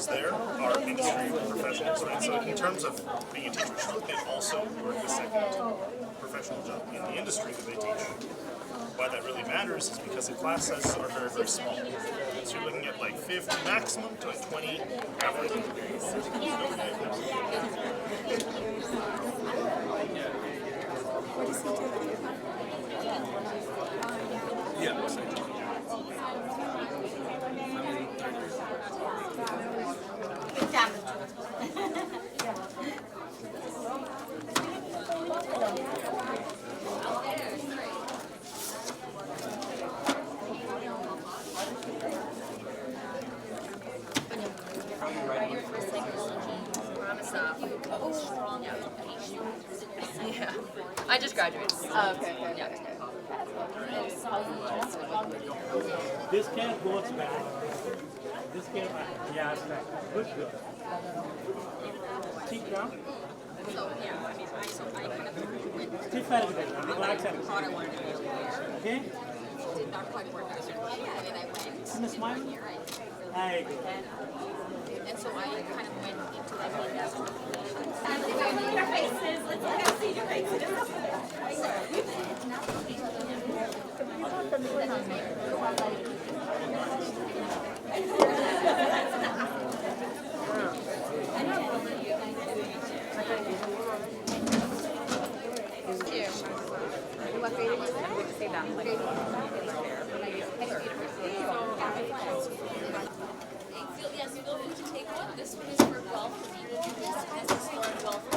teachers there are industry professionals, right? So in terms of being a teacher, they also work a second professional job in the industry that they teach. Why that really matters is because the class sizes are very, very small. So you're looking at like 50 maximum to like 20 average. Yeah, I just graduated. Oh, okay. Yeah. This can goes back. This can, yeah, it's back. Good, good. Keep down. So yeah, I mean, I kind of Keep fighting with it. Relax it. thought I wanted to be a Okay? did not quite work out. And then I went See the smile? here, Hi. and so I kind of went into like the investment. Your faces. Let's see your faces. What grade did you say that? Like, Yes, feel free to take one. This one is for golf for people. This is for golf for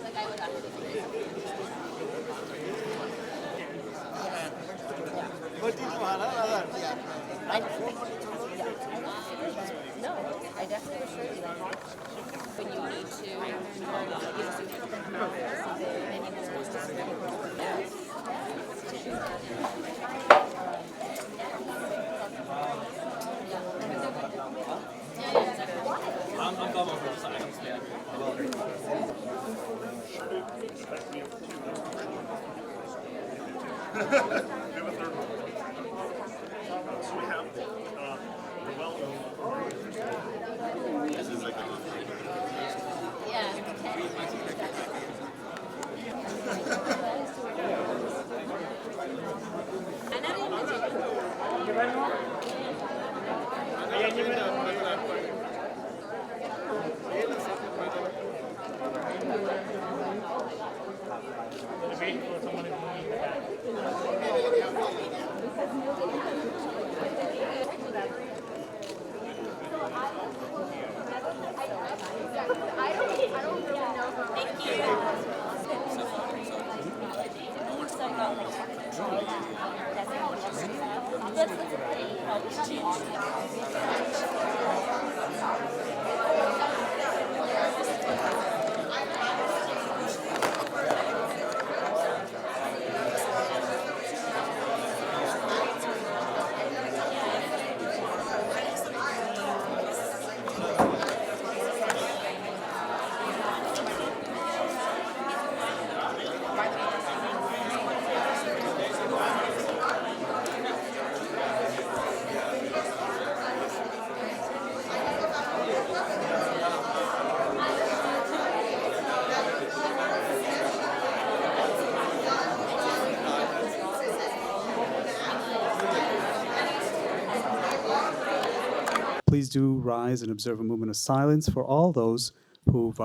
like I would actually. no, I definitely would show you that. When you need to, I'm coming from the side. We have a third one. So we have the well-known. This is like a Wait for someone to move in the back. Please do rise and observe a moment of silence for all those who've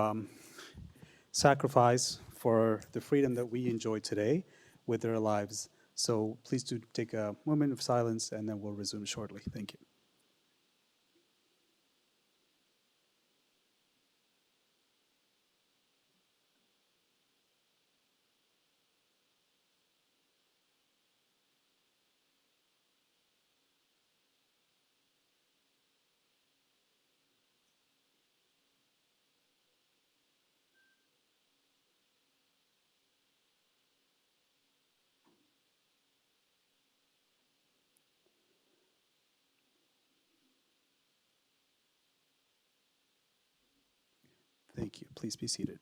sacrificed for the freedom that we enjoy today with their lives. So please do take a moment of silence and then we'll resume shortly. Thank you. Thank you. Please be seated.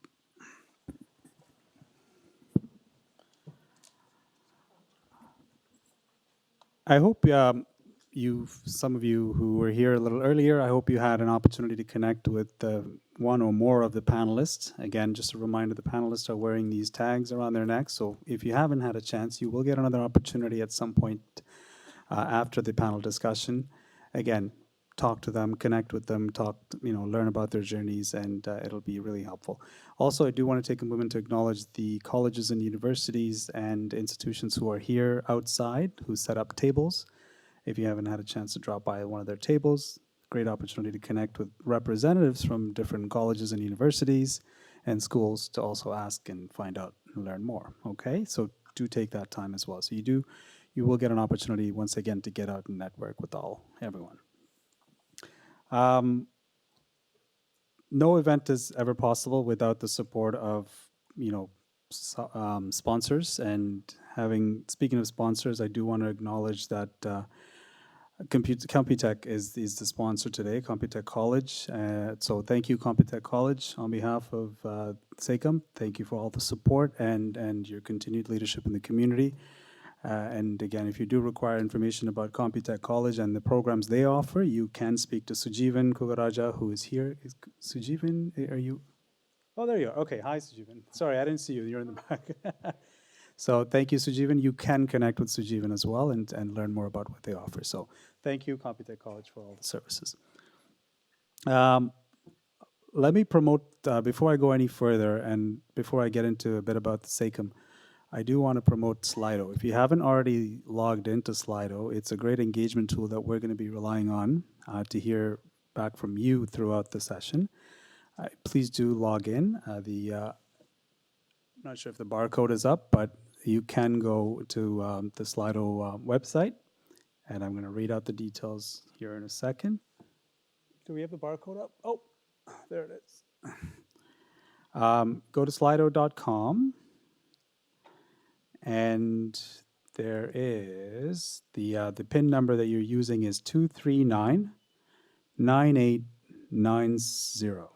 I hope some of you who were here a little earlier, I hope you had an opportunity to connect with one or more of the panelists. Again, just a reminder, the panelists are wearing these tags around their necks, so if you haven't had a chance, you will get another opportunity at some point after the panel discussion. Again, talk to them, connect with them, learn about their journeys, and it'll be really helpful. Also, I do want to take a moment to acknowledge the colleges and universities and institutions who are here outside, who set up tables. If you haven't had a chance to drop by one of their tables, great opportunity to connect with representatives from different colleges and universities and schools to also ask and find out and learn more. Okay, so do take that time as well. So you will get an opportunity once again to get out and network with everyone. No event is ever possible without the support of sponsors. And speaking of sponsors, I do want to acknowledge that Computech is the sponsor today, Computech College. So thank you, Computech College, on behalf of SACEM. Thank you for all the support and your continued leadership in the community. And again, if you do require information about Computech College and the programs they offer, you can speak to Sujeevan Kugaraja, who is here. Sujeevan, are you? Oh, there you are. Okay, hi, Sujeevan. Sorry, I didn't see you. You're in the back. So thank you, Sujeevan. You can connect with Sujeevan as well and learn more about what they offer. So thank you, Computech College, for all the services. Let me promote, before I go any further and before I get into a bit about the SACEM, I do want to promote Slido. If you haven't already logged into Slido, it's a great engagement tool that we're going to be relying on to hear back from you throughout the session. Please do log in. I'm not sure if the barcode is up, but you can go to the Slido website, and I'm going to read out the details here in a second. Do we have the barcode up? Oh, there it is. Go to slido.com. And there is the PIN number that you're using is 2399890.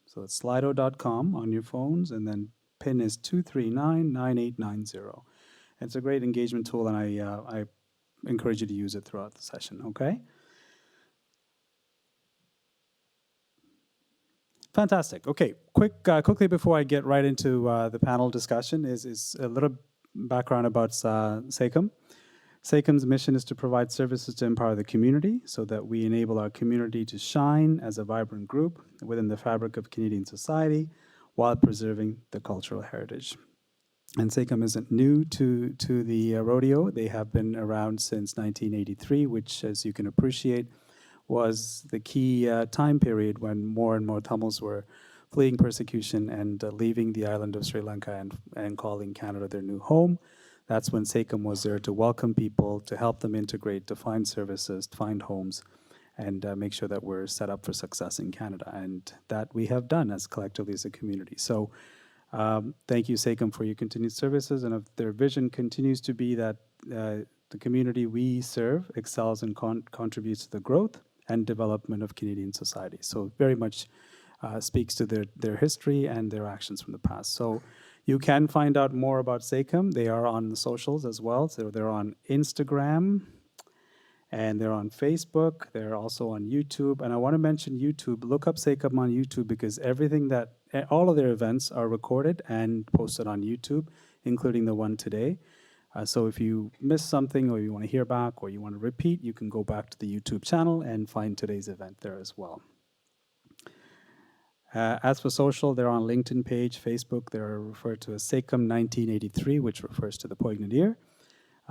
So it's slido.com on your phones, and then PIN is 2399890. It's a great engagement tool, and I encourage you to use it throughout the session. Okay. Fantastic. Okay, quickly before I get right into the panel discussion is a little background about SACEM. SACEM's mission is to provide services to empower the community so that we enable our community to shine as a vibrant group within the fabric of Canadian society while preserving the cultural heritage. And SACEM isn't new to the rodeo. They have been around since 1983, which, as you can appreciate, was the key time period when more and more Tamils were fleeing persecution and leaving the island of Sri Lanka and calling Canada their new home. That's when SACEM was there to welcome people, to help them integrate, to find services, to find homes, and make sure that we're set up for success in Canada. And that we have done as collectively as a community. So thank you, SACEM, for your continued services. And if their vision continues to be that the community we serve excels and contributes to the growth and development of Canadian society. So very much speaks to their history and their actions from the past. So you can find out more about SACEM. They are on the socials as well. So they're on Instagram, and they're on Facebook. They're also on YouTube. And I want to mention YouTube. Look up SACEM on YouTube, because all of their events are recorded and posted on YouTube, including the one today. So if you missed something, or you want to hear back, or you want to repeat, you can go back to the YouTube channel and find today's event there as well. As for social, they're on LinkedIn page, Facebook. They're referred to as SACEM 1983, which refers to the poignant ear.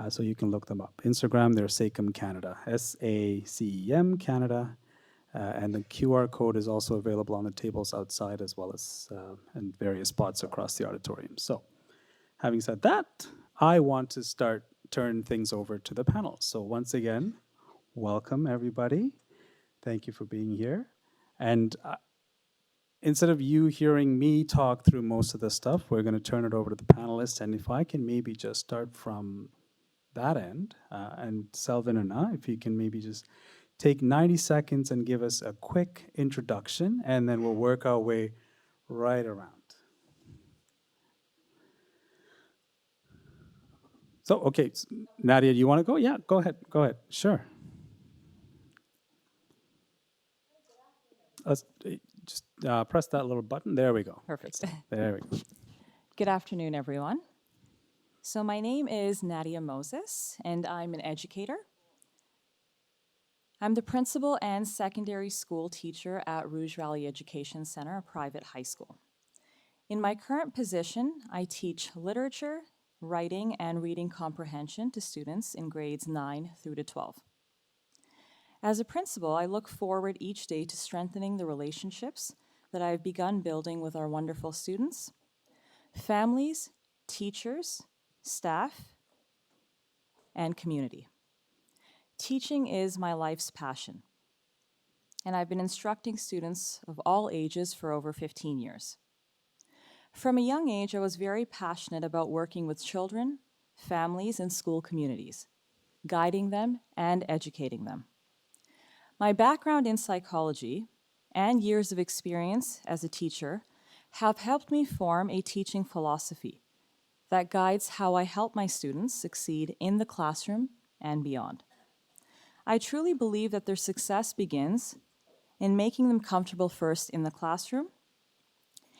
So you can look them up. Instagram, they're SACEM Canada, SACEM Canada. And the QR code is also available on the tables outside, as well as in various spots across the auditorium. So having said that, I want to turn things over to the panel. So once again, welcome everybody. Thank you for being here. And instead of you hearing me talk through most of the stuff, we're going to turn it over to the panelists. And if I can maybe just start from that end, and Selvin and I, if you can maybe just take 90 seconds and give us a quick introduction, and then we'll work our way right around. So, okay, Nadia, you want to go? Yeah, go ahead. Go ahead. Sure. Just press that little button. There we go. Perfect. There we go. Good afternoon, everyone. So my name is Nadia Moses, and I'm an educator. I'm the principal and secondary school teacher at Rouge Valley Education Centre, a private high school. In my current position, I teach literature, writing, and reading comprehension to students in grades 9 through to 12. As a principal, I look forward each day to strengthening the relationships that I've begun building with our wonderful students, families, teachers, staff, and community. Teaching is my life's passion, and I've been instructing students of all ages for over 15 years. From a young age, I was very passionate about working with children, families, and school communities, guiding them and educating them. My background in psychology and years of experience as a teacher have helped me form a teaching philosophy that guides how I help my students succeed in the classroom and beyond. I truly believe that their success begins in making them comfortable first in the classroom.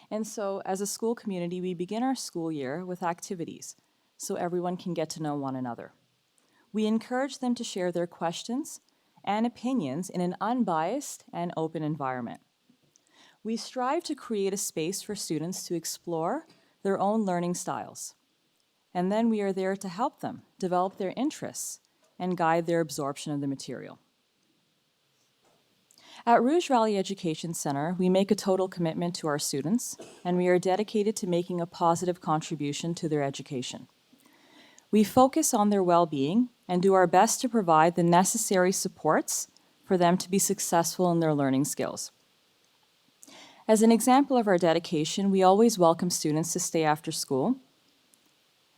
And so, as a school community, we begin our school year with activities so everyone can get to know one another. We encourage them to share their questions and opinions in an unbiased and open environment. We strive to create a space for students to explore their own learning styles. And then we are there to help them develop their interests and guide their absorption of the material. At Rouge Valley Education Centre, we make a total commitment to our students, and we are dedicated to making a positive contribution to their education. We focus on their well-being and do our best to provide the necessary supports for them to be successful in their learning skills. As an example of our dedication, we always welcome students to stay after school,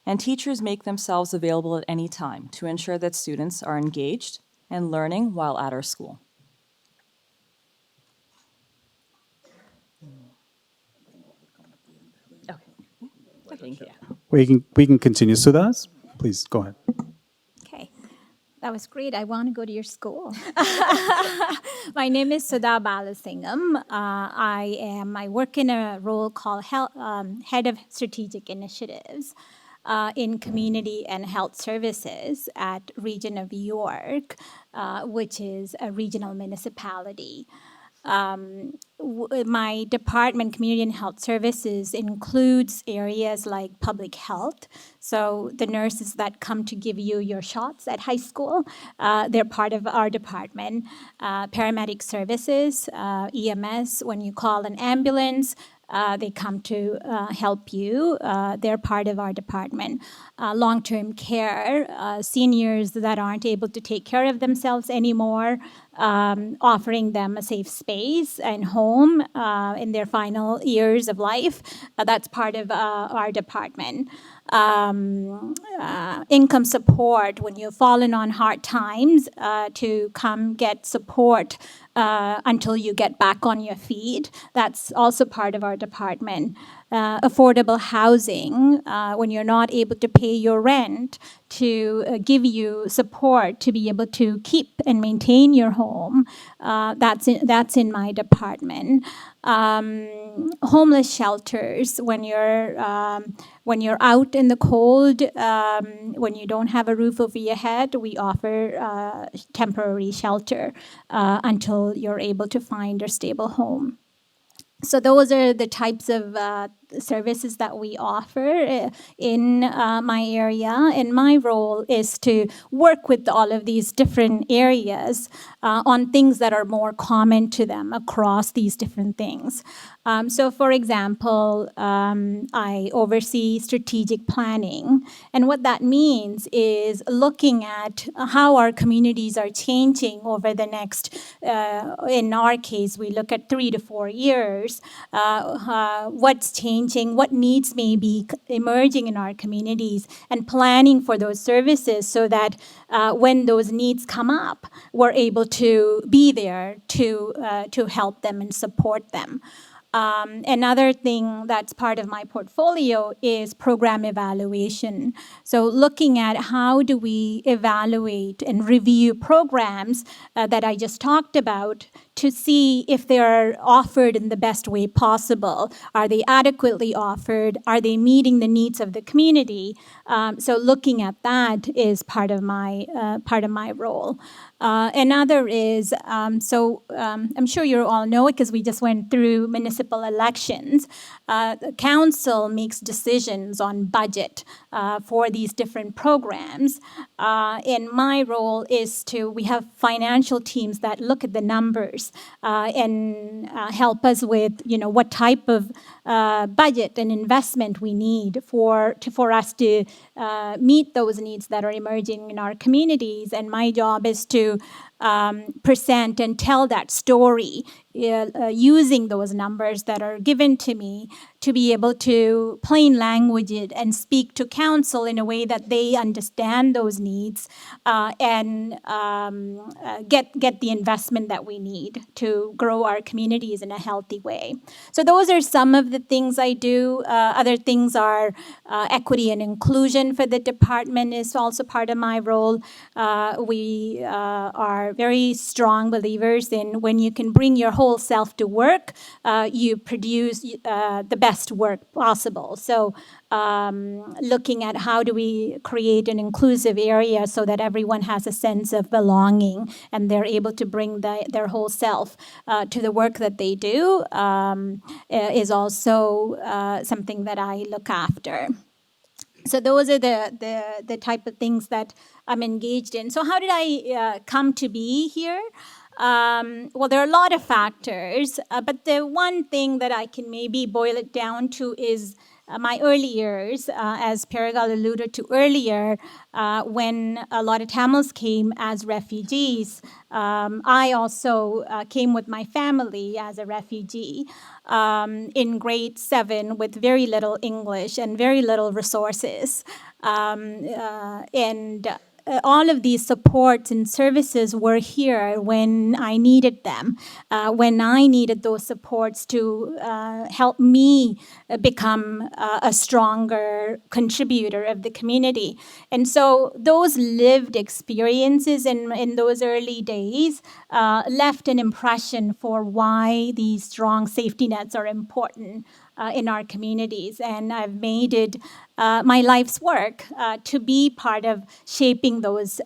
and teachers make themselves available at any time to ensure that students are engaged and learning while at our school. Okay, thank you. We can continue. Sudhas, please go ahead. Okay, that was great. I want to go to your school. My name is Sudha Balasingham. I work in a role called Head of Strategic Initiatives in Community and Health Services at Region of York, which is a regional municipality. My department, Community and Health Services, includes areas like public health. So the nurses that come to give you your shots at high school, they're part of our department. Paramedic services, EMS, when you call an ambulance, they come to help you. They're part of our department. Long-term care, seniors that aren't able to take care of themselves anymore, offering them a safe space and home in their final years of life. That's part of our department. Income support, when you've fallen on hard times, to come get support until you get back on your feet. That's also part of our department. Affordable housing, when you're not able to pay your rent, to give you support to be able to keep and maintain your home. That's in my department. Homeless shelters, when you're out in the cold, when you don't have a roof over your head, we offer temporary shelter until you're able to find a stable home. So those are the types of services that we offer in my area. And my role is to work with all of these different areas on things that are more common to them across these different things. So for example, I oversee strategic planning. And what that means is looking at how our communities are changing over the next, in our case, we look at 3 to 4 years, what's changing, what needs may be emerging in our communities, and planning for those services so that when those needs come up, we're able to be there to help them and support them. Another thing that's part of my portfolio is program evaluation. So looking at how do we evaluate and review programs that I just talked about to see if they're offered in the best way possible. Are they adequately offered? Are they meeting the needs of the community? So looking at that is part of my role. Another is, I'm sure you all know it because we just went through municipal elections. The council makes decisions on budget for these different programs. And my role is we have financial teams that look at the numbers and help us with, what type of budget and investment we need for us to meet those needs that are emerging in our communities. And my job is to present and tell that story using those numbers that are given to me to be able to plain language it and speak to council in a way that they understand those needs and get the investment that we need to grow our communities in a healthy way. So those are some of the things I do. Other things are equity and inclusion for the department is also part of my role. We are very strong believers in when you can bring your whole self to work, you produce the best work possible. So looking at how do we create an inclusive area so that everyone has a sense of belonging and they're able to bring their whole self to the work that they do is also something that I look after. So those are the type of things that I'm engaged in. So how did I come to be here? Well, there are a lot of factors, but the one thing that I can maybe boil it down to is my early years, as Perigal alluded to earlier, when a lot of Tamils came as refugees. I also came with my family as a refugee in grade 7 with very little English and very little resources. All of these supports and services were here when I needed them, when I needed those supports to help me become a stronger contributor of the community. And so those lived experiences in those early days left an impression for why these strong safety nets are important in our communities. And I've made it my life's work to be part of shaping those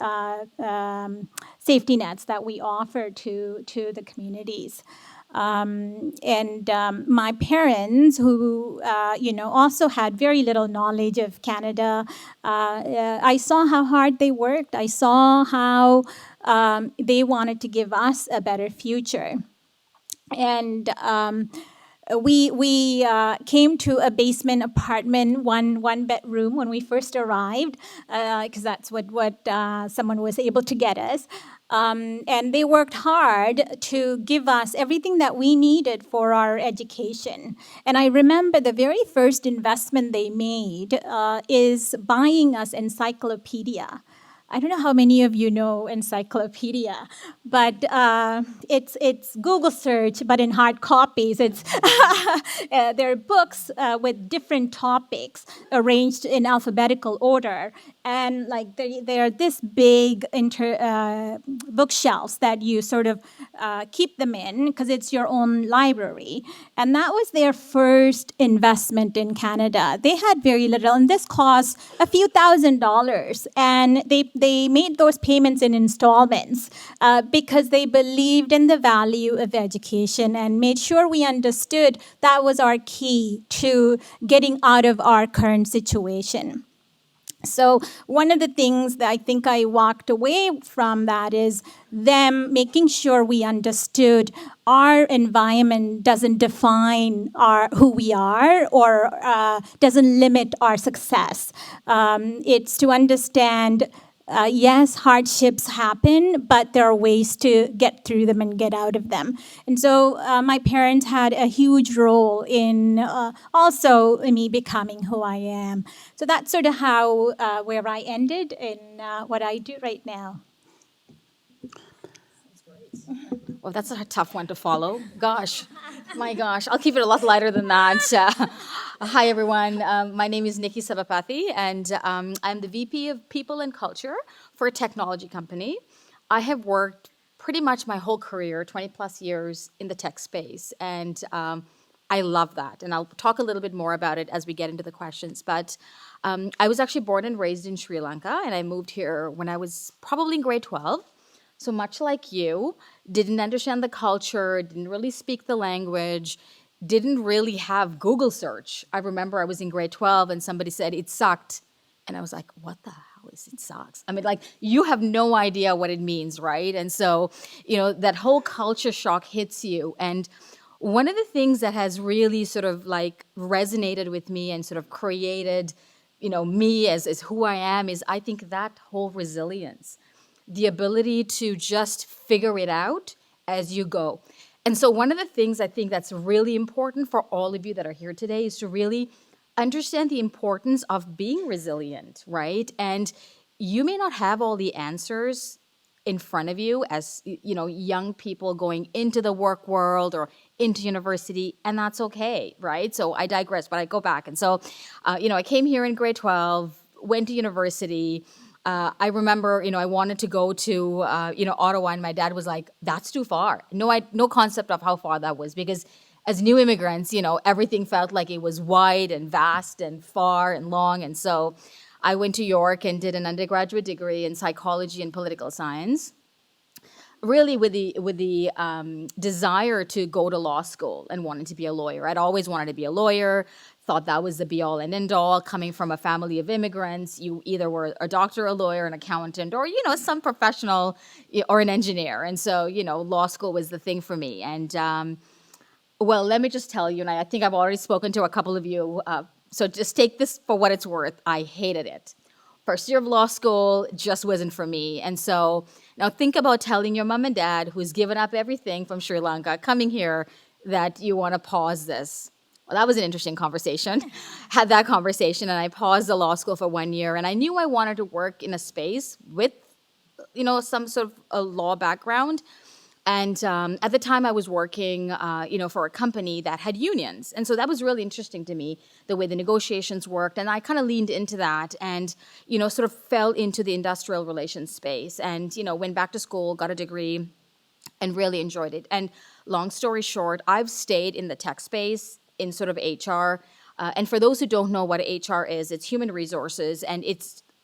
safety nets that we offer to the communities. My parents, who also had very little knowledge of Canada, I saw how hard they worked. I saw how they wanted to give us a better future. And we came to a basement apartment, one bedroom when we first arrived, because that's what someone was able to get us. And they worked hard to give us everything that we needed for our education. And I remember the very first investment they made is buying us encyclopedia. I don't know how many of you know encyclopedia, but it's Google search, but in hard copies. It's there are books with different topics arranged in alphabetical order, and like they're this big bookshelves that you sort of keep them in because it's your own library. And that was their first investment in Canada. They had very little, and this cost a few $1,000s, and they made those payments in installments because they believed in the value of education and made sure we understood that was our key to getting out of our current situation. So one of the things that I think I walked away from that is them making sure we understood our environment doesn't define who we are or doesn't limit our success. It's to understand yes, hardships happen, but there are ways to get through them and get out of them. And so my parents had a huge role in also me becoming who I am. So that's sort of how, where I ended in what I do right now. That's great. Well, that's a tough one to follow. Gosh, my gosh, I'll keep it a lot lighter than that. Hi, everyone. My name is Nikki Sabapathy, and I'm the VP of People and Culture for a technology company. I have worked pretty much my whole career, 20 plus years, in the tech space, and I love that. And I'll talk a little bit more about it as we get into the questions. But I was actually born and raised in Sri Lanka, and I moved here when I was probably in grade 12. So much like you, didn't understand the culture, didn't really speak the language, didn't really have Google search. I remember I was in grade 12 and somebody said it sucked. And I was like, what the hell is it sucks? I mean, like, you have no idea what it means, right? And so, that whole culture shock hits you. And one of the things that has really sort of like resonated with me and sort of created, me as who I am is, I think, that whole resilience. The ability to just figure it out as you go. And so one of the things I think that's really important for all of you that are here today is to really understand the importance of being resilient, right? And you may not have all the answers in front of you as, young people going into the work world or into university, and that's okay, right? So I digress, but I go back. And so, I came here in grade 12, went to university. I remember, I wanted to go to, Ottawa, and my dad was like, that's too far. No concept of how far that was, because as new immigrants, everything felt like it was wide and vast and far and long. And so I went to York and did an undergraduate degree in psychology and political science, really with the desire to go to law school and wanted to be a lawyer. I'd always wanted to be a lawyer. Thought that was the be-all and end-all. Coming from a family of immigrants, you either were a doctor, a lawyer, an accountant, or, some professional or an engineer. And so, law school was the thing for me. And, well, let me just tell you, and I think I've already spoken to a couple of you, so just take this for what it's worth. I hated it. First year of law school just wasn't for me. And so now think about telling your mom and dad, who's given up everything from Sri Lanka, coming here, that you want to pause this. Well, that was an interesting conversation. Had that conversation, and I paused the law school for 1 year, and I knew I wanted to work in a space with, some sort of a law background. And at the time, I was working, for a company that had unions, and so that was really interesting to me, the way the negotiations worked, and I kind of leaned into that, and sort of fell into the industrial relations space, and went back to school, got a degree, and really enjoyed it. And long story short, I've stayed in the tech space in sort of HR. And for those who don't know what HR is, it's human resources. And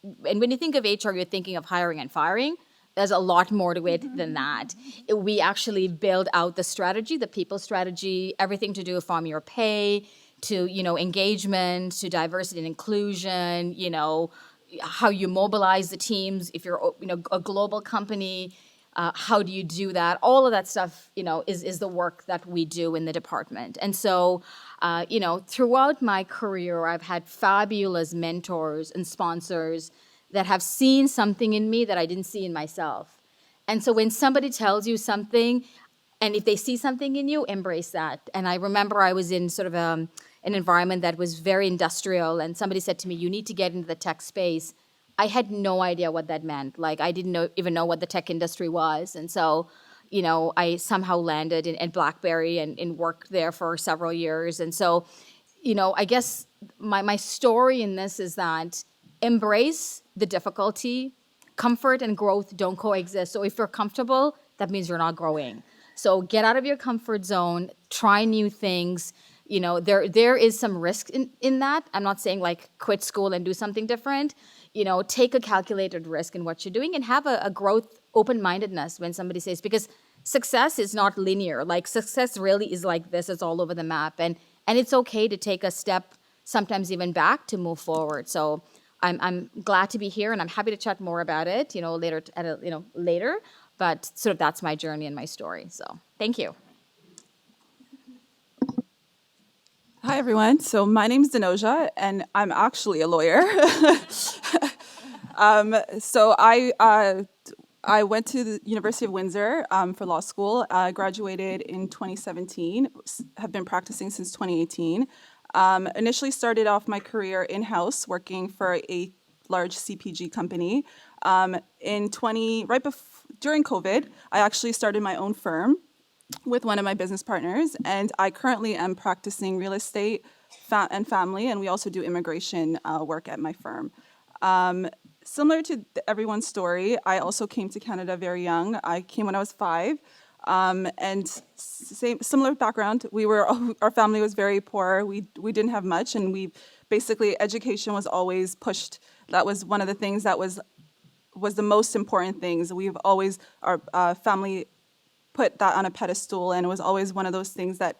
when you think of HR, you're thinking of hiring and firing. There's a lot more to it than that. We actually build out the strategy, the people strategy, everything to do from your pay to, engagement, to diversity and inclusion, how you mobilize the teams. If you're, a global company, how do you do that? All of that stuff, is the work that we do in the department. And so, throughout my career, I've had fabulous mentors and sponsors that have seen something in me that I didn't see in myself. And so when somebody tells you something, and if they see something in you, embrace that. And I remember I was in sort of an environment that was very industrial, and somebody said to me, you need to get into the tech space. I had no idea what that meant. Like, I didn't even know what the tech industry was. And so, I somehow landed at BlackBerry and worked there for several years. And so, I guess my story in this is that embrace the difficulty. Comfort and growth don't coexist. So if you're comfortable, that means you're not growing. So get out of your comfort zone, try new things. There is some risk in that. I'm not saying like quit school and do something different. Take a calculated risk in what you're doing and have a growth open-mindedness when somebody says, because success is not linear. Like, success really is like this. It's all over the map. And it's okay to take a step, sometimes even back, to move forward. So I'm glad to be here, and I'm happy to chat more about it, later. But sort of that's my journey and my story. So thank you. Hi, everyone. So my name is Denoja, and I'm actually a lawyer. So I went to the University of Windsor for law school. I graduated in 2017, have been practicing since 2018. Initially started off my career in-house working for a large CPG company. During COVID, I actually started my own firm with one of my business partners, and I currently am practicing real estate and family, and we also do immigration work at my firm. Similar to everyone's story, I also came to Canada very young. I came when I was 5, and similar background. Our family was very poor. We didn't have much, and basically education was always pushed. That was one of the things that was the most important things. Our family put that on a pedestal, and it was always one of those things that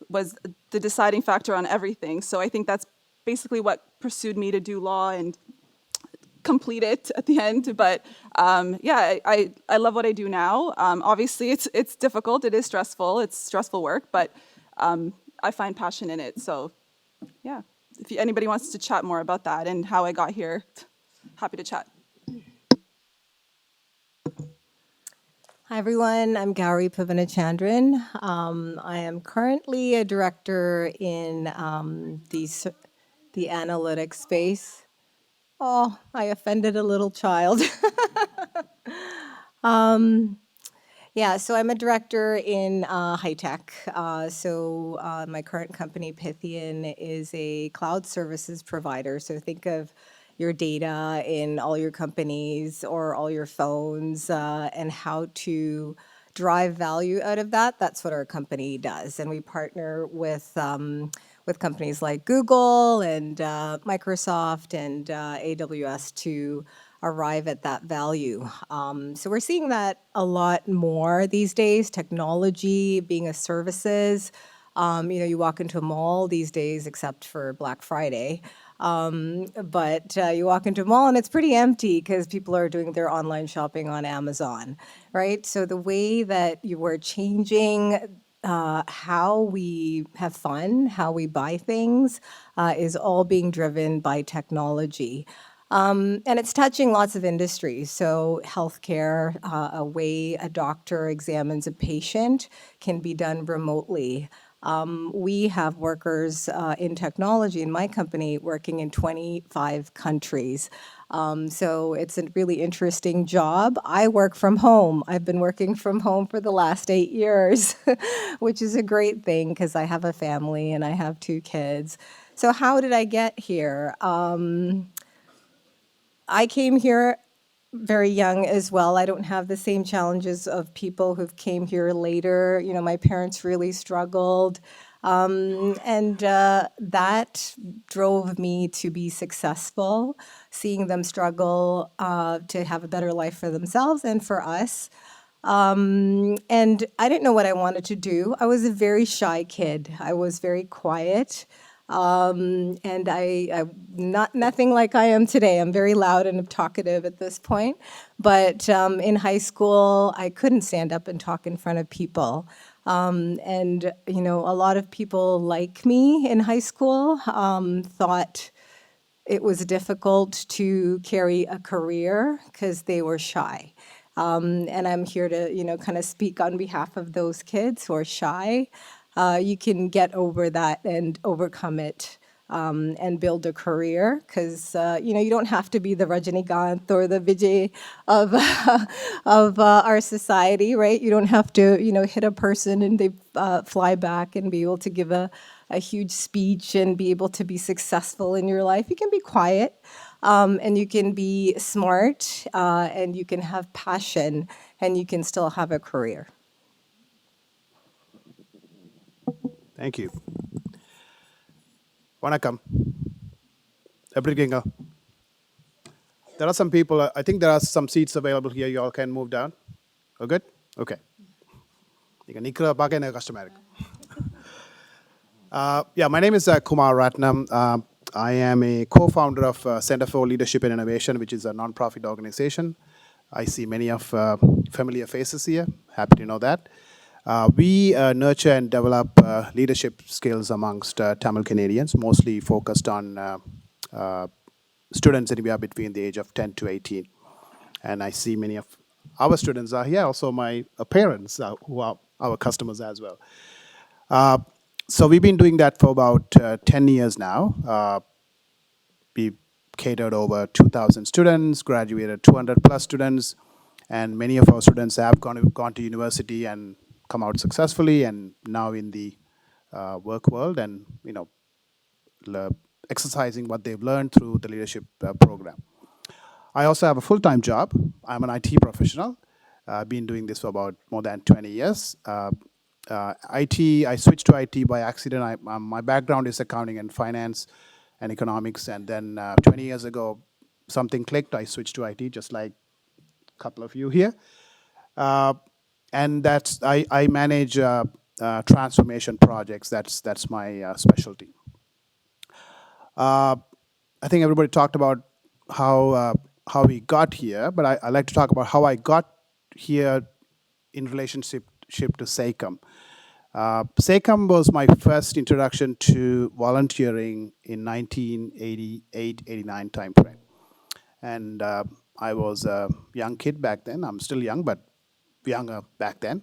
was the deciding factor on everything. So I think that's basically what pursued me to do law and complete it at the end. But I love what I do now. Obviously, it's difficult. It is stressful. It's stressful work, but I find passion in it. So yeah, if anybody wants to chat more about that and how I got here, happy to chat. Hi everyone, I'm Gauri Pavanachandran. I am currently a director in the analytics space. Oh, I offended a little child. Yeah, so I'm a director in high tech. My current company, Pythian, is a cloud services provider. So think of your data in all your companies or all your phones and how to drive value out of that. That's what our company does. And we partner with companies like Google and Microsoft and AWS to arrive at that value. So we're seeing that a lot more these days, technology being a services. You walk into a mall these days, except for Black Friday. But you walk into a mall and it's pretty empty because people are doing their online shopping on Amazon, right? So the way that you are changing how we have fun, how we buy things, is all being driven by technology. And it's touching lots of industries. So healthcare, a way a doctor examines a patient can be done remotely. We have workers in technology in my company working in 25 countries. So it's a really interesting job. I work from home. I've been working from home for the last 8 years, which is a great thing because I have a family and I have 2 kids. So how did I get here? I came here very young as well. I don't have the same challenges of people who've came here later. My parents really struggled. That drove me to be successful, seeing them struggle to have a better life for themselves and for us. And I didn't know what I wanted to do. I was a very shy kid. I was very quiet. And I'm nothing like I am today. I'm very loud and talkative at this point. But in high school, I couldn't stand up and talk in front of people. A lot of people like me in high school thought it was difficult to carry a career because they were shy. And I'm here to, kind of speak on behalf of those kids who are shy. You can get over that and overcome it and build a career because, you don't have to be the Rajinikanth or the Vijay of our society, right? You don't have to, hit a person and they fly back and be able to give a huge speech and be able to be successful in your life. You can be quiet and you can be smart and you can have passion and you can still have a career. Thank you. Vanakkam. எப்படி இருக்கீங்க? There are some people, I think there are some seats available here. You all can move down. Oh, good? Okay. நீங்க நிக்கிற பார்க்க எனக்கு கஷ்டமா இருக்கு. My name is Kumar Ratnam. I am a co-founder of Center for Leadership and Innovation, which is a non-profit organization. I see many of familiar faces here. Happy to know that. We nurture and develop leadership skills amongst Tamil Canadians, mostly focused on students anywhere between the age of 10 to 18. And I see many of our students are here, also my parents who are our customers as well. So we've been doing that for about 10 years now. We catered over 2,000 students, graduated 200 plus students, and many of our students have gone to university and come out successfully and now in the work world and, exercising what they've learned through the leadership program. I also have a full-time job. I'm an IT professional. I've been doing this for about more than 20 years. I switched to IT by accident. My background is accounting and finance and economics, and then 20 years ago, something clicked. I switched to IT, just like a couple of you here. And I manage transformation projects. That's my specialty. I think everybody talked about how we got here, but I like to talk about how I got here in relationship to SACEM. SACEM was my first introduction to volunteering in 1988-89 timeframe. And I was a young kid back then. I'm still young, but younger back then.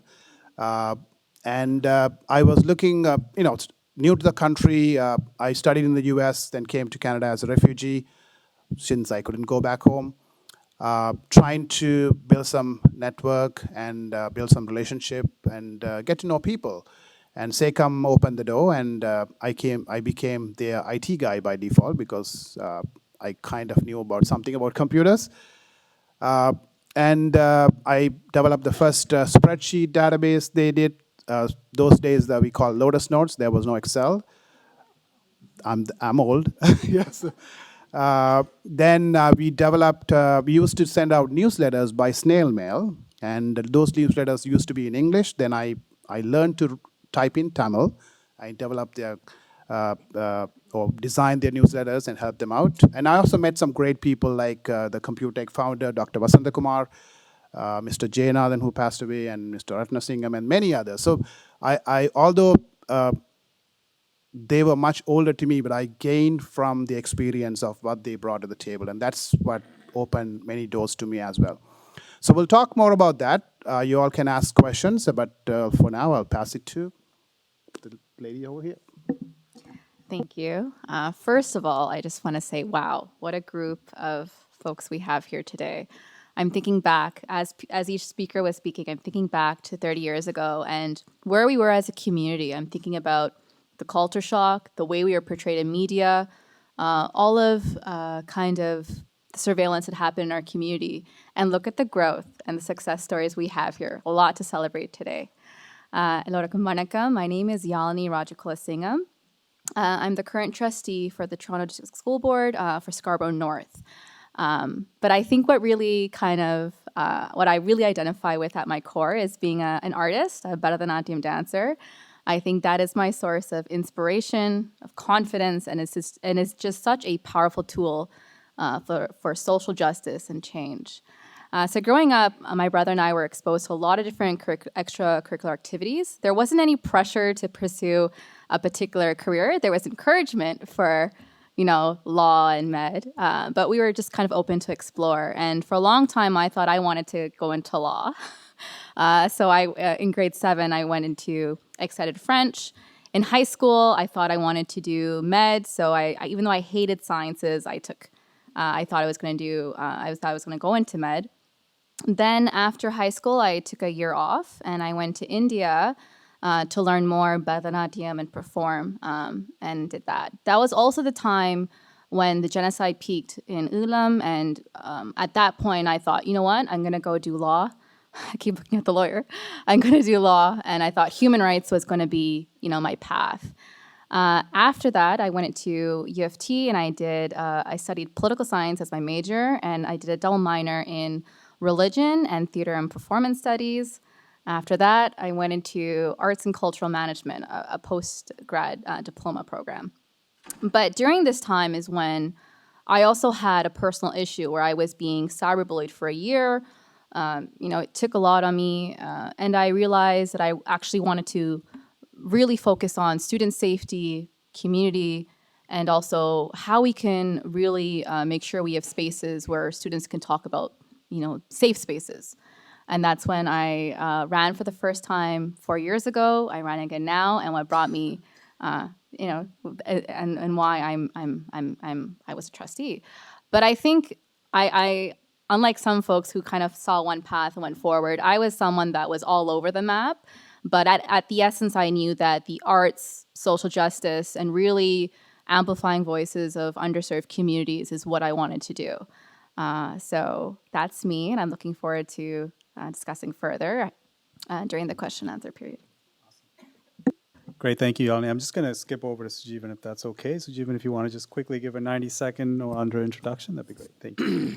And I was looking, new to the country. I studied in the US, then came to Canada as a refugee since I couldn't go back home. Trying to build some network and build some relationship and get to know people. And SACEM opened the door, and I became their IT guy by default because I kind of knew something about computers. And I developed the first spreadsheet database they did. Those days that we call Lotus Notes. There was no Excel. I'm old. Yes. Then we developed. We used to send out newsletters by snail mail, and those newsletters used to be in English. Then I learned to type in Tamil. I developed their or designed their newsletters and helped them out. And I also met some great people like the Computech founder, Dr. Vasanta Kumar, Mr. Jayanathan, who passed away, and Mr. Ratnasingham, and many others. So although they were much older to me, but I gained from the experience of what they brought to the table, and that's what opened many doors to me as well. So we'll talk more about that. You all can ask questions, but for now, I'll pass it to the lady over here. Thank you. First of all, I just want to say, wow, what a group of folks we have here today. I'm thinking back, as each speaker was speaking, I'm thinking back to 30 years ago and where we were as a community. I'm thinking about the culture shock, the way we were portrayed in media, all of kind of the surveillance that happened in our community. And look at the growth and the success stories we have here. A lot to celebrate today. Elorakum Vanakkam. My name is Yalini Rajakulasingam. I'm the current trustee for the Toronto District School Board for Scarborough North. But I think what really what I really identify with at my core is being an artist, a Bharatanatyam dancer. I think that is my source of inspiration, of confidence, and it's just such a powerful tool for social justice and change. So growing up, my brother and I were exposed to a lot of different extracurricular activities. There wasn't any pressure to pursue a particular career. There was encouragement for, law and med, but we were just kind of open to explore. And for a long time, I thought I wanted to go into law. So in grade 7, I went into excited French. In high school, I thought I wanted to do med. So even though I hated sciences, I thought I was going to go into med. Then after high school, I took a year off and I went to India to learn more Bharatanatyam and perform, and did that. That was also the time when the genocide peaked in Ulam, and at that point I thought, you know what, I'm going to go do law. I keep looking at the lawyer. I'm going to do law, and I thought human rights was going to be, my path. After that, I went into U of T, and I studied political science as my major, and I did a double minor in religion and theater and performance studies. After that, I went into arts and cultural management, a post-grad diploma program. But during this time is when I also had a personal issue where I was being cyberbullied for a year. It took a lot on me, and I realized that I actually wanted to really focus on student safety, community, and also how we can really make sure we have spaces where students can talk about, safe spaces. And that's when I ran for the first time 4 years ago. I ran again now, and what brought me, and why I was a trustee. But I think I unlike some folks who kind of saw one path and went forward, I was someone that was all over the map. But at the essence, I knew that the arts, social justice, and really amplifying voices of underserved communities is what I wanted to do. So that's me, and I'm looking forward to discussing further during the question and answer period. Great, thank you, Yalini. I'm just going to skip over to Sujeevan if that's okay. Sujeevan, if you want to just quickly give a 90-second or under introduction, that'd be great. Thank you.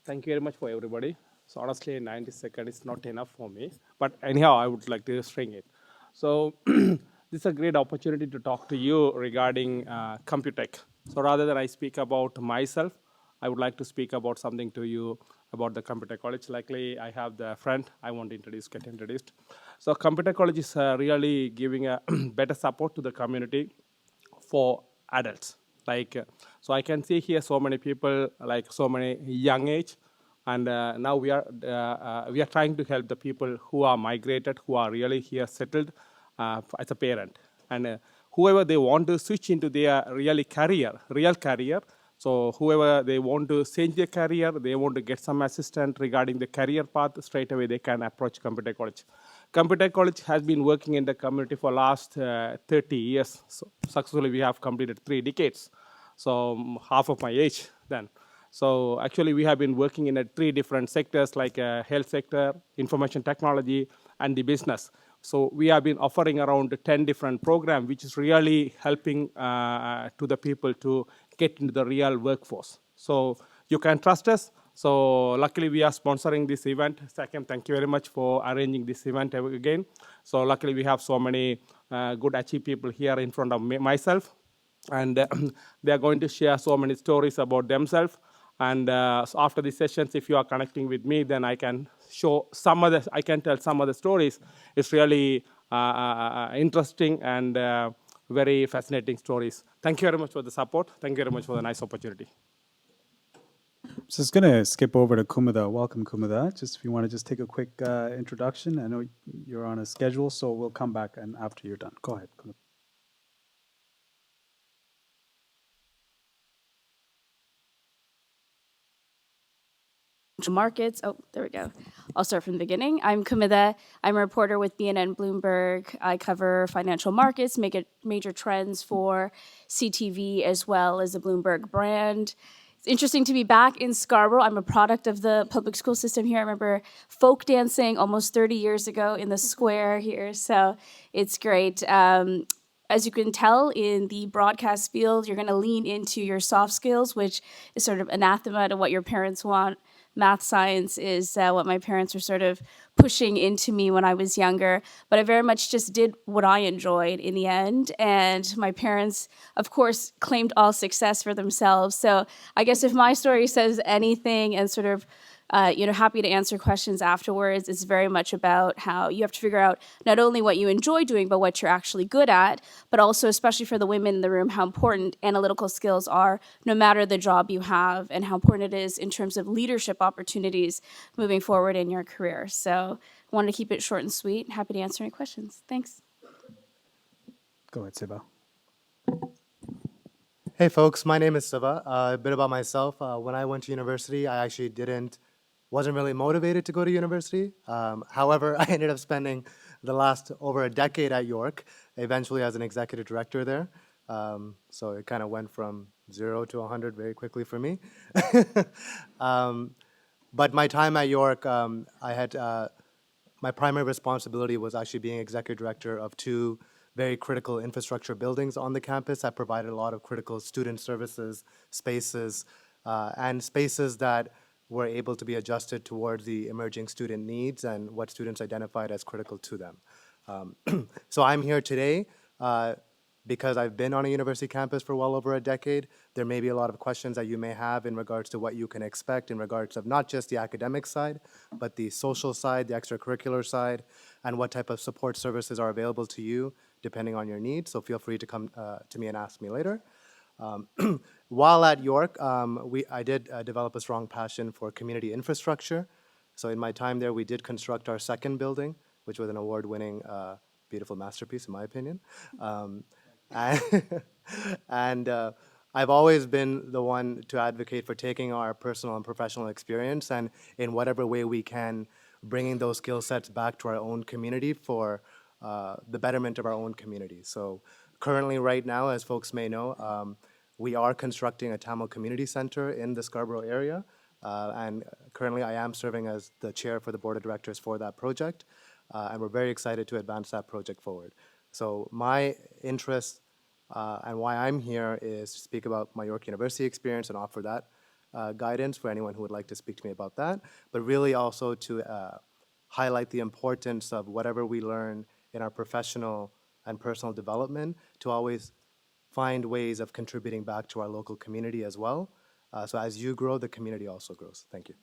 Thank you very much for everybody. So honestly, 90 seconds is not enough for me. But anyhow, I would like to string it. So this is a great opportunity to talk to you regarding Computech. So rather than I speak about myself, I would like to speak about something to you about the Computer College. Luckily, I have the friend I want to get introduced. So Computer College is really giving a better support to the community for adults. So I can see here so many people, like so many young age, and now we are trying to help the people who are migrated, who are really here settled as a parent, and whoever they want to switch into their real career. So whoever they want to change their career, they want to get some assistance regarding the career path, straight away they can approach Computer College. Computer College has been working in the community for last 30 years. So successfully, we have completed 3 decades. So half of my age then. So actually, we have been working in 3 different sectors like health sector, information technology, and the business. So we have been offering around 10 different programs, which is really helping to the people to get into the real workforce. So you can trust us. So luckily, we are sponsoring this event. SACEM, thank you very much for arranging this event again. So luckily, we have so many good achieved people here in front of myself. And they are going to share so many stories about themselves. And so after the sessions, if you are connecting with me, then I can tell some other stories. It's really interesting and very fascinating stories. Thank you very much for the support. Thank you very much for the nice opportunity. So just going to skip over to Kumada. Welcome, Kumada. Just if you want to just take a quick introduction. I know you're on a schedule, so we'll come back and after you're done. Go ahead, Kumada. Markets. Oh, there we go. I'll start from the beginning. I'm Kumida. I'm a reporter with BNN Bloomberg. I cover financial markets, major trends for CTV as well as the Bloomberg brand. It's interesting to be back in Scarborough. I'm a product of the public school system here. I remember folk dancing almost 30 years ago in the square here, so it's great. As you can tell, in the broadcast field, you're going to lean into your soft skills, which is sort of anathema to what your parents want. Math, science is what my parents were sort of pushing into me when I was younger. But I very much just did what I enjoyed in the end. And my parents, of course, claimed all success for themselves. So I guess if my story says anything and sort of happy to answer questions afterwards. It's very much about how you have to figure out not only what you enjoy doing, but what you're actually good at, but also, especially for the women in the room, how important analytical skills are, no matter the job you have, and how important it is in terms of leadership opportunities moving forward in your career. So I wanted to keep it short and sweet. Happy to answer any questions. Thanks. Go ahead, Siva. Hey folks, my name is Siva. A bit about myself. When I went to university, I actually wasn't really motivated to go to university. However, I ended up spending the last over a decade at York, eventually as an executive director there. So it kind of went from 0 to 100 very quickly for me. But my time at York, my primary responsibility was actually being executive director of 2 very critical infrastructure buildings on the campus that provided a lot of critical student services, spaces, and spaces that were able to be adjusted towards the emerging student needs and what students identified as critical to them. So I'm here today because I've been on a university campus for well over a decade. There may be a lot of questions that you may have in regards to what you can expect in regards of not just the academic side, but the social side, the extracurricular side, and what type of support services are available to you depending on your needs. So feel free to come to me and ask me later. While at York, I did develop a strong passion for community infrastructure. So in my time there, we did construct our 2nd building, which was an award-winning, beautiful masterpiece, in my opinion. And I've always been the one to advocate for taking our personal and professional experience and in whatever way we can bringing those skill sets back to our own community for the betterment of our own community. So currently, right now, as folks may know, we are constructing a Tamil Community Center in the Scarborough area, and currently I am serving as the chair for the board of directors for that project, and we're very excited to advance that project forward. So my interest and why I'm here is to speak about my York University experience and offer that guidance for anyone who would like to speak to me about that, but really also to highlight the importance of whatever we learn in our professional and personal development to always find ways of contributing back to our local community as well. So as you grow, the community also grows. Thank you.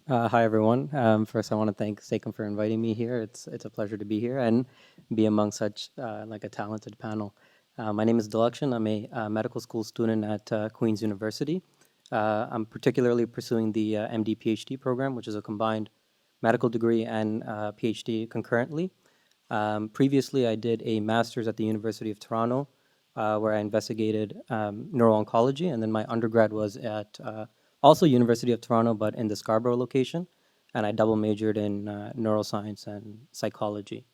Hi, everyone. First, I want to thank SACEM for inviting me here. It's a pleasure to be here and be among such like a talented panel. My name is Dilakshan. I'm a medical school student at Queen's University. I'm particularly pursuing the MD PhD program, which is a combined medical degree and PhD concurrently. Previously, I did a master's at the University of Toronto, where I investigated neuro-oncology, and then my undergrad was at also University of Toronto, but in the Scarborough location, and I double majored in neuroscience and psychology.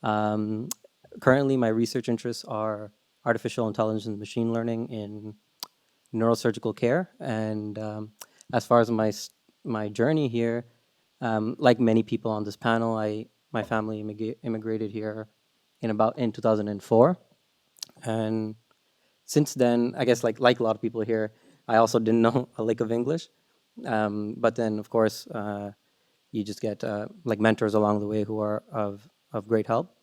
Currently, my research interests are artificial intelligence and machine learning in neurosurgical care, and as far as my journey here, like many people on this panel, my family immigrated here in 2004, and since then, I guess like a lot of people here, I also didn't know a lick of English, but then of course you just get like mentors along the way who are of great help.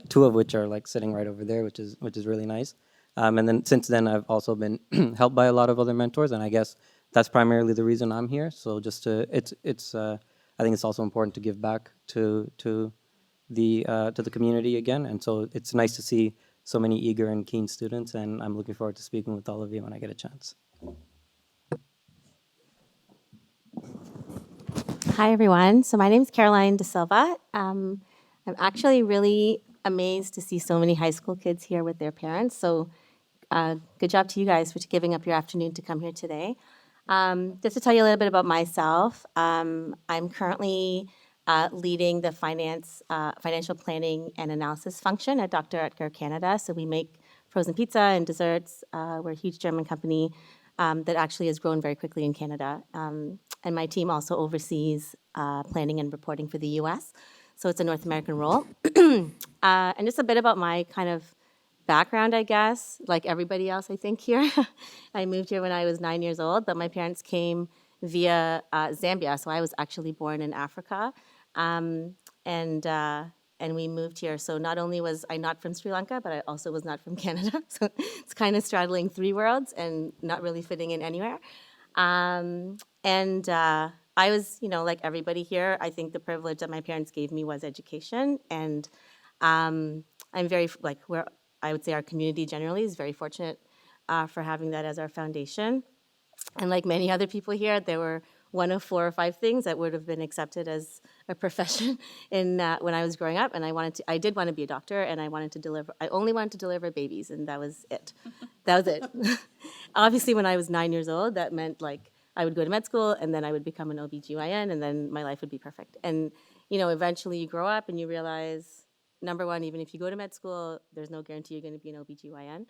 Two of which are like sitting right over there, which is really nice. And then since then, I've also been helped by a lot of other mentors, and I guess that's primarily the reason I'm here. So just to I think it's also important to give back to the community again, and so it's nice to see so many eager and keen students, and I'm looking forward to speaking with all of you when I get a chance. Hi, everyone. So my name is Caroline De Silva. I'm actually really amazed to see so many high school kids here with their parents. So good job to you guys for giving up your afternoon to come here today. Just to tell you a little bit about myself, I'm currently leading the financial planning and analysis function at Dr. Oetker Canada. So we make frozen pizza and desserts. We're a huge German company that actually has grown very quickly in Canada. And my team also oversees planning and reporting for the US. So it's a North American role. And just a bit about my kind of background, I guess, like everybody else, I think, here. I moved here when I was 9 years old, but my parents came via Zambia. So I was actually born in Africa. And we moved here. So not only was I not from Sri Lanka, but I also was not from Canada. So it's kind of straddling three worlds and not really fitting in anywhere. I was, like everybody here, I think the privilege that my parents gave me was education. And I'm very, I would say our community generally is very fortunate for having that as our foundation. And like many other people here, there were one of 4 or 5 things that would have been accepted as a profession when I was growing up. And I did want to be a doctor, and I only wanted to deliver babies, and that was it. That was it. Obviously, when I was 9 years old, that meant I would go to med school, and then I would become an OBGYN, and then my life would be perfect. And, eventually you grow up and you realize, number one, even if you go to med school, there's no guarantee you're going to be an OBGYN.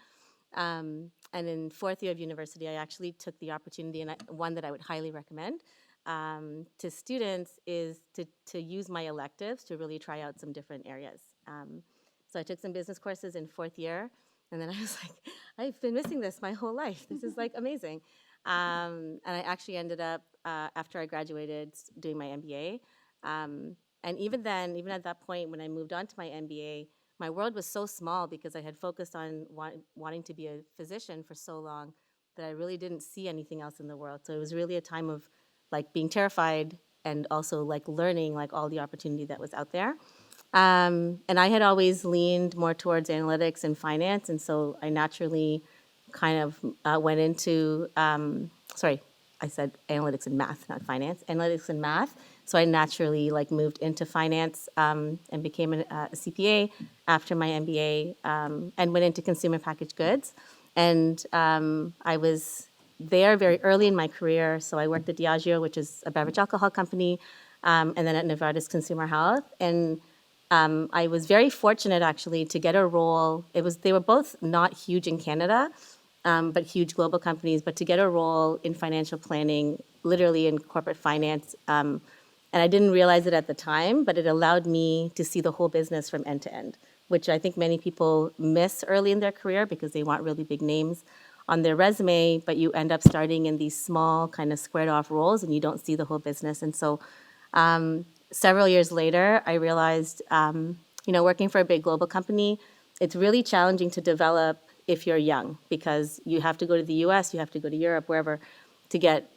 And in 4th year of university, I actually took the opportunity, and one that I would highly recommend to students is to use my electives to really try out some different areas. So I took some business courses in 4th year, and then I was like, I've been missing this my whole life. This is amazing. And I actually ended up, after I graduated, doing my MBA. And even at that point, when I moved on to my MBA, my world was so small because I had focused on wanting to be a physician for so long that I really didn't see anything else in the world. So it was really a time of being terrified and also learning all the opportunity that was out there. And I had always leaned more towards analytics and finance, and so I naturally kind of went into, I said analytics and math, not finance, analytics and math. So I naturally moved into finance and became a CPA after my MBA and went into consumer packaged goods. And I was there very early in my career. So I worked at Diageo, which is a beverage alcohol company, and then at Novartis Consumer Health. And I was very fortunate actually to get a role. They were both not huge in Canada, but huge global companies, but to get a role in financial planning, literally in corporate finance. And I didn't realize it at the time, but it allowed me to see the whole business from end to end, which I think many people miss early in their career because they want really big names on their resume, but you end up starting in these small kind of squared off roles and you don't see the whole business. And so several years later, I realized, working for a big global company, it's really challenging to develop if you're young because you have to go to the US, you have to go to Europe, wherever, to get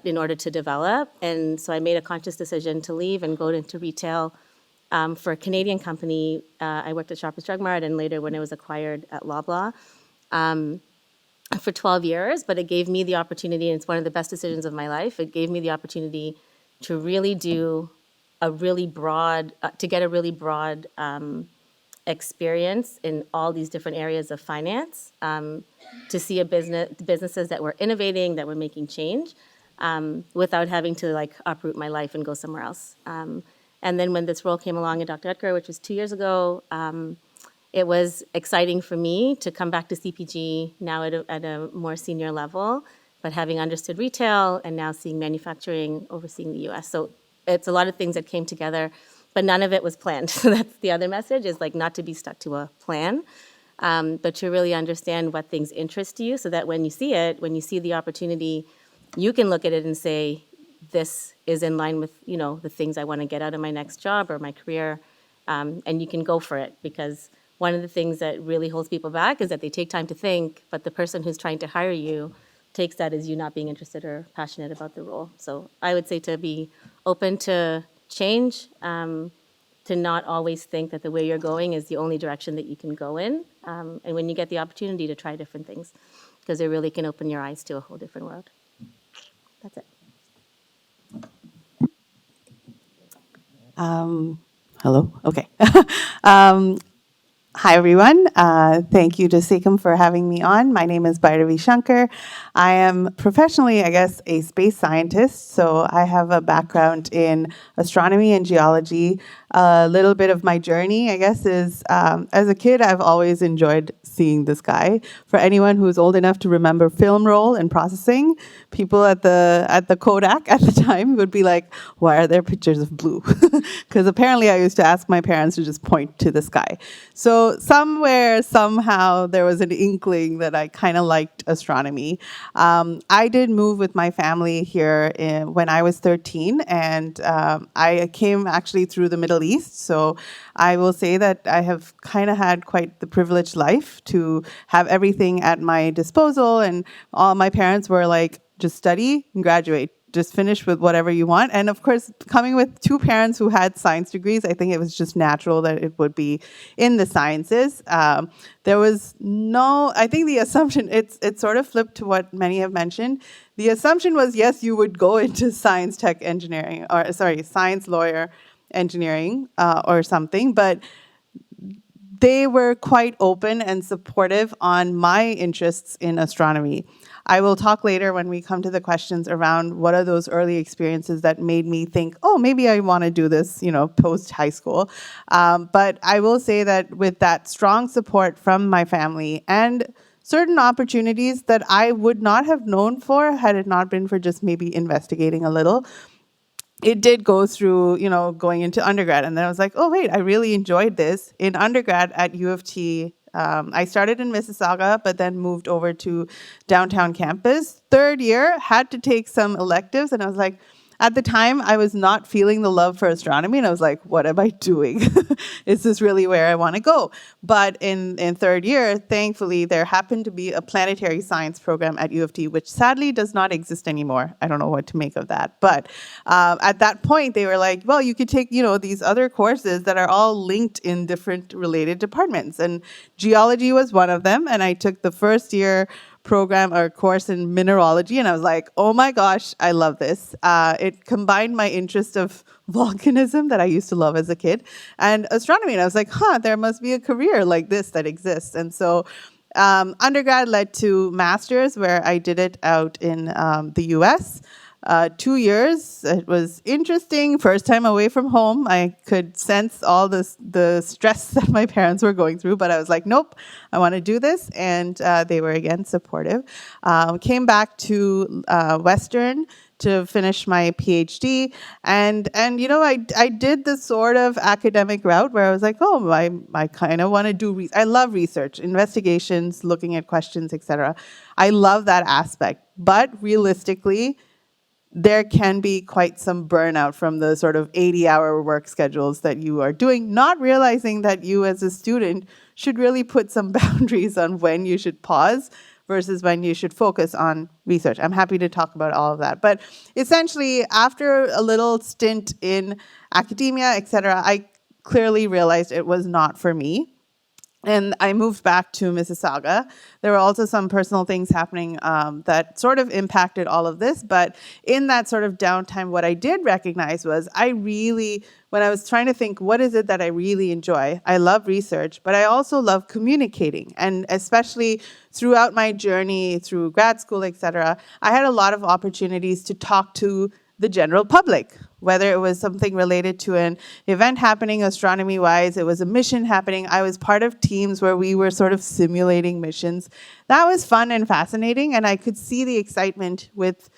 in order to develop. And so I made a conscious decision to leave and go into retail for a Canadian company. I worked at Shoppers Drug Mart and later when it was acquired at Loblaw for 12 years. But it gave me the opportunity, and it's one of the best decisions of my life, it gave me the opportunity to really do a really broad, experience in all these different areas of finance, to see businesses that were innovating, that were making change, without having to uproot my life and go somewhere else. And then when this role came along at Dr. Oetker, which was 2 years ago, it was exciting for me to come back to CPG now at a more senior level, but having understood retail and now seeing manufacturing, overseeing the US. So it's a lot of things that came together, but none of it was planned. So that's the other message, is not to be stuck to a plan, but to really understand what things interest you so that when you see the opportunity, you can look at it and say, this is in line with, the things I want to get out of my next job or my career, and you can go for it. Because one of the things that really holds people back is that they take time to think, but the person who's trying to hire you takes that as you not being interested or passionate about the role. So I would say to be open to change, to not always think that the way you're going is the only direction that you can go in, and when you get the opportunity to try different things, because it really can open your eyes to a whole different world. That's it. Hello? Okay. Hi, everyone. Thank you to SACEM for having me on. My name is Bhairavi Shankar. I am professionally, a space scientist, so I have a background in astronomy and geology. A little bit of my journey, is as a kid, I've always enjoyed seeing the sky. For anyone who's old enough to remember film roll and processing, people at the Kodak at the time would be like, why are there pictures of blue? Because apparently I used to ask my parents to just point to the sky. So somewhere, somehow, there was an inkling that I kind of liked astronomy. I did move with my family here when I was 13, and I came actually through the Middle East. So I will say that I have kind of had quite the privileged life to have everything at my disposal, and all my parents were like, just study and graduate. Just finish with whatever you want. And of course, coming with two parents who had science degrees, I think it was just natural that it would be in the sciences. There was no, I think the assumption, it sort of flipped to what many have mentioned. The assumption was, yes, you would go into science lawyer engineering or something, but they were quite open and supportive on my interests in astronomy. I will talk later when we come to the questions around what are those early experiences that made me think, oh, maybe I want to do this, post high school. But I will say that with that strong support from my family and certain opportunities that I would not have known for had it not been for just maybe investigating a little, it did go through, going into undergrad. And then I was like, oh, wait, I really enjoyed this. In undergrad at U of T, I started in Mississauga, but then moved over to downtown campus. Third year, had to take some electives. And I was like, at the time, I was not feeling the love for astronomy. And I was like, what am I doing? Is this really where I want to go? But in third year, thankfully, there happened to be a planetary science program at U of T, which sadly does not exist anymore. I don't know what to make of that. But at that point, they were like, well, you could take, these other courses that are all linked in different related departments. And geology was one of them. And I took the first year program or course in mineralogy, and I was like, oh my gosh, I love this. It combined my interest of volcanism that I used to love as a kid and astronomy, and I was like, there must be a career like this that exists. And so undergrad led to master's, where I did it out in the US. 2 years. It was interesting. First time away from home. I could sense all the stress that my parents were going through, but I was like, nope, I want to do this. And they were again supportive. Came back to Western to finish my PhD. And I did this sort of academic route where I was like, oh, I kind of want to do, I love research, investigations, looking at questions, etc. I love that aspect. But realistically, there can be quite some burnout from the sort of 80-hour work schedules that you are doing, not realizing that you as a student should really put some boundaries on when you should pause versus when you should focus on research. I'm happy to talk about all of that. But essentially, after a little stint in academia, etc., I clearly realized it was not for me. And I moved back to Mississauga. There were also some personal things happening that sort of impacted all of this. But in that sort of downtime, what I did recognize was when I was trying to think, what is it that I really enjoy? I love research, but I also love communicating. And especially throughout my journey through grad school, etc., I had a lot of opportunities to talk to the general public, whether it was something related to an event happening astronomy-wise, it was a mission happening. I was part of teams where we were sort of simulating missions. That was fun and fascinating, and I could see the excitement with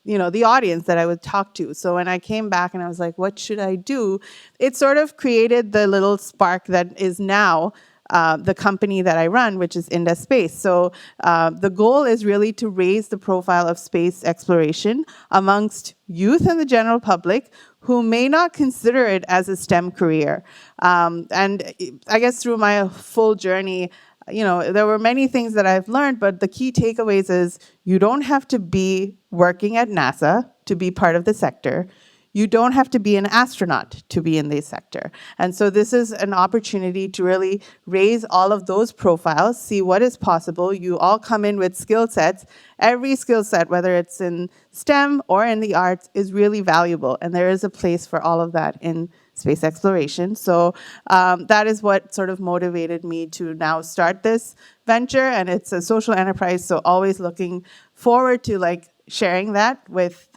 the audience that I would talk to. So when I came back and I was like, what should I do? It sort of created the little spark that is now the company that I run, which is Indus Space. So the goal is really to raise the profile of space exploration amongst youth and the general public who may not consider it as a STEM career. And I guess through my full journey, there were many things that I've learned, but the key takeaways is you don't have to be working at NASA to be part of the sector. You don't have to be an astronaut to be in this sector. And so this is an opportunity to really raise all of those profiles, see what is possible. You all come in with skill sets. Every skill set, whether it's in STEM or in the arts, is really valuable. And there is a place for all of that in space exploration. So that is what sort of motivated me to now start this venture. And it's a social enterprise, so always looking forward to sharing that with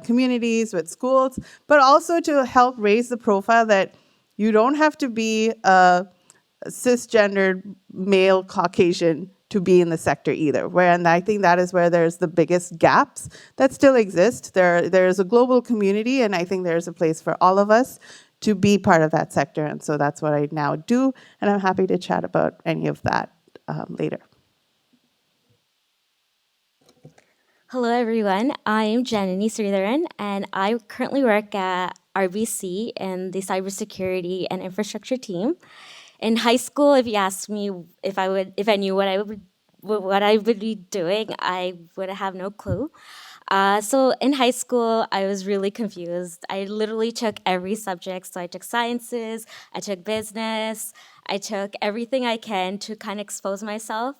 communities, with schools, but also to help raise the profile that you don't have to be a cisgendered male Caucasian to be in the sector either. And I think that is where there's the biggest gaps that still exist. There's a global community, and I think there's a place for all of us to be part of that sector. And so that's what I now do, and I'm happy to chat about any of that later. Hello, everyone. I'm Janani Sridharan, and I currently work at RBC in the cybersecurity and infrastructure team. In high school, if you asked me if I knew what I would be doing, I would have no clue. So in high school, I was really confused. I literally took every subject. So I took sciences, I took business, I took everything I can to kind of expose myself.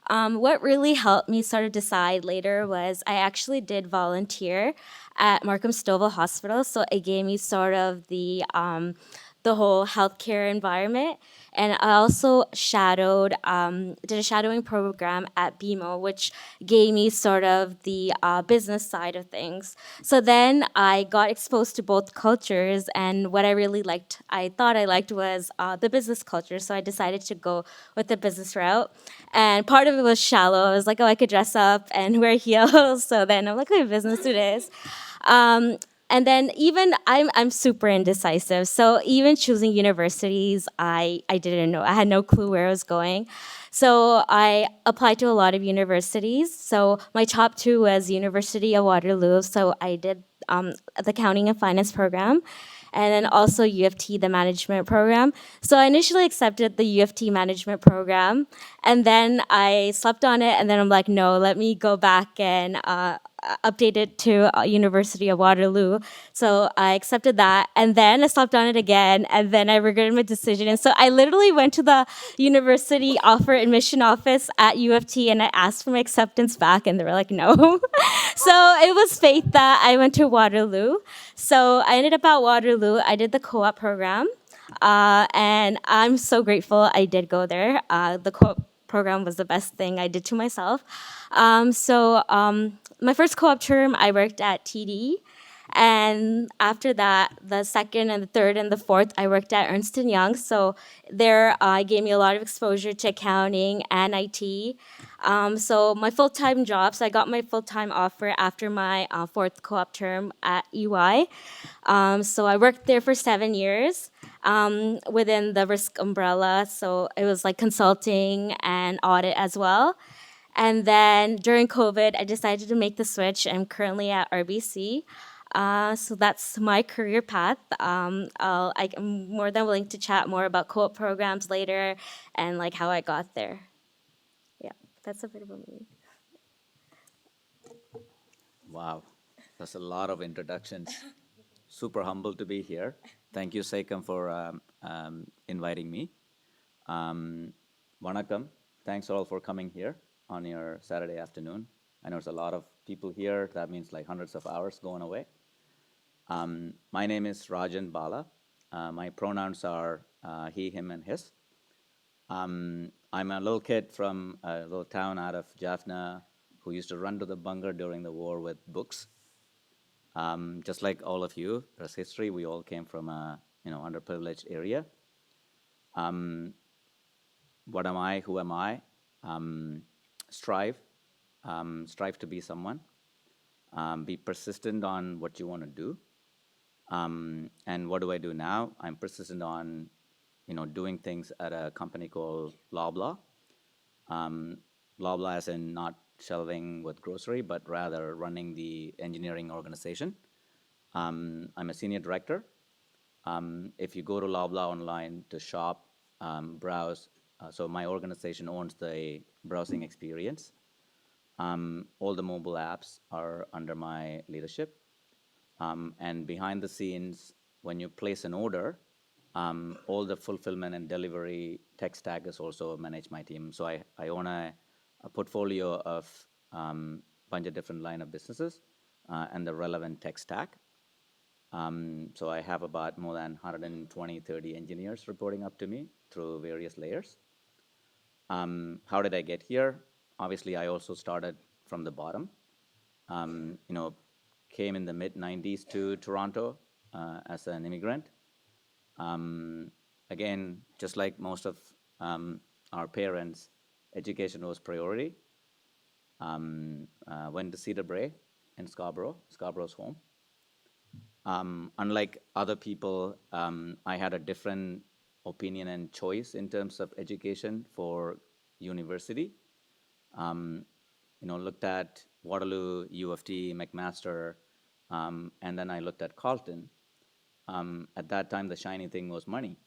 What really helped me sort of decide later was I actually did volunteer at Markham Stouffville Hospital. So it gave me sort of the whole healthcare environment. And I also did a shadowing program at BMO, which gave me sort of the business side of things. So then I got exposed to both cultures, and what I thought I liked was the business culture. So I decided to go with the business route. And part of it was shallow. I was like, oh, I could dress up and wear heels. So then I'm like, okay, business it is. And then even I'm super indecisive. So even choosing universities, I didn't know. I had no clue where I was going. So I applied to a lot of universities. So my top two was University of Waterloo. So I did the accounting and finance program. And then also U of T, the management program. So I initially accepted the U of T management program. And then I slept on it. And then I'm like, no, let me go back and update it to University of Waterloo. So I accepted that. And then I slept on it again. And then I regretted my decision. And so I literally went to the university admission office at U of T and I asked for my acceptance back. And they were like, no. So it was fate that I went to Waterloo. So I ended up at Waterloo. I did the co-op program. And I'm so grateful I did go there. The co-op program was the best thing I did to myself. My first co-op term, I worked at TD. And after that, the second and the third and the fourth, I worked at Ernst & Young. So there, it gave me a lot of exposure to accounting and IT. So my full-time job, so I got my full-time offer after my fourth co-op term at EY. So I worked there for 7 years within the risk umbrella. So it was like consulting and audit as well. And then during COVID, I decided to make the switch. I'm currently at RBC. So that's my career path. I'm more than willing to chat more about co-op programs later and like how I got there. Yeah, that's a bit about me. Wow, that's a lot of introductions. Super humble to be here. Thank you, SACEM, for inviting me. Vanakkam. Thanks all for coming here on your Saturday afternoon. I know there's a lot of people here. That means like hundreds of hours going away. My name is Rajan Bala. My pronouns are he, him, and his. I'm a little kid from a little town out of Jaffna who used to run to the bunker during the war with books. Just like all of you, there's history. We all came from a underprivileged area. What am I? Who am I? Strive to be someone. Be persistent on what you want to do. And what do I do now? I'm persistent on, doing things at a company called Loblaw. Loblaw as in not shelving with grocery, but rather running the engineering organization. I'm a senior director. If you go to Loblaw online to shop, browse, so my organization owns the browsing experience. All the mobile apps are under my leadership. And behind the scenes, when you place an order, all the fulfillment and delivery tech stack is also managed my team. So I own a portfolio of bunch of different line of businesses and the relevant tech stack. So I have about more than 120, 30 engineers reporting up to me through various layers. How did I get here? Obviously, I also started from the bottom. Came in the mid-90s to Toronto as an immigrant. Again, just like most of our parents, education was priority. Went to Cedar Brae in Scarborough. Scarborough's home. Unlike other people, I had a different opinion and choice in terms of education for university. Looked at Waterloo, U of T, McMaster, and then I looked at Carleton. At that time, the shiny thing was money.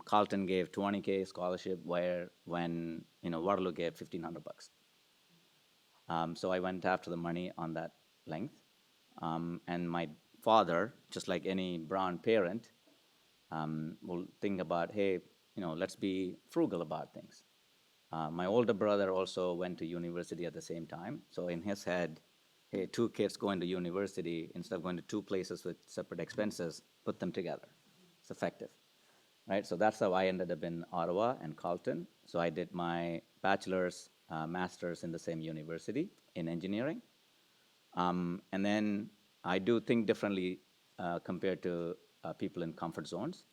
Carleton gave $20K scholarship, when Waterloo gave $1,500. So I went after the money on that length. And my father, just like any brown parent, will think about, hey, let's be frugal about things. My older brother also went to university at the same time. So in his head, hey, 2 kids going to university, instead of going to 2 places with separate expenses, put them together. It's effective, right? So that's how I ended up in Ottawa and Carleton. So I did my bachelor's, master's in the same university in engineering. And then I do think differently compared to people in comfort zones.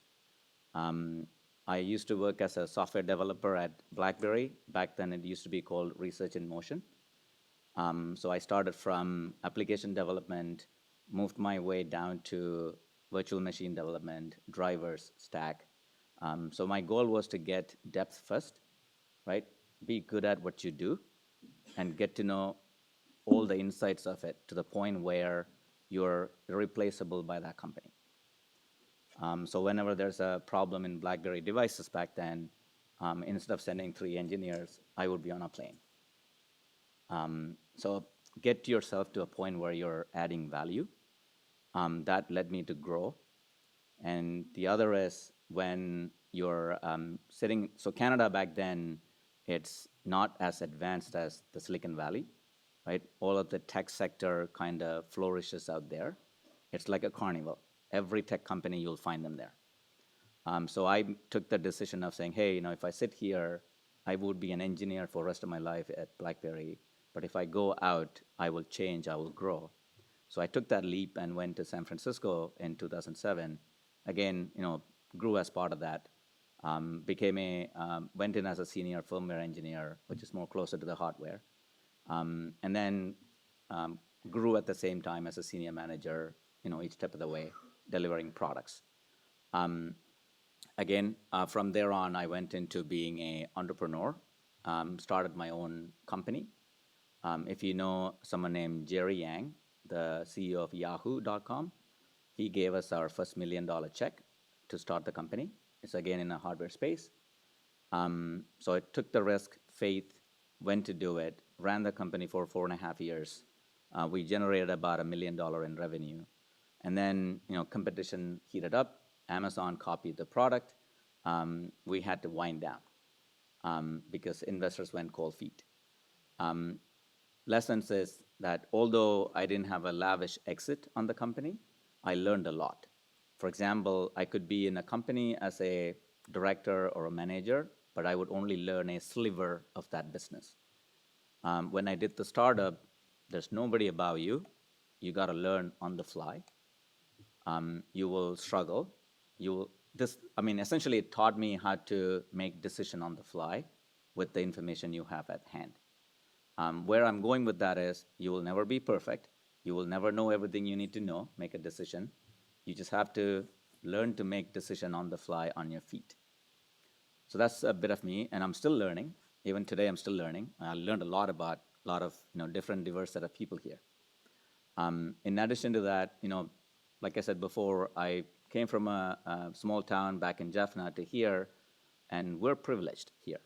I used to work as a software developer at BlackBerry. Back then, it used to be called Research in Motion. So I started from application development, moved my way down to virtual machine development, drivers, stack. So my goal was to get depth first, right? Be good at what you do and get to know all the insights of it to the point where you're irreplaceable by that company. So whenever there's a problem in BlackBerry devices back then, instead of sending 3 engineers, I would be on a plane. So get yourself to a point where you're adding value. That led me to grow. And the other is when you're sitting, so Canada back then, it's not as advanced as the Silicon Valley, right? All of the tech sector kind of flourishes out there. It's like a carnival. Every tech company, you'll find them there. So I took the decision of saying, hey, if I sit here I would be an engineer for the rest of my life at BlackBerry, but if I go out, I will change, I will grow. So I took that leap and went to San Francisco in 2007. Again, grew as part of that. Went in as a senior firmware engineer, which is more closer to the hardware. And then grew at the same time as a senior manager, each step of the way, delivering products. Again, from there on, I went into being an entrepreneur, started my own company. If you know someone named Jerry Yang, the CEO of Yahoo.com, he gave us our first $1 million check to start the company. It's again in a hardware space. So I took the risk, faith, went to do it, ran the company for 4.5 years. We generated about $1 million in revenue. And then, competition heated up. Amazon copied the product. We had to wind down because investors went cold feet. Lessons is that although I didn't have a lavish exit on the company, I learned a lot. For example, I could be in a company as a director or a manager, but I would only learn a sliver of that business. When I did the startup, there's nobody above you. You got to learn on the fly. You will struggle. Essentially, it taught me how to make decision on the fly with the information you have at hand. Where I'm going with that is you will never be perfect. You will never know everything you need to know, make a decision. You just have to learn to make decision on the fly on your feet. So that's a bit of me, and I'm still learning. Even today, I'm still learning. I learned a lot about a lot of different diverse set of people here. In addition to that, like I said before, I came from a small town back in Jaffna to here, and we're privileged here.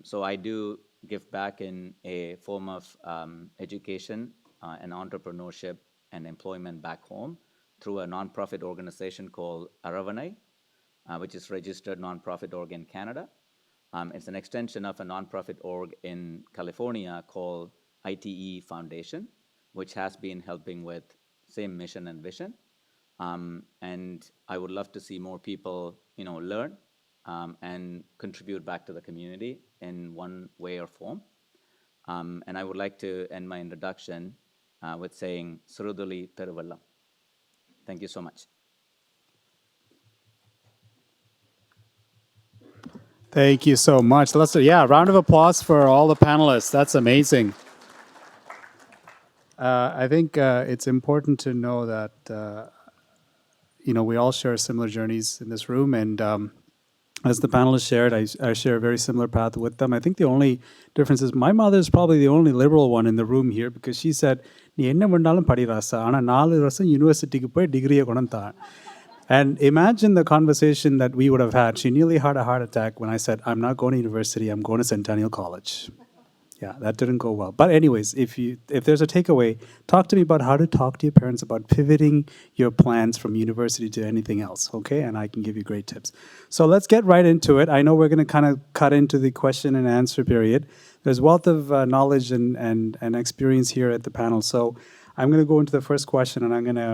So I do give back in a form of education and entrepreneurship and employment back home through a nonprofit organization called Aravanai, which is registered nonprofit org in Canada. It's an extension of a nonprofit org in California called ITE Foundation, which has been helping with same mission and vision. And I would love to see more people, learn and contribute back to the community in one way or form. And I would like to end my introduction with saying, Suruduli Peruvallam. Thank you so much. Thank you so much. Let's round of applause for all the panelists. That's amazing. I think it's important to know that we all share similar journeys in this room, and as the panelists shared, I share a very similar path with them. I think the only difference is my mother is probably the only liberal one in the room here, because she said, "நீ என்ன பண்ணாலும் படி ராசா, ஆனா 4 வருஷம் யூனிவர்சிட்டிக்கு போய் டிகிரியை கொண்டு." And imagine the conversation that we would have had. She nearly had a heart attack when I said, "I'm not going to university, I'm going to Centennial College." Yeah, that didn't go well. But anyways, if there's a takeaway, talk to me about how to talk to your parents about pivoting your plans from university to anything else, okay? And I can give you great tips. So let's get right into it. I know we're going to kind of cut into the question and answer period. There's wealth of knowledge and experience here at the panel. So I'm going to go into the first question, and I'm going to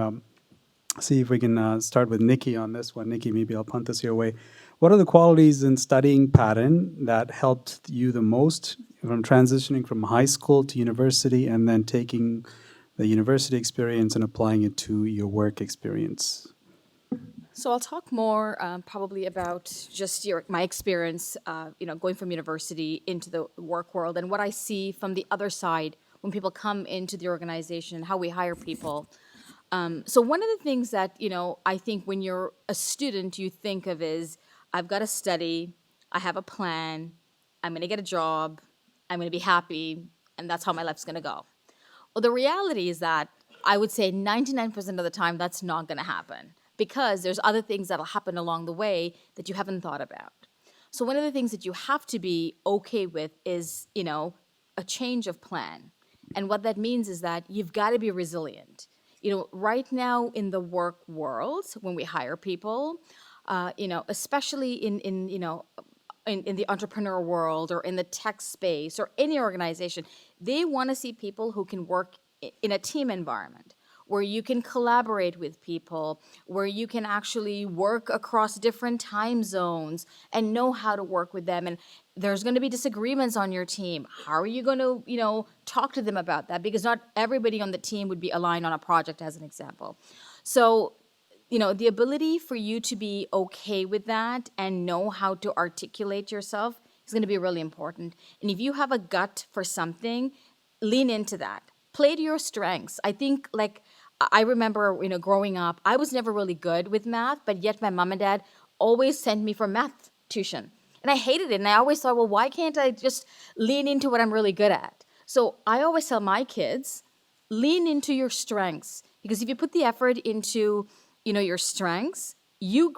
see if we can start with Nikki on this one. Nikki, maybe I'll punt this your way. What are the qualities in studying pattern that helped you the most from transitioning from high school to university and then taking the university experience and applying it to your work experience? So I'll talk more probably about just my experience, going from university into the work world and what I see from the other side when people come into the organization, how we hire people. So one of the things that, I think when you're a student, you think of is, I've got to study, I have a plan, I'm going to get a job, I'm going to be happy, and that's how my life's going to go. Well, the reality is that I would say 99% of the time that's not going to happen, because there's other things that'll happen along the way that you haven't thought about. So one of the things that you have to be okay with is, a change of plan. And what that means is that you've got to be resilient. Right now in the work world, when we hire people, especially in the entrepreneur world or in the tech space or any organization, they want to see people who can work in a team environment, where you can collaborate with people, where you can actually work across different time zones and know how to work with them. And there's going to be disagreements on your team. How are you going to, talk to them about that? Because not everybody on the team would be aligned on a project, as an example. So, the ability for you to be okay with that and know how to articulate yourself is going to be really important. And if you have a gut for something, lean into that. Play to your strengths. I think, I remember, growing up, I was never really good with math, but yet my mom and dad always sent me for math tuition. And I hated it. And I always thought, well, why can't I just lean into what I'm really good at? So I always tell my kids, lean into your strengths. Because if you put the effort into, your strengths, you'll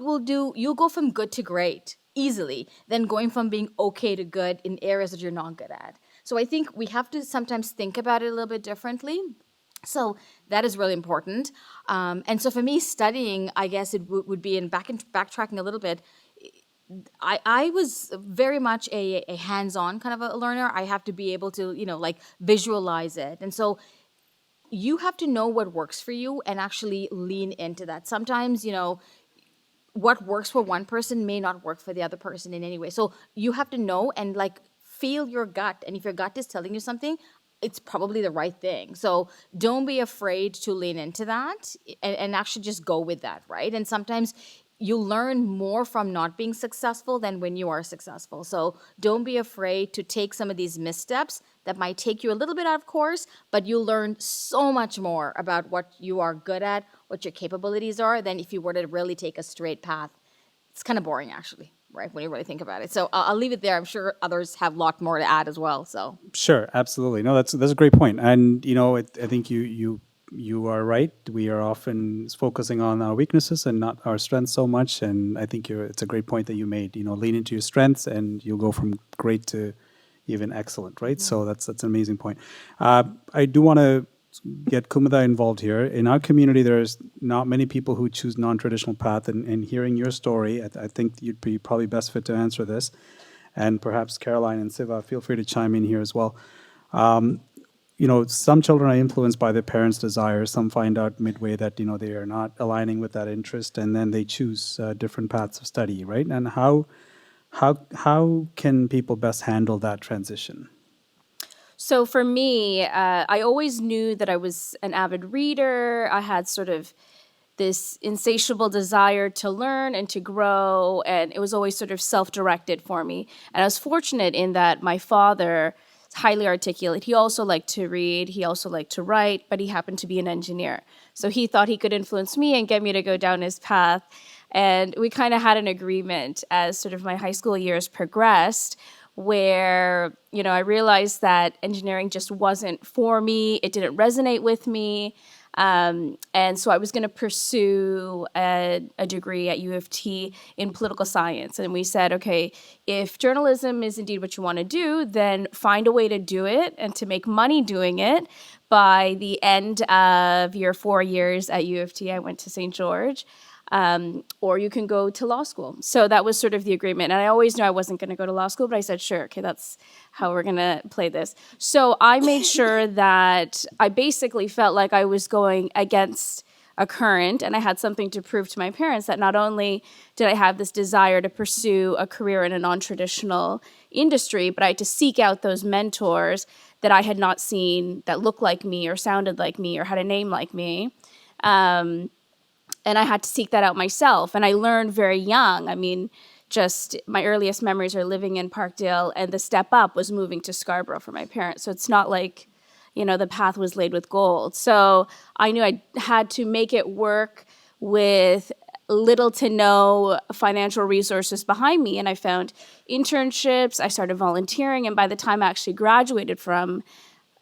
go from good to great easily than going from being okay to good in areas that you're not good at. So I think we have to sometimes think about it a little bit differently. So that is really important. And so for me, studying, I guess it would be, backtracking a little bit, I was very much a hands-on kind of a learner. I have to be able to, visualize it. And so you have to know what works for you and actually lean into that. Sometimes, what works for one person may not work for the other person in any way. So you have to know and feel your gut. And if your gut is telling you something, it's probably the right thing. So don't be afraid to lean into that and actually just go with that, right? And sometimes you learn more from not being successful than when you are successful. So don't be afraid to take some of these missteps that might take you a little bit out of course, but you'll learn so much more about what you are good at, what your capabilities are, than if you were to really take a straight path. It's kind of boring, actually, right, when you really think about it. So I'll leave it there. I'm sure others have a lot more to add as well. So Sure, absolutely. No, that's a great point. And I think you are right. We are often focusing on our weaknesses and not our strengths so much. And I think it's a great point that you made. Lean into your strengths, and you'll go from great to even excellent, right? So that's an amazing point. I do want to get Kumada involved here. In our community, there's not many people who choose non-traditional path. And hearing your story, I think you'd be probably best fit to answer this. And perhaps Caroline and Siva, feel free to chime in here as well. Some children are influenced by their parents' desires. Some find out midway that, they are not aligning with that interest, and then they choose different paths of study, right? And how can people best handle that transition? So for me, I always knew that I was an avid reader. I had sort of this insatiable desire to learn and to grow, and it was always sort of self-directed for me. And I was fortunate in that my father, highly articulate. He also liked to read. He also liked to write, but he happened to be an engineer. So he thought he could influence me and get me to go down his path. And we kind of had an agreement as sort of my high school years progressed, where, I realized that engineering just wasn't for me. It didn't resonate with me. And so I was going to pursue a degree at U of T in political science. And we said, okay, if journalism is indeed what you want to do, then find a way to do it and to make money doing it. By the end of your 4 years at U of T, I went to St. George. Or you can go to law school. So that was sort of the agreement. And I always knew I wasn't going to go to law school, but I said, sure, okay, that's how we're going to play this. So I made sure that I basically felt like I was going against a current, and I had something to prove to my parents that not only did I have this desire to pursue a career in a non-traditional industry, but I had to seek out those mentors that I had not seen that looked like me or sounded like me or had a name like me. And I had to seek that out myself. And I learned very young. I mean, just my earliest memories are living in Parkdale, and the step up was moving to Scarborough for my parents. So it's not like, the path was laid with gold. So I knew I had to make it work with little to no financial resources behind me. And I found internships. I started volunteering. And by the time I actually graduated from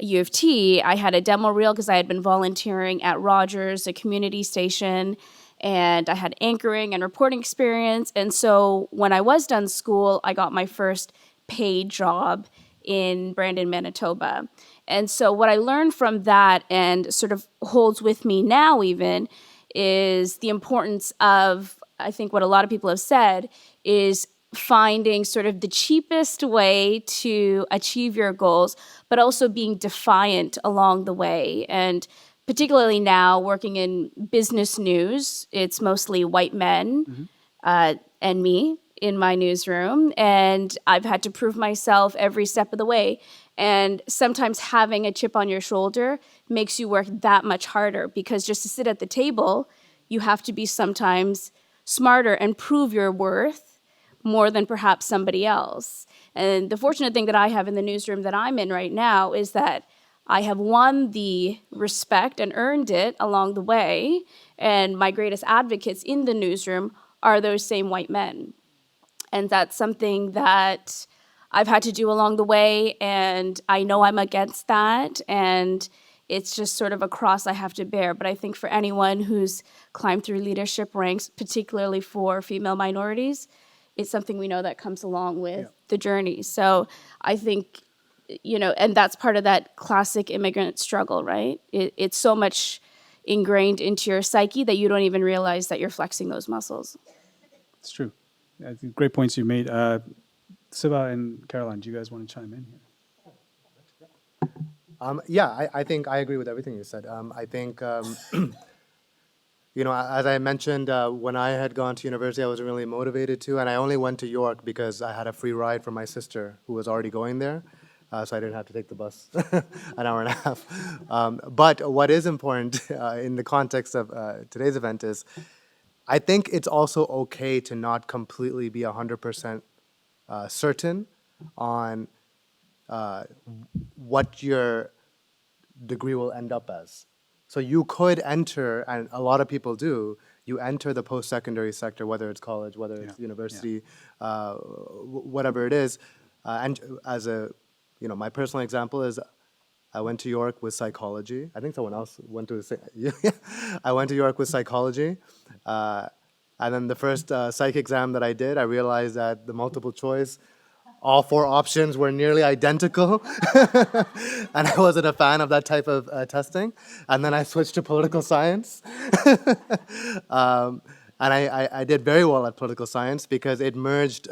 U of T, I had a demo reel because I had been volunteering at Rogers, a community station, and I had anchoring and reporting experience. And so when I was done school, I got my first paid job in Brandon, Manitoba. And so what I learned from that and sort of holds with me now even is the importance of, I think what a lot of people have said, is finding sort of the cheapest way to achieve your goals, but also being defiant along the way and particularly now working in business news, it's mostly white men and me in my newsroom, and I've had to prove myself every step of the way. And sometimes having a chip on your shoulder makes you work that much harder, because just to sit at the table, you have to be sometimes smarter and prove your worth more than perhaps somebody else. And the fortunate thing that I have in the newsroom that I'm in right now is that I have won the respect and earned it along the way, and my greatest advocates in the newsroom are those same white men. And that's something that I've had to do along the way, and I know I'm against that, and it's just sort of a cross I have to bear. But I think for anyone who's climbed through leadership ranks, particularly for female minorities, it's something we know that comes along with the journey. So I think, and that's part of that classic immigrant struggle, right? It's so much ingrained into your psyche that you don't even realize that you're flexing those muscles. It's true. I think great points you made. Siva and Caroline, do you guys want to chime in here? Yeah, I think I agree with everything you said. I think, as I mentioned, when I had gone to university, I wasn't really motivated to, and I only went to York because I had a free ride from my sister who was already going there, so I didn't have to take the bus an hour and a half. But what is important in the context of today's event is, I think it's also okay to not completely be 100% certain on what your degree will end up as. So you could enter, and a lot of people do, you enter the post-secondary sector, whether it's college, whether it's university, whatever it is. And as my personal example is, I went to York with psychology. I think someone else went to the same. I went to York with psychology. And then the first psych exam that I did, I realized that the multiple choice, all 4 options were nearly identical. And I wasn't a fan of that type of testing. And then I switched to political science. And I did very well at political science because it merged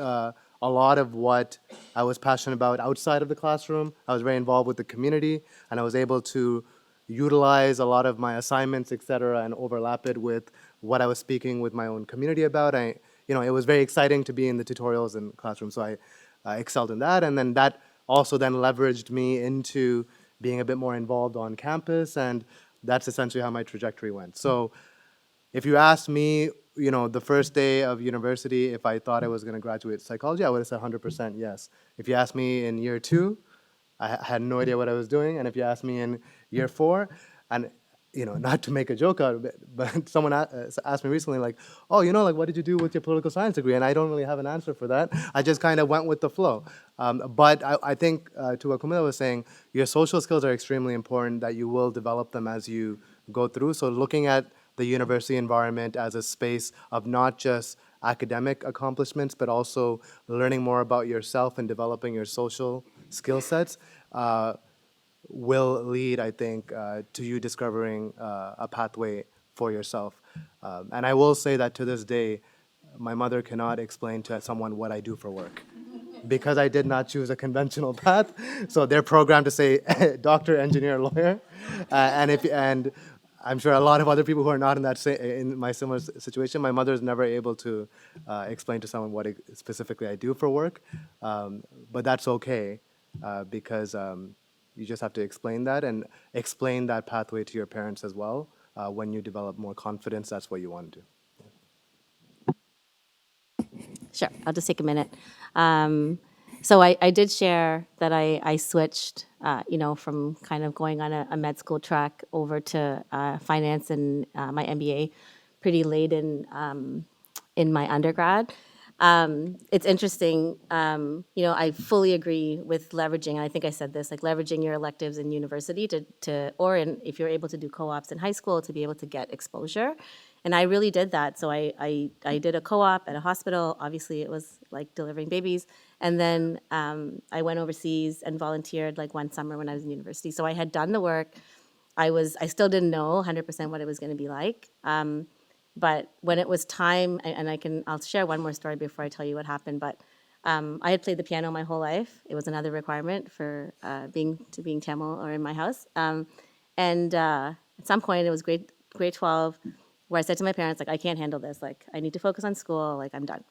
a lot of what I was passionate about outside of the classroom. I was very involved with the community, and I was able to utilize a lot of my assignments, et cetera, and overlap it with what I was speaking with my own community about. It was very exciting to be in the tutorials and classroom, so I excelled in that. And then that also then leveraged me into being a bit more involved on campus, and that's essentially how my trajectory went. So if you asked me, the first day of university, if I thought I was going to graduate psychology, I would have said 100% yes. If you asked me in year 2, I had no idea what I was doing. And if you asked me in year 4, and not to make a joke out of it, but someone asked me recently, like, oh, what did you do with your political science degree? And I don't really have an answer for that. I just kind of went with the flow. But I think, to what Kumila was saying, your social skills are extremely important, that you will develop them as you go through. So looking at the university environment as a space of not just academic accomplishments, but also learning more about yourself and developing your social skill sets will lead, I think, to you discovering a pathway for yourself. And I will say that to this day, my mother cannot explain to someone what I do for work, because I did not choose a conventional path. So they're programmed to say doctor, engineer, lawyer, and I'm sure a lot of other people who are not in my similar situation, my mother is never able to explain to someone what specifically I do for work. But that's okay, because you just have to explain that, and explain that pathway to your parents as well. When you develop more confidence, that's what you want to do. Sure, I'll just take a minute. So I did share that I switched, from kind of going on a med school track over to finance and my MBA pretty late in my undergrad. It's interesting, I fully agree with leveraging, and I think I said this, like leveraging your electives in university if you're able to do co-ops in high school, to be able to get exposure. And I really did that. So I did a co-op at a hospital. Obviously, it was like delivering babies. And then I went overseas and volunteered like one summer when I was in university. So I had done the work. I still didn't know 100% what it was going to be like. But when it was time, and I'll share one more story before I tell you what happened. But I had played the piano my whole life. It was another requirement for being Tamil or in my house. And at some point, it was grade 12, where I said to my parents, like, I can't handle this. Like, I need to focus on school. Like, I'm done.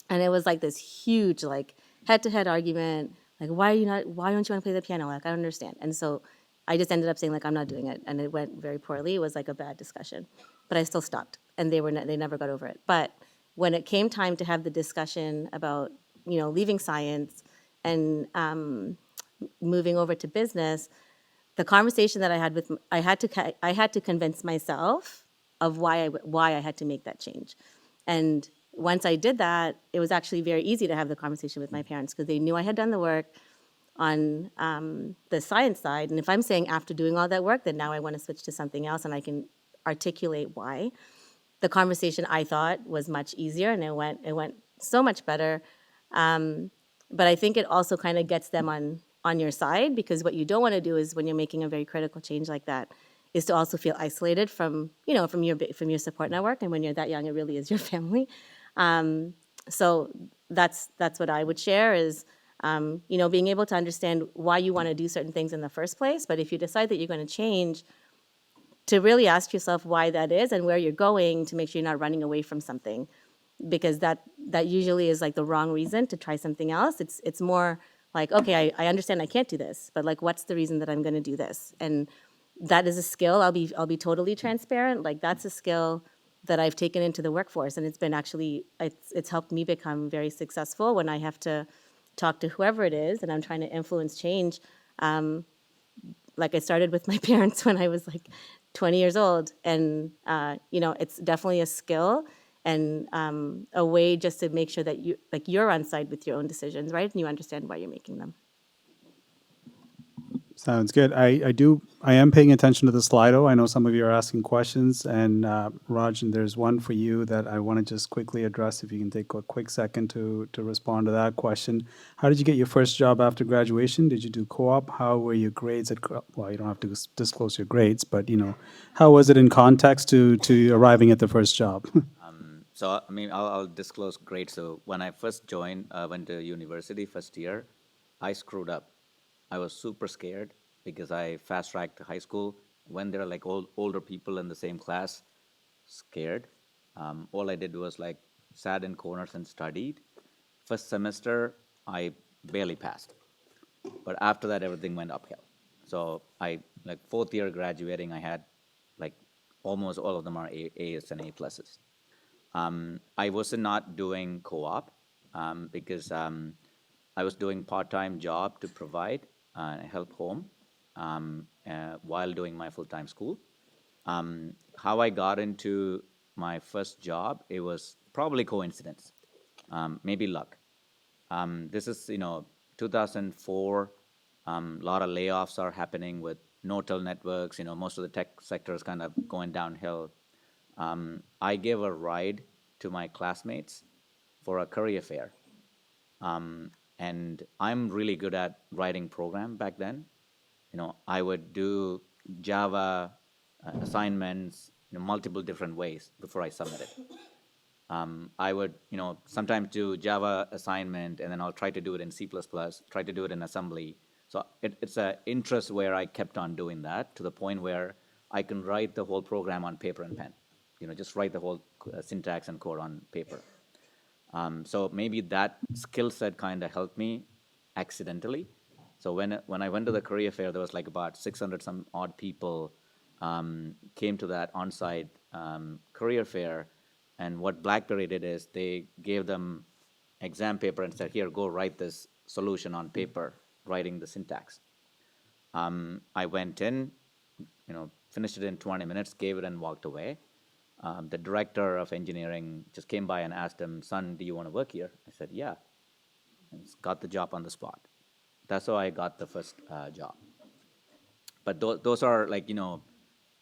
And it was like this huge, like, head-to-head argument. Like, why don't you want to play the piano? Like, I don't understand. And so I just ended up saying, like, I'm not doing it. And it went very poorly. It was like a bad discussion. But I still stopped. And they never got over it. But when it came time to have the discussion about, leaving science and moving over to business, the conversation that I had I had to convince myself of why I had to make that change. And once I did that, it was actually very easy to have the conversation with my parents because they knew I had done the work on the science side. And if I'm saying after doing all that work, then now I want to switch to something else and I can articulate why. The conversation I thought was much easier and it went so much better. But I think it also kind of gets them on your side, because what you don't want to do is when you're making a very critical change like that is to also feel isolated from your support network. And when you're that young, it really is your family. So that's what I would share is, being able to understand why you want to do certain things in the first place. But if you decide that you're going to change, to really ask yourself why that is and where you're going to make sure you're not running away from something, because that usually is like the wrong reason to try something else. It's more like, okay, I understand I can't do this, but like, what's the reason that I'm going to do this? And that is a skill. I'll be totally transparent. Like, that's a skill that I've taken into the workforce, and it's been actually it's helped me become very successful when I have to talk to whoever it is, and I'm trying to influence change. Like I started with my parents when I was like 20 years old, and it's definitely a skill and a way just to make sure that you're on side with your own decisions, right? And you understand why you're making them. Sounds good. I am paying attention to the Slido. I know some of you are asking questions, and Raj, and there's one for you that I want to just quickly address. If you can take a quick second to respond to that question. How did you get your first job after graduation? Did you do co-op? How were your grades at well, you don't have to disclose your grades, but how was it in context to arriving at the first job? So, I mean, I'll disclose grades. So when I first went to university first year, I screwed up. I was super scared because I fast-tracked to high school. When there are like older people in the same class, scared. All I did was like sat in corners and studied. First semester, I barely passed. But after that, everything went uphill. So fourth year graduating, I had like almost all of them are A's and A pluses. I was not doing co-op because I was doing part-time job to provide help home while doing my full-time school. How I got into my first job, it was probably coincidence, maybe luck. This is 2004. A lot of layoffs are happening with no-till networks. Most of the tech sector is kind of going downhill. I gave a ride to my classmates for a career fair. And I'm really good at writing program back then. I would do Java assignments in multiple different ways before I submitted. I would, sometimes do Java assignment and then I'll try to do it in C++, try to do it in assembly. So it's an interest where I kept on doing that to the point where I can write the whole program on paper and pen. Just write the whole syntax and code on paper. So maybe that skill set kind of helped me accidentally. So when I went to the career fair, there was like about 600 some odd people came to that on-site career fair. And what BlackBerry did is they gave them exam paper and said, here, go write this solution on paper, writing the syntax. I went in, finished it in 20 minutes, gave it and walked away. The director of engineering just came by and asked him, son, do you want to work here? I said, yeah. And got the job on the spot. That's how I got the first job. But those are like,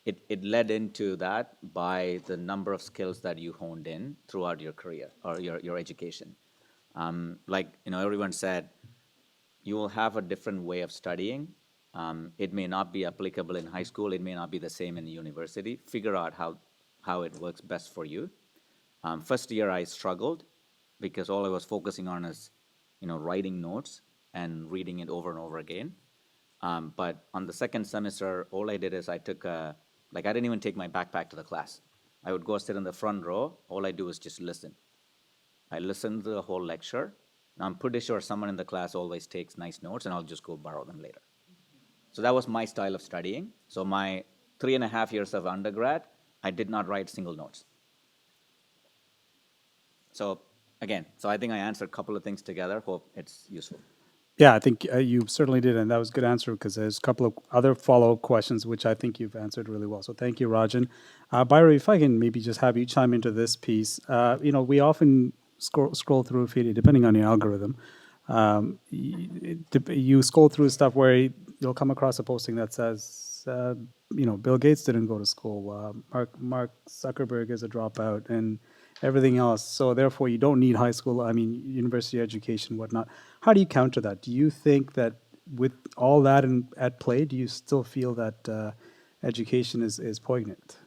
it led into that by the number of skills that you honed in throughout your career or your education. Everyone said, you will have a different way of studying. It may not be applicable in high school. It may not be the same in the university. Figure out how it works best for you. First year I struggled because all I was focusing on is, writing notes and reading it over and over again. But on the second semester, all I did is I took a Like I didn't even take my backpack to the class. I would go sit in the front row. All I do is just listen. I listen to the whole lecture. And I'm pretty sure someone in the class always takes nice notes, and I'll just go borrow them later. So that was my style of studying. So my 3.5 years of undergrad, I did not write single notes. So again, I think I answered a couple of things together. Hope it's useful. Yeah, I think you certainly did, and that was a good answer because there's a couple of other follow-up questions which I think you've answered really well. So thank you, Rajan. Byron, if I can maybe just have you chime into this piece. We often scroll through feed, depending on your algorithm. You scroll through stuff where you'll come across a posting that says, Bill Gates didn't go to school, Mark Zuckerberg is a dropout, and everything else. So therefore, you don't need high school, university education, whatnot. How do you counter that? Do you think that with all that at play, do you still feel that education is poignant?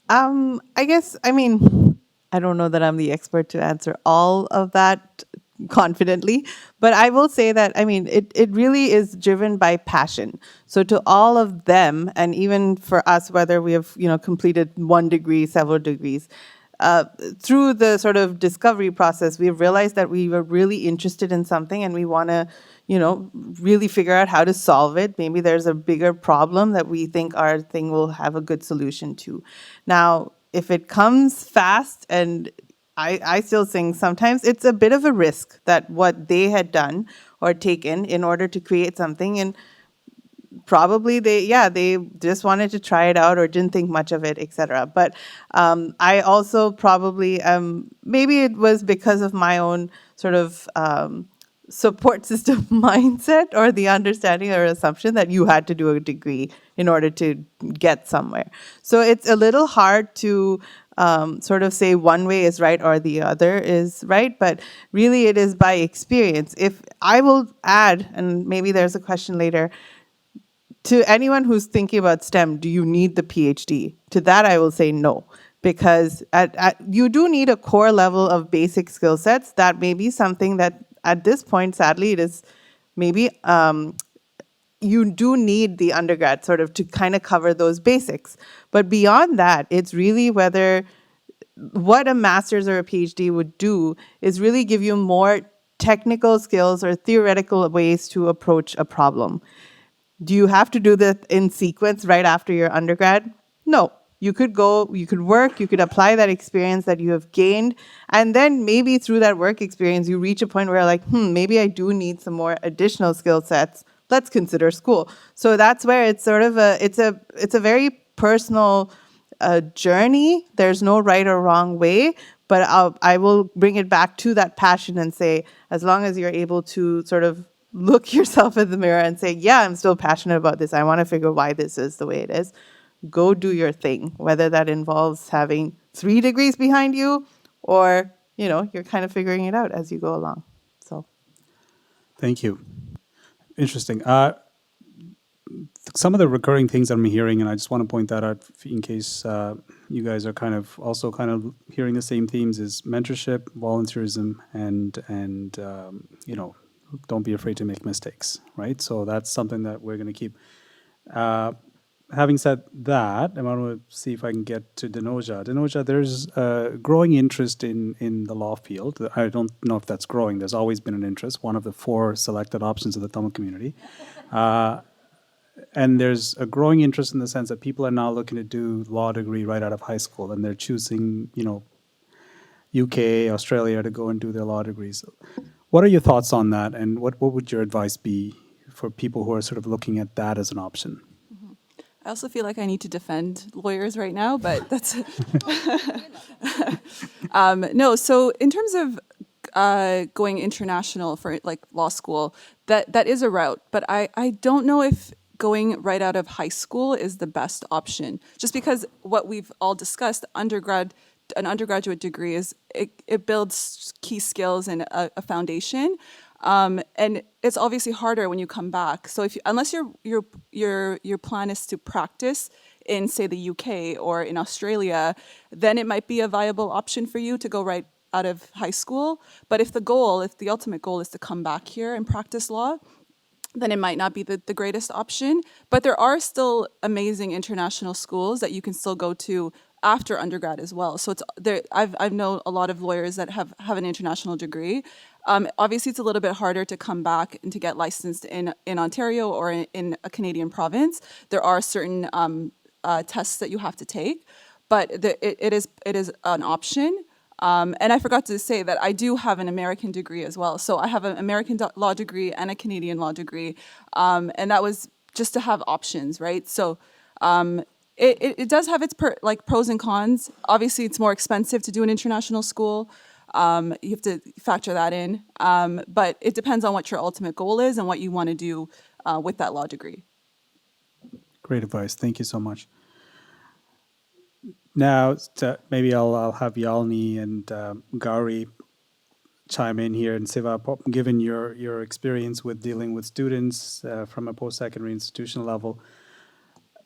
I guess, I don't know that I'm the expert to answer all of that confidently, but I will say that, it really is driven by passion. So to all of them, and even for us, whether we have, completed 1 degree, several degrees, through the sort of discovery process, we've realized that we were really interested in something and we want to, really figure out how to solve it. Maybe there's a bigger problem that we think our thing will have a good solution to. Now, if it comes fast, and I still think sometimes it's a bit of a risk that what they had done or taken in order to create something, and probably they just wanted to try it out or didn't think much of it, etc. But I also probably, maybe it was because of my own sort of support system mindset or the understanding or assumption that you had to do a degree in order to get somewhere. So it's a little hard to sort of say one way is right or the other is right, but really it is by experience. If I will add, and maybe there's a question later, to anyone who's thinking about STEM, do you need the PhD? To that, I will say no, because you do need a core level of basic skill sets. That may be something that at this point, sadly, it is maybe you do need the undergrad sort of to kind of cover those basics. But beyond that, it's really what a master's or a PhD would do is really give you more technical skills or theoretical ways to approach a problem. Do you have to do that in sequence right after your undergrad? No. You could work, you could apply that experience that you have gained, and then maybe through that work experience, you reach a point where you're like, maybe I do need some more additional skill sets. Let's consider school. So that's where it's sort of it's a very personal journey. There's no right or wrong way, but I will bring it back to that passion and say, as long as you're able to sort of look yourself in the mirror and say, yeah, I'm still passionate about this. I want to figure why this is the way it is. Go do your thing, whether that involves having 3 degrees behind you or, you're kind of figuring it out as you go along. So, thank you. Interesting. Some of the recurring things I'm hearing, and I just want to point that out in case you guys are kind of hearing the same themes, is mentorship, volunteerism, and don't be afraid to make mistakes, right? So that's something that we're going to keep. Having said that, I want to see if I can get to Dinoja. Dinoja, there's a growing interest in the law field. I don't know if that's growing. There's always been an interest, one of the 4 selected options of the Tamil community. And there's a growing interest in the sense that people are now looking to do law degree right out of high school, and they're choosing, UK, Australia to go and do their law degrees. What are your thoughts on that, and what would your advice be for people who are sort of looking at that as an option? I also feel like I need to defend lawyers right now, but that's no. So in terms of going international for like law school, that is a route, but I don't know if going right out of high school is the best option. Just because what we've all discussed, an undergraduate degree it builds key skills and a foundation. And it's obviously harder when you come back. So unless your plan is to practice in, say, the UK or in Australia, then it might be a viable option for you to go right out of high school. But if the ultimate goal is to come back here and practice law, then it might not be the greatest option. But there are still amazing international schools that you can still go to after undergrad as well. So it's there. I've known a lot of lawyers that have an international degree. Obviously, it's a little bit harder to come back and to get licensed in Ontario or in a Canadian province. There are certain tests that you have to take, but it is an option. And I forgot to say that I do have an American degree as well. So I have an American law degree and a Canadian law degree. And that was just to have options, right? So it does have its pros and cons. Obviously, it's more expensive to do an international school. You have to factor that in. But it depends on what your ultimate goal is and what you want to do with that law degree. Great advice. Thank you so much. Now, maybe I'll have Yalni and Gauri chime in here. And Siva, given your experience with dealing with students from a post-secondary institutional level,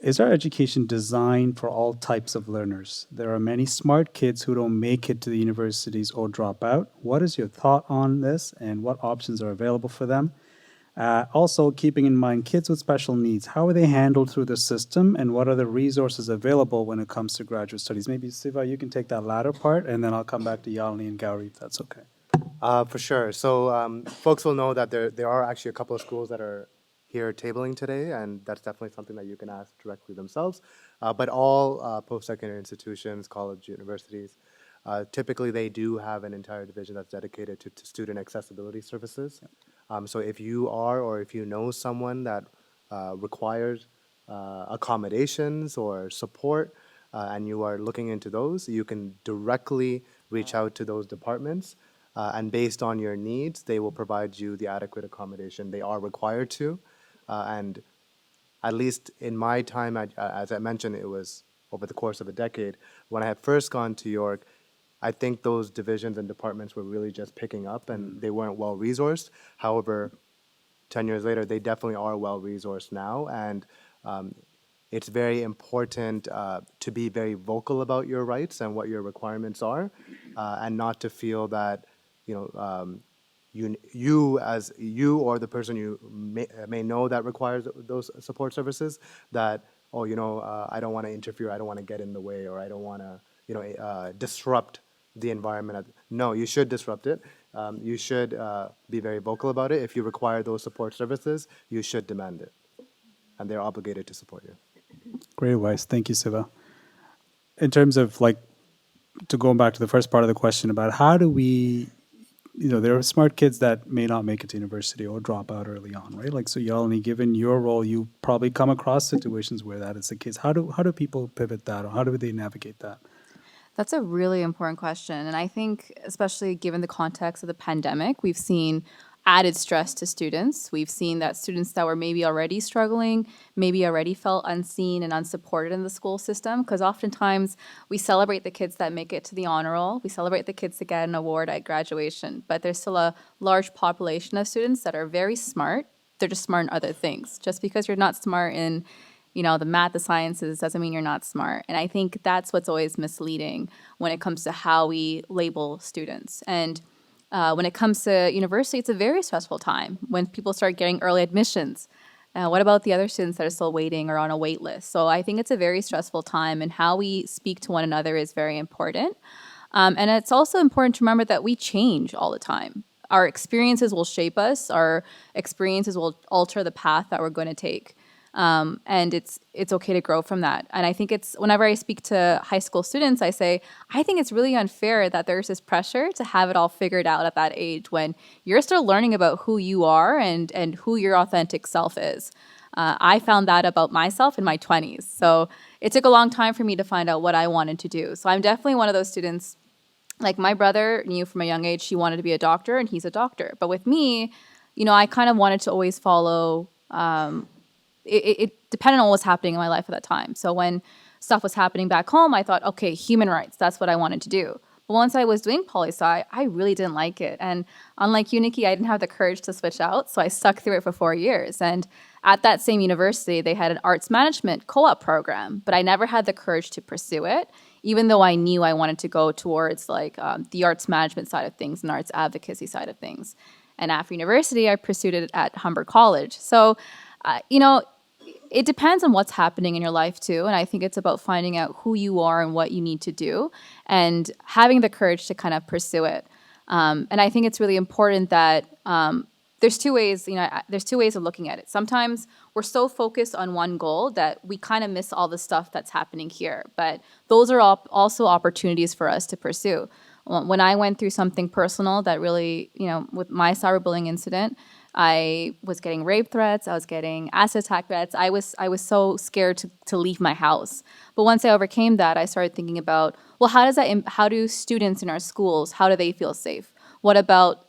is our education designed for all types of learners? There are many smart kids who don't make it to the universities or drop out. What is your thought on this, and what options are available for them? Also, keeping in mind kids with special needs, how are they handled through the system, and what are the resources available when it comes to graduate studies? Maybe, Siva, you can take that latter part, and then I'll come back to Yalni and Gauri, if that's okay. For sure. So folks will know that there are actually a couple of schools that are here tabling today, and that's definitely something that you can ask directly themselves. But all post-secondary institutions, college, universities, typically they do have an entire division that's dedicated to student accessibility services. So if you are, or if you know someone that requires accommodations or support, and you are looking into those, you can directly reach out to those departments, and based on your needs, they will provide you the adequate accommodation they are required to. And at least in my time, as I mentioned, it was over the course of a decade. When I had first gone to York, I think those divisions and departments were really just picking up, and they weren't well resourced. However, 10 years later, they definitely are well resourced now, and it's very important to be very vocal about your rights and what your requirements are, and not to feel that you or the person you may know that requires those support services, that I don't want to interfere, I don't want to get in the way, or I don't want to disrupt the environment. No, you should disrupt it. You should be very vocal about it. If you require those support services, you should demand it, and they're obligated to support you. Great advice. Thank you, Siva. In terms of to go back to the first part of the question about how do we, there are smart kids that may not make it to university or drop out early on, right? So Yalini, given your role, you probably come across situations where that is the case. How do people pivot that, or how do they navigate that? That's a really important question. And I think, especially given the context of the pandemic, we've seen added stress to students. We've seen that students that were maybe already struggling, maybe already felt unseen and unsupported in the school system, because oftentimes we celebrate the kids that make it to the honor roll. We celebrate the kids that get an award at graduation, but there's still a large population of students that are very smart. They're just smart in other things. Just because you're not smart in the math, the sciences, doesn't mean you're not smart. And I think that's what's always misleading when it comes to how we label students. And when it comes to university, it's a very stressful time when people start getting early admissions. What about the other students that are still waiting or on a wait list? So I think it's a very stressful time, and how we speak to one another is very important. And it's also important to remember that we change all the time. Our experiences will shape us. Our experiences will alter the path that we're going to take. And it's okay to grow from that. And I think whenever I speak to high school students, I say, I think it's really unfair that there's this pressure to have it all figured out at that age when you're still learning about who you are and who your authentic self is. I found that about myself in my 20s. So it took a long time for me to find out what I wanted to do. So I'm definitely one of those students. Like my brother knew from a young age he wanted to be a doctor, and he's a doctor. But with me, I kind of wanted to always follow it depended on what was happening in my life at that time. So when stuff was happening back home, I thought, okay, human rights, that's what I wanted to do. But once I was doing poli-sci, I really didn't like it. And unlike you, Nikki, I didn't have the courage to switch out, so I stuck through it for 4 years. And at that same university, they had an arts management co-op program, but I never had the courage to pursue it, even though I knew I wanted to go towards the arts management side of things and arts advocacy side of things. And after university, I pursued it at Humber College. So, you know, it depends on what's happening in your life too. And I think it's about finding out who you are and what you need to do and having the courage to kind of pursue it. And I think it's really important that there's two ways, there's two ways of looking at it. Sometimes we're so focused on one goal that we kind of miss all the stuff that's happening here. But those are also opportunities for us to pursue. When I went through something personal that really, with my cyberbullying incident, I was getting rape threats. I was getting acid attack threats. I was so scared to leave my house. But once I overcame that, I started thinking about, well, how do students in our schools, how do they feel safe? What about,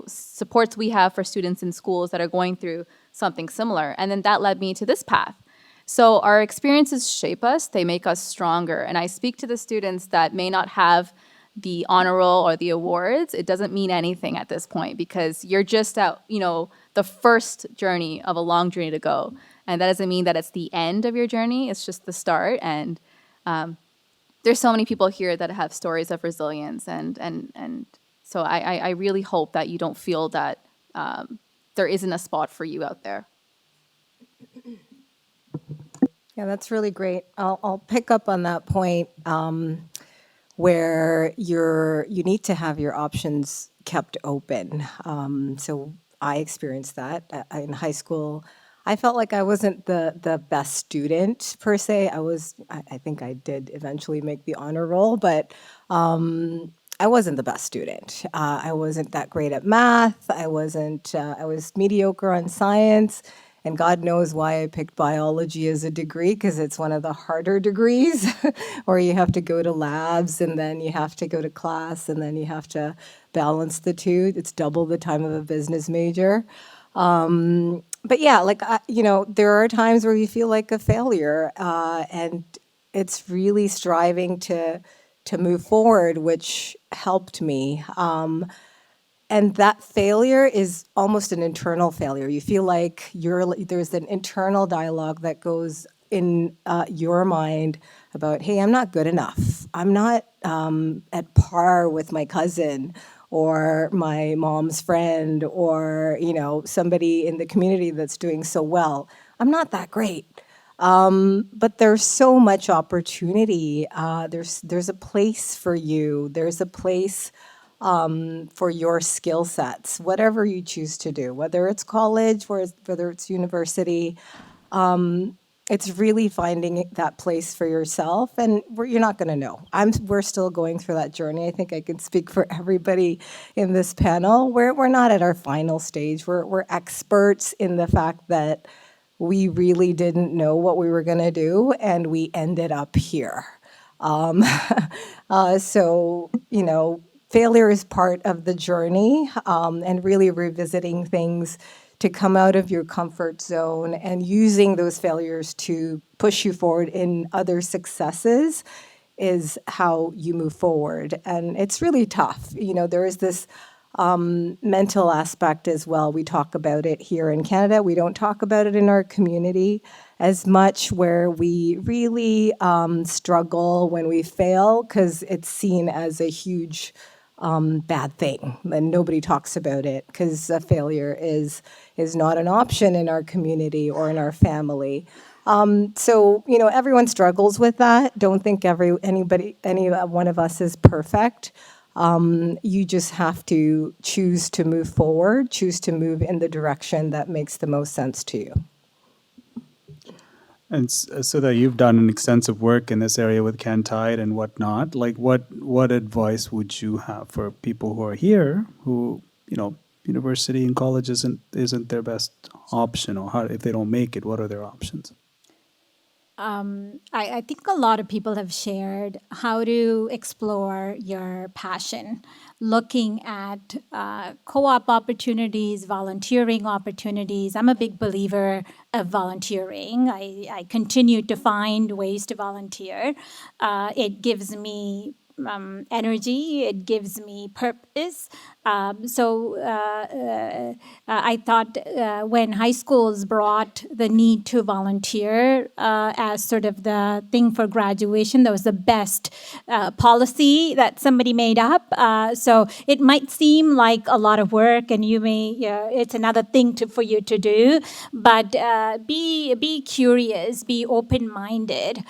supports we have for students in schools that are going through something similar? And then that led me to this path. So our experiences shape us. They make us stronger. And I speak to the students that may not have the honor roll or the awards. It doesn't mean anything at this point because you're just at, the first journey of a long journey to go. And that doesn't mean that it's the end of your journey. It's just the start. And there's so many people here that have stories of resilience. And so I really hope that you don't feel that there isn't a spot for you out there. Yeah, that's really great. I'll pick up on that point. Where you need to have your options kept open. So I experienced that in high school. I felt like I wasn't the best student per se. I think I did eventually make the honor roll, but I wasn't the best student. I wasn't that great at math. I was mediocre on science. And God knows why I picked biology as a degree, because it's one of the harder degrees where you have to go to labs and then you have to go to class and then you have to balance the two. It's double the time of a business major. But yeah, there are times where you feel like a failure, and it's really striving to move forward, which helped me. And that failure is almost an internal failure. You feel like there's an internal dialogue that goes in your mind about, hey, I'm not good enough. I'm not at par with my cousin or my mom's friend or somebody in the community that's doing so well. I'm not that great. But there's so much opportunity. There's a place for you. There's a place for your skill sets, whatever you choose to do, whether it's college, whether it's university. It's really finding that place for yourself, and you're not going to know. We're still going through that journey. I think I can speak for everybody in this panel. We're not at our final stage. We're experts in the fact that we really didn't know what we were going to do, and we ended up here. Failure is part of the journey, and really revisiting things to come out of your comfort zone and using those failures to push you forward in other successes is how you move forward. And it's really tough. There is this mental aspect as well. We talk about it here in Canada. We don't talk about it in our community as much, where we really struggle when we fail because it's seen as a huge bad thing, and nobody talks about it because failure is not an option in our community or in our family. Everyone struggles with that. Don't think any one of us is perfect. You just have to choose to move forward, choose to move in the direction that makes the most sense to you. And so that you've done an extensive work in this area with Cantide and whatnot, like what advice would you have for people who are here who, university and college isn't their best option, or if they don't make it, what are their options? I think a lot of people have shared how to explore your passion, looking at co-op opportunities, volunteering opportunities. I'm a big believer of volunteering. I continue to find ways to volunteer. It gives me energy, it gives me purpose, I thought when high schools brought the need to volunteer as sort of the thing for graduation, that was the best policy that somebody made up. So it might seem like a lot of work, and you may it's another thing for you to do, but be curious, be open-minded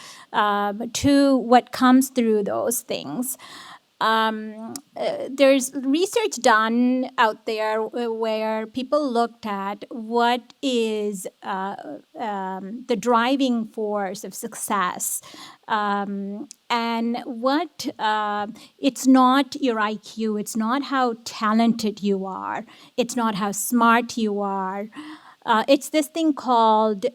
to what comes through those things. There's research done out there where people looked at what is the driving force of success, and what it's not your IQ, it's not how talented you are, it's not how smart you are. It's this thing called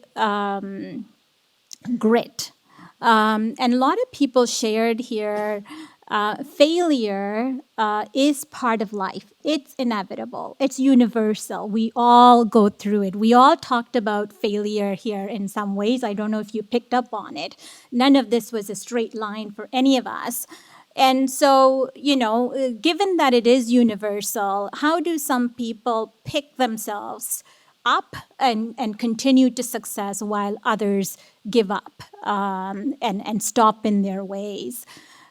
grit. And a lot of people shared here, failure is part of life. It's inevitable. It's universal. We all go through it. We all talked about failure here in some ways. I don't know if you picked up on it. None of this was a straight line for any of us. And so, given that it is universal, how do some people pick themselves up and continue to success while others give up and stop in their ways?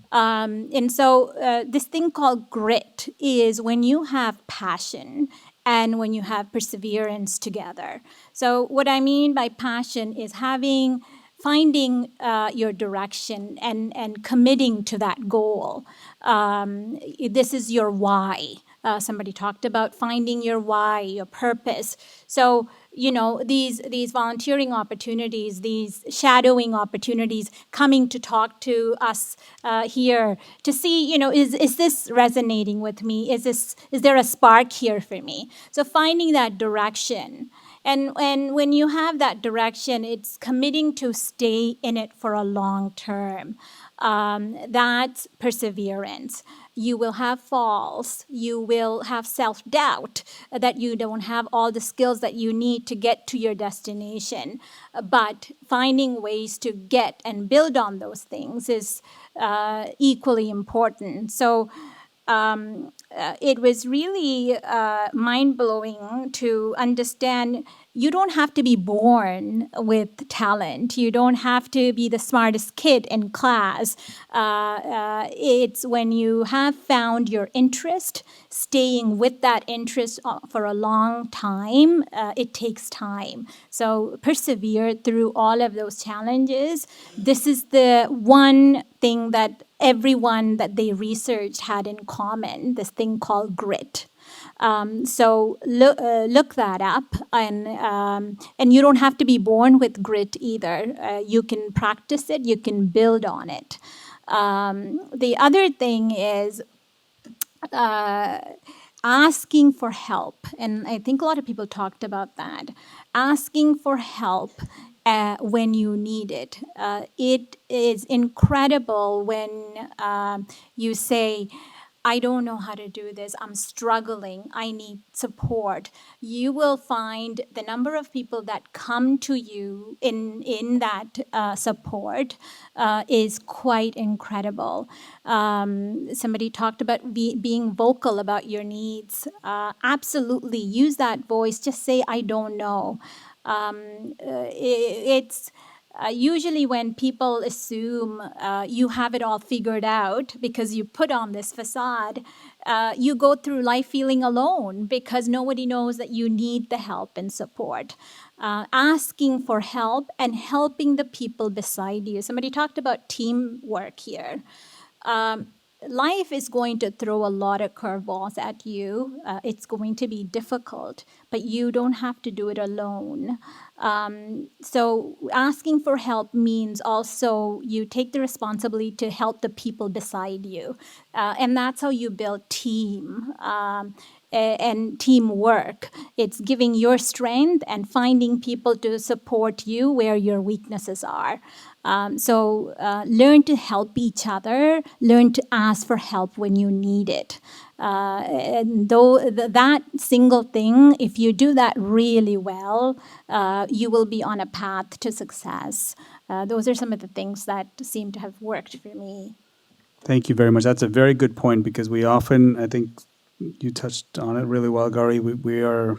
And so this thing called grit is when you have passion and when you have perseverance together. So what I mean by passion is finding your direction and committing to that goal. This is your why. Somebody talked about finding your why, your purpose. So, these volunteering opportunities, these shadowing opportunities, coming to talk to us here to see, is this resonating with me? Is there a spark here for me? So finding that direction. And when you have that direction, it's committing to stay in it for a long term. That's perseverance. You will have falls. You will have self-doubt that you don't have all the skills that you need to get to your destination. But finding ways to get and build on those things is equally important. So it was really mind-blowing to understand you don't have to be born with talent. You don't have to be the smartest kid in class. It's when you have found your interest, staying with that interest for a long time, it takes time. So persevere through all of those challenges. This is the one thing that everyone that they researched had in common, this thing called grit. So look that up, and you don't have to be born with grit either. You can practice it, you can build on it. The other thing is asking for help, and I think a lot of people talked about that. Asking for help when you need it. It is incredible when you say, I don't know how to do this. I'm struggling. I need support. You will find the number of people that come to you in that support is quite incredible. Somebody talked about being vocal about your needs. Absolutely. Use that voice. Just say, I don't know. It's usually when people assume you have it all figured out because you put on this facade, you go through life feeling alone because nobody knows that you need the help and support. Asking for help and helping the people beside you. Somebody talked about teamwork here. Life is going to throw a lot of curveballs at you. It's going to be difficult, but you don't have to do it alone. So asking for help means also you take the responsibility to help the people beside you. And that's how you build team and teamwork. It's giving your strength and finding people to support you where your weaknesses are. So learn to help each other, learn to ask for help when you need it. And though that single thing, if you do that really well, you will be on a path to success. Those are some of the things that seem to have worked for me. Thank you very much. That's a very good point because we often, I think, you touched on it really well, Gauri. We are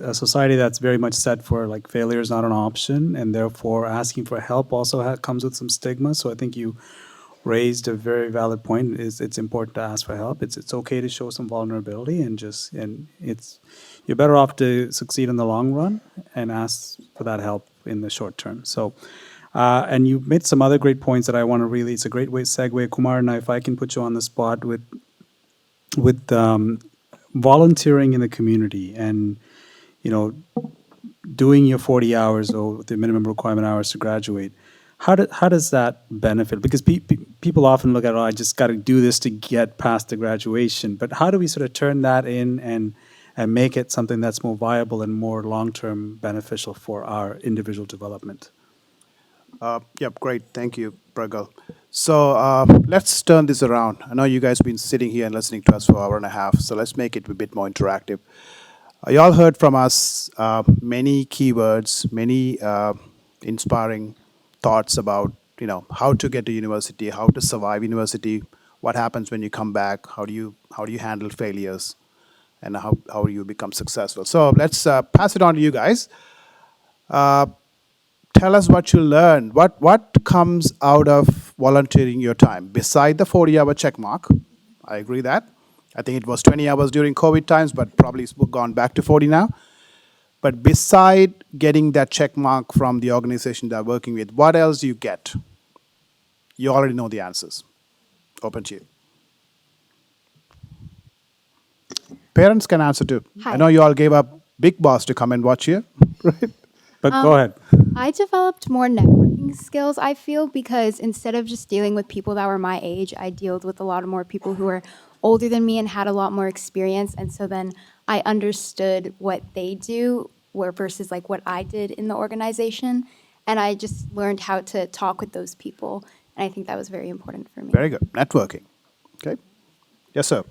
a society that's very much set for like failure is not an option, and therefore asking for help also comes with some stigma. So I think you raised a very valid point. Is it's important to ask for help. It's okay to show some vulnerability and it's you're better off to succeed in the long run and ask for that help in the short term. So. And you made some other great points that I want to really. It's a great way segue, Kumar. Now, if I can put you on the spot with volunteering in the community and doing your 40 hours or the minimum requirement hours to graduate, how does that benefit? Because people often look at, oh, I just got to do this to get past the graduation. But how do we sort of turn that in and make it something that's more viable and more long-term beneficial for our individual development? Yep, great. Thank you, Pragal. So let's turn this around. I know you guys have been sitting here and listening to us for an hour and a half, so let's make it a bit more interactive. You all heard from us many keywords, many inspiring thoughts about how to get to university, how to survive university, what happens when you come back, how do you handle failures, and how do you become successful. So let's pass it on to you guys. Tell us what you learned. What comes out of volunteering your time? Beside the 40-hour check mark, I agree that. I think it was 20 hours during COVID times, but probably it's gone back to 40 now. But beside getting that check mark from the organization they're working with, what else do you get? You already know the answers. Open to you. Parents can answer too. Hi. I know you all gave up Big Boss to come and watch here, right? But go ahead. I developed more networking skills, I feel, because instead of just dealing with people that were my age, I dealt with a lot of more people who were older than me and had a lot more experience. And so then I understood what they do versus like what I did in the organization. And I just learned how to talk with those people. And I think that was very important for me. Very good. Networking. Okay. Yes, sir.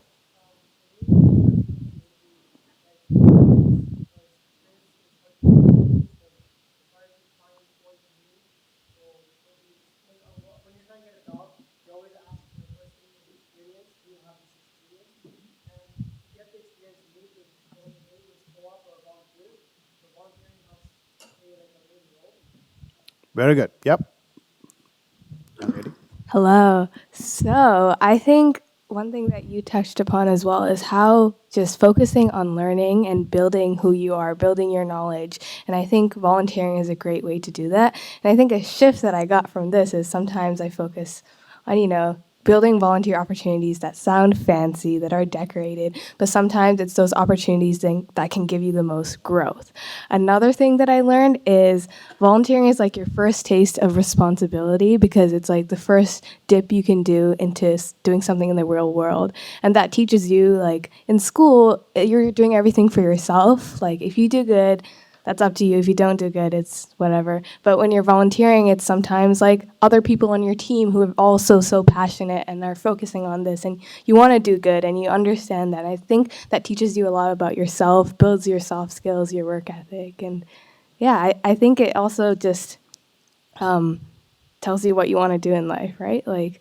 Very good. Yep. Hello. So I think one thing that you touched upon as well is how just focusing on learning and building who you are, building your knowledge. And I think volunteering is a great way to do that. And I think a shift that I got from this is sometimes I focus on, building volunteer opportunities that sound fancy, that are decorated, but sometimes it's those opportunities that can give you the most growth. Another thing that I learned is volunteering is like your first taste of responsibility because it's like the first dip you can do into doing something in the real world. And that teaches you, like in school, you're doing everything for yourself. Like if you do good, that's up to you. If you don't do good, it's whatever. But when you're volunteering, it's sometimes like other people on your team who are also so passionate and they're focusing on this and you want to do good and you understand that. I think that teaches you a lot about yourself, builds your soft skills, your work ethic. And yeah, I think it also just tells you what you want to do in life, right? Like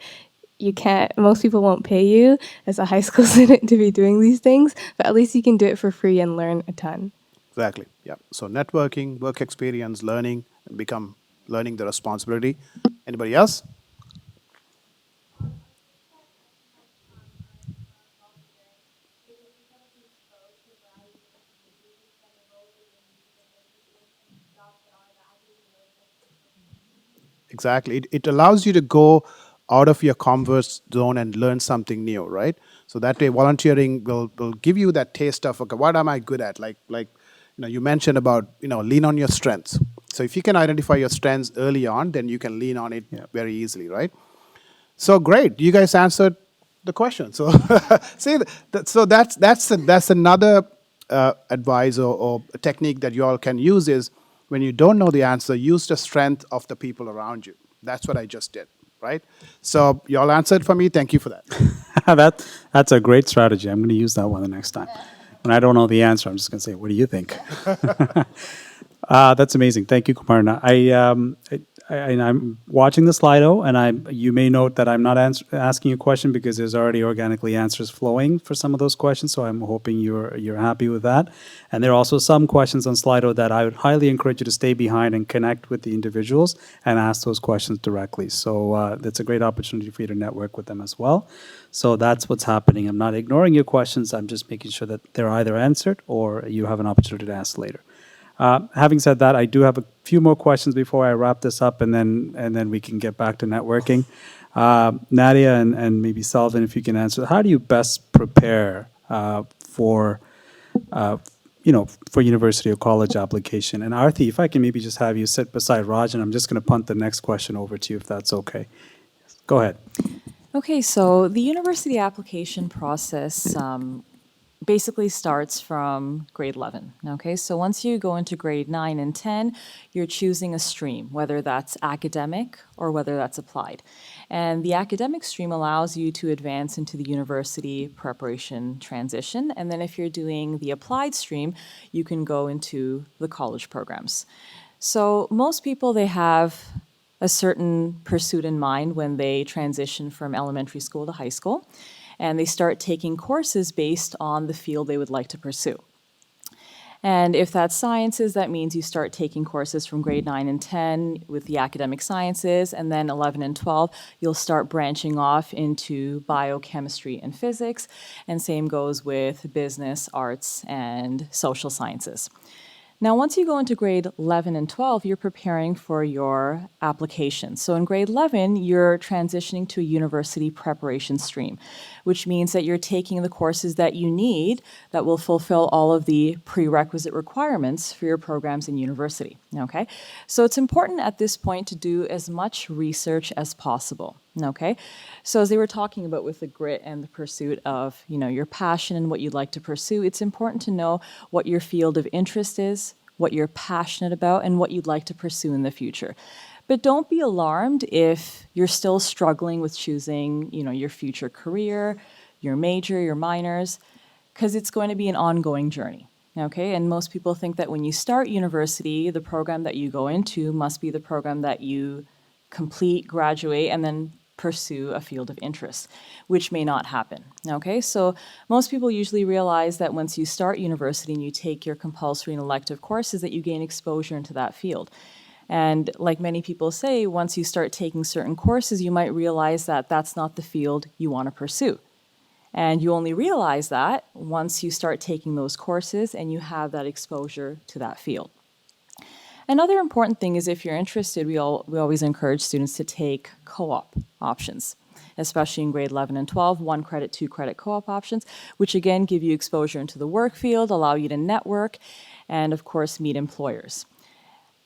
most people won't pay you as a high school student to be doing these things, but at least you can do it for free and learn a ton. Exactly. Yeah. So networking, work experience, learning, and learning the responsibility. Anybody else? Exactly. It allows you to go out of your comfort zone and learn something new, right? So that way volunteering will give you that taste of, okay, what am I good at? Like you mentioned about, lean on your strengths. So if you can identify your strengths early on, then you can lean on it very easily, right? So great, you guys answered the question. So see, so that's another advice or a technique that you all can use is when you don't know the answer, use the strength of the people around you. That's what I just did, right? So you all answered for me. Thank you for that. That's a great strategy. I'm going to use that one the next time. When I don't know the answer, I'm just going to say, what do you think? That's amazing. Thank you, Kumarna. and I'm watching the Slido, and you may note that I'm not asking you a question because there's already organically answers flowing for some of those questions. So I'm hoping you're happy with that. And there are also some questions on Slido that I would highly encourage you to stay behind and connect with the individuals and ask those questions directly. So that's a great opportunity for you to network with them as well. So that's what's happening. I'm not ignoring your questions. I'm just making sure that they're either answered or you have an opportunity to ask later. Having said that, I do have a few more questions before I wrap this up, and then we can get back to networking. Nadia and maybe Salvin, if you can answer, how do you best prepare for university or college application? And Arthi, if I can maybe just have you sit beside Raj, and I'm just going to punt the next question over to you, if that's okay. Go ahead. Okay, so the university application process basically starts from grade 11. Okay, so once you go into grade 9 and 10, you're choosing a stream, whether that's academic or whether that's applied. And the academic stream allows you to advance into the university preparation transition. And then if you're doing the applied stream, you can go into the college programs. So most people, they have a certain pursuit in mind when they transition from elementary school to high school, and they start taking courses based on the field they would like to pursue. And if that's sciences, that means you start taking courses from grade 9 and 10 with the academic sciences, and then 11 and 12, you'll start branching off into biochemistry and physics, and same goes with business, arts, and social sciences. Now, once you go into grade 11 and 12, you're preparing for your application. So in grade 11, you're transitioning to a university preparation stream, which means that you're taking the courses that you need that will fulfill all of the prerequisite requirements for your programs in university, okay? So it's important at this point to do as much research as possible. Okay, so as they were talking about with the grit and the pursuit of, your passion and what you'd like to pursue, it's important to know what your field of interest is, what you're passionate about, and what you'd like to pursue in the future. But don't be alarmed if you're still struggling with choosing, your future career, your major, your minors, because it's going to be an ongoing journey. Okay, and most people think that when you start university, the program that you go into must be the program that you complete, graduate, and then pursue a field of interest, which may not happen, okay? So most people usually realize that once you start university and you take your compulsory and elective courses that you gain exposure into that field. And like many people say, once you start taking certain courses, you might realize that that's not the field you want to pursue. And you only realize that once you start taking those courses and you have that exposure to that field. Another important thing is if you're interested, we always encourage students to take co-op options, especially in grade 11 and 12, 1 credit, 2 credit co-op options, which again give you exposure into the work field, allow you to network, and of course meet employers.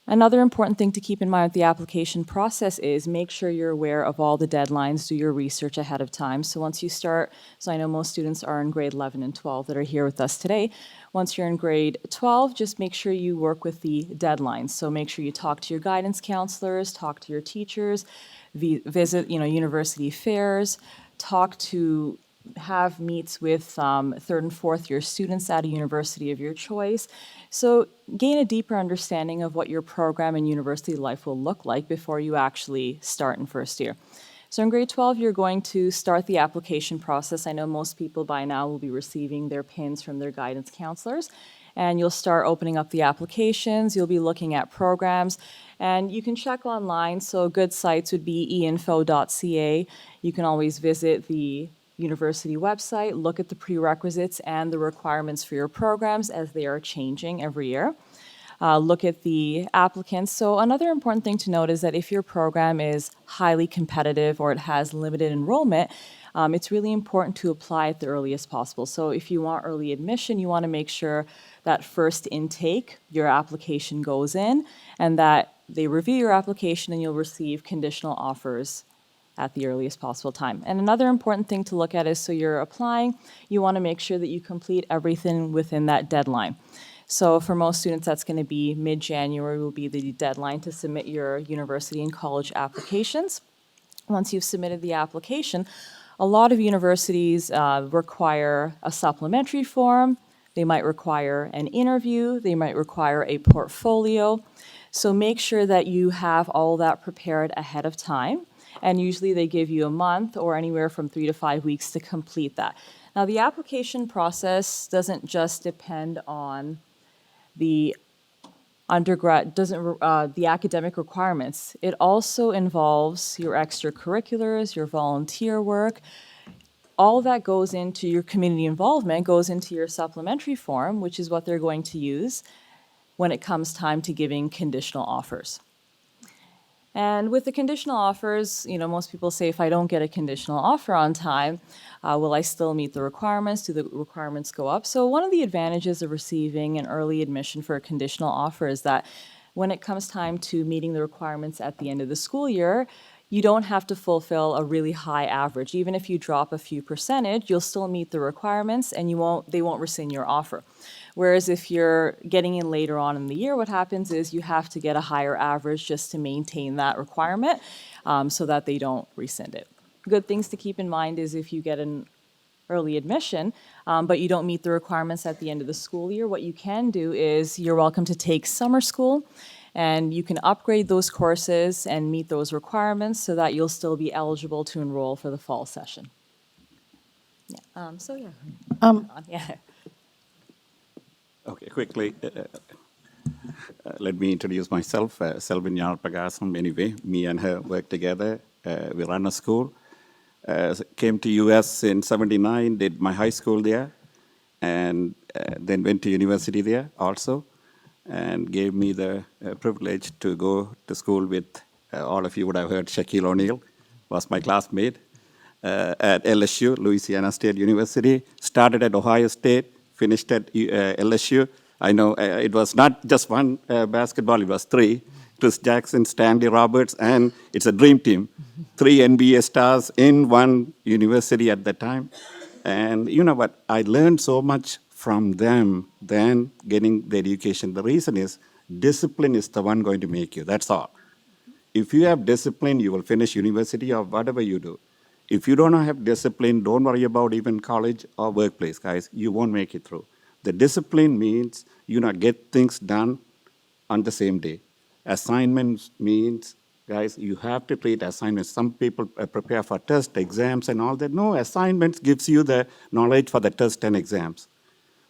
Another important thing to keep in mind with the application process is make sure you're aware of all the deadlines, do your research ahead of time. So once you start, so I know most students are in grade 11 and 12 that are here with us today. Once you're in grade 12, just make sure you work with the deadlines. So make sure you talk to your guidance counselors, talk to your teachers, visit university fairs, have meets with third and fourth year students at a university of your choice. So gain a deeper understanding of what your program and university life will look like before you actually start in first year. So in grade 12, you're going to start the application process. I know most people by now will be receiving their pins from their guidance counselors. And you'll start opening up the applications. You'll be looking at programs. And you can check online. So good sites would be einfo.ca. You can always visit the university website, look at the prerequisites and the requirements for your programs as they are changing every year. Look at the applicants. So another important thing to note is that if your program is highly competitive or it has limited enrollment, it's really important to apply at the earliest possible. So if you want early admission, you want to make sure that first intake, your application goes in and that they review your application and you'll receive conditional offers at the earliest possible time. And another important thing to look at is, so you're applying, you want to make sure that you complete everything within that deadline. So for most students, that's going to be mid-January will be the deadline to submit your university and college applications. Once you've submitted the application, a lot of universities require a supplementary form. They might require an interview. They might require a portfolio. So make sure that you have all that prepared ahead of time. And usually they give you a month or anywhere from 3 to 5 weeks to complete that. Now, the application process doesn't just depend on the the academic requirements. It also involves your extracurriculars, your volunteer work. All that goes into your community involvement, goes into your supplementary form, which is what they're going to use when it comes time to giving conditional offers. And with the conditional offers, most people say, if I don't get a conditional offer on time, will I still meet the requirements? Do the requirements go up? So one of the advantages of receiving an early admission for a conditional offer is that when it comes time to meeting the requirements at the end of the school year, you don't have to fulfill a really high average. Even if you drop a few percentage, you'll still meet the requirements and they won't rescind your offer. Whereas if you're getting in later on in the year, what happens is you have to get a higher average just to maintain that requirement so that they don't rescind it. Good things to keep in mind is if you get an early admission, but you don't meet the requirements at the end of the school year, what you can do is you're welcome to take summer school, and you can upgrade those courses and meet those requirements so that you'll still be eligible to enroll for the fall session. Yeah. Yeah. Okay, quickly, let me introduce myself, Selvin Yarpagasam. Anyway, me and her work together. We run a school. Came to US in '79, did my high school there, and then went to university there also, and gave me the privilege to go to school with, all of you would have heard, Shaquille O'Neal was my classmate at LSU, Louisiana State University. Started at Ohio State, finished at LSU. I know it was not just one basketball, it was three. Chris Jackson, Stanley Roberts, and it's a dream team. 3 NBA stars in one university at the time. And you know what? I learned so much from them than getting the education. The reason is discipline is the one going to make you. That's all. If you have discipline, you will finish university or whatever you do. If you don't have discipline, don't worry about even college or workplace, guys. You won't make it through. The discipline means get things done on the same day. Assignments means, guys, you have to treat assignments. Some people prepare for tests, exams, and all that. No, assignments gives you the knowledge for the test and exams.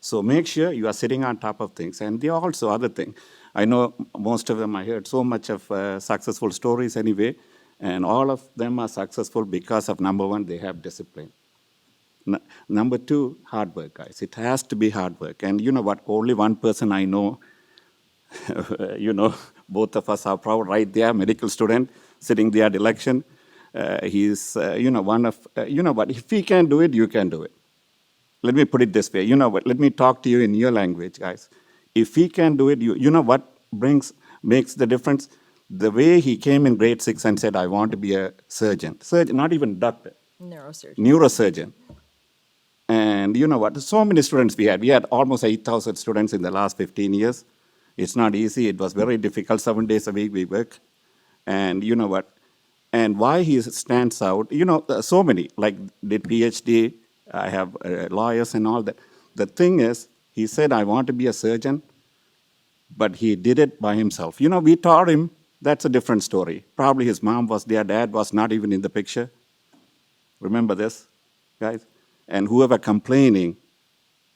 So make sure you are sitting on top of things. And there are also other things. I know most of them, I heard so much of successful stories anyway, and all of them are successful because of, number one, they have discipline. Number two, hard work, guys. It has to be hard work. And you know what? Only one person I know, both of us are proud right there, medical student, sitting there at election. He's, one of, what? If he can do it, you can do it. Let me put it this way. You know what? Let me talk to you in your language, guys. If he can do it, you know what makes the difference? The way he came in grade 6 and said, I want to be a surgeon, not even doctor. Neurosurgeon. And you know what? So many students we had. We had almost 8,000 students in the last 15 years. It's not easy. It was very difficult. 7 days a week we work. And you know what? And why he stands out, so many, like did PhD, I have lawyers and all that. The thing is, he said, I want to be a surgeon, but he did it by himself. We taught him, that's a different story. Probably his mom was there, dad was not even in the picture. Remember this, guys? And whoever complaining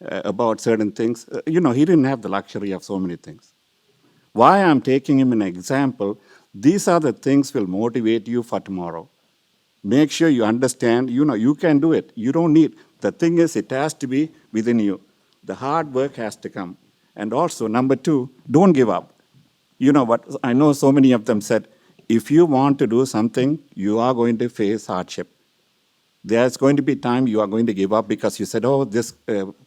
about certain things, he didn't have the luxury of so many things. Why I'm taking him an example, these are the things will motivate you for tomorrow. Make sure you understand, you can do it. You don't need, the thing is, it has to be within you. The hard work has to come. And also, number two, don't give up. You know what, I know so many of them said, if you want to do something, you are going to face hardship. There's going to be time you are going to give up because you said, oh, this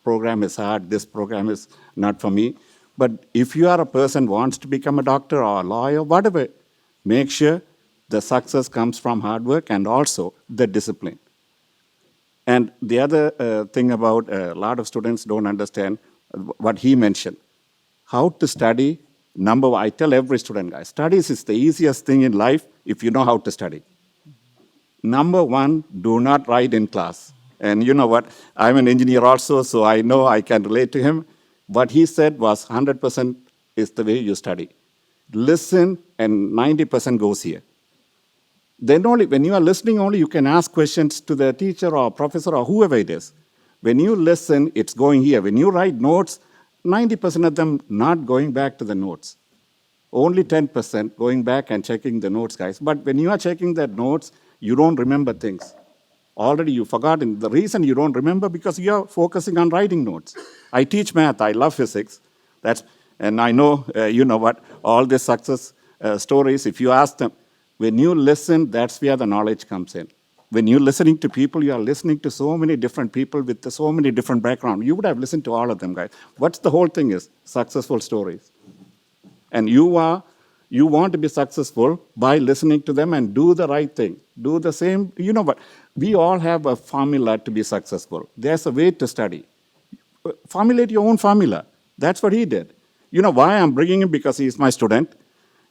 program is hard, this program is not for me. But if you are a person who wants to become a doctor or a lawyer, whatever, make sure the success comes from hard work and also the discipline. And the other thing about a lot of students don't understand what he mentioned. How to study, number one, I tell every student, guys, studies is the easiest thing in life if you know how to study. Number one, do not write in class. And you know what, I'm an engineer also, so I know I can relate to him. What he said was 100% is the way you study. listen, and 90% goes here. Then only, when you are listening only, you can ask questions to the teacher or professor or whoever it is. When you listen, it's going here. When you write notes, 90% of them not going back to the notes. Only 10% going back and checking the notes, guys. But when you are checking the notes, you don't remember things. Already you've forgotten. The reason you don't remember because you are focusing on writing notes. I teach math. I love physics. And I know, you know what, all the success stories, if you ask them, when you listen, that's where the knowledge comes in. When you're listening to people, you are listening to so many different people with so many different backgrounds. You would have listened to all of them, guys. What's the whole thing is? Successful stories. And you want to be successful by listening to them and do the right thing. Do the same, you know what? We all have a formula to be successful. There's a way to study. Formulate your own formula. That's what he did. You know why I'm bringing him? Because he's my student.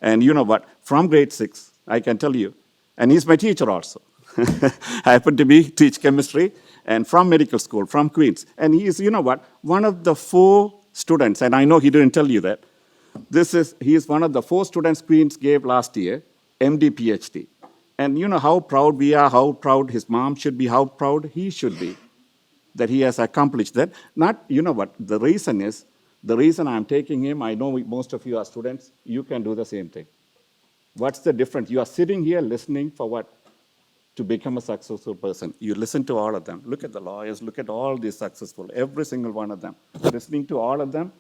And you know what? From grade 6, I can tell you. And he's my teacher also. I happen to teach chemistry and from medical school, from Queens. And he is, you know what? One of the 4 students, and I know he didn't tell you that. He is one of the 4 students Queens gave last year, MD, PhD. And you know how proud we are, how proud his mom should be, how proud he should be that he has accomplished that. Not, you know what, the reason I'm taking him, I know most of you are students, you can do the same thing. What's the difference? You are sitting here listening for what? To become a successful person. You listen to all of them. Look at the lawyers, look at all these successful, every single one of them. Listening to all of them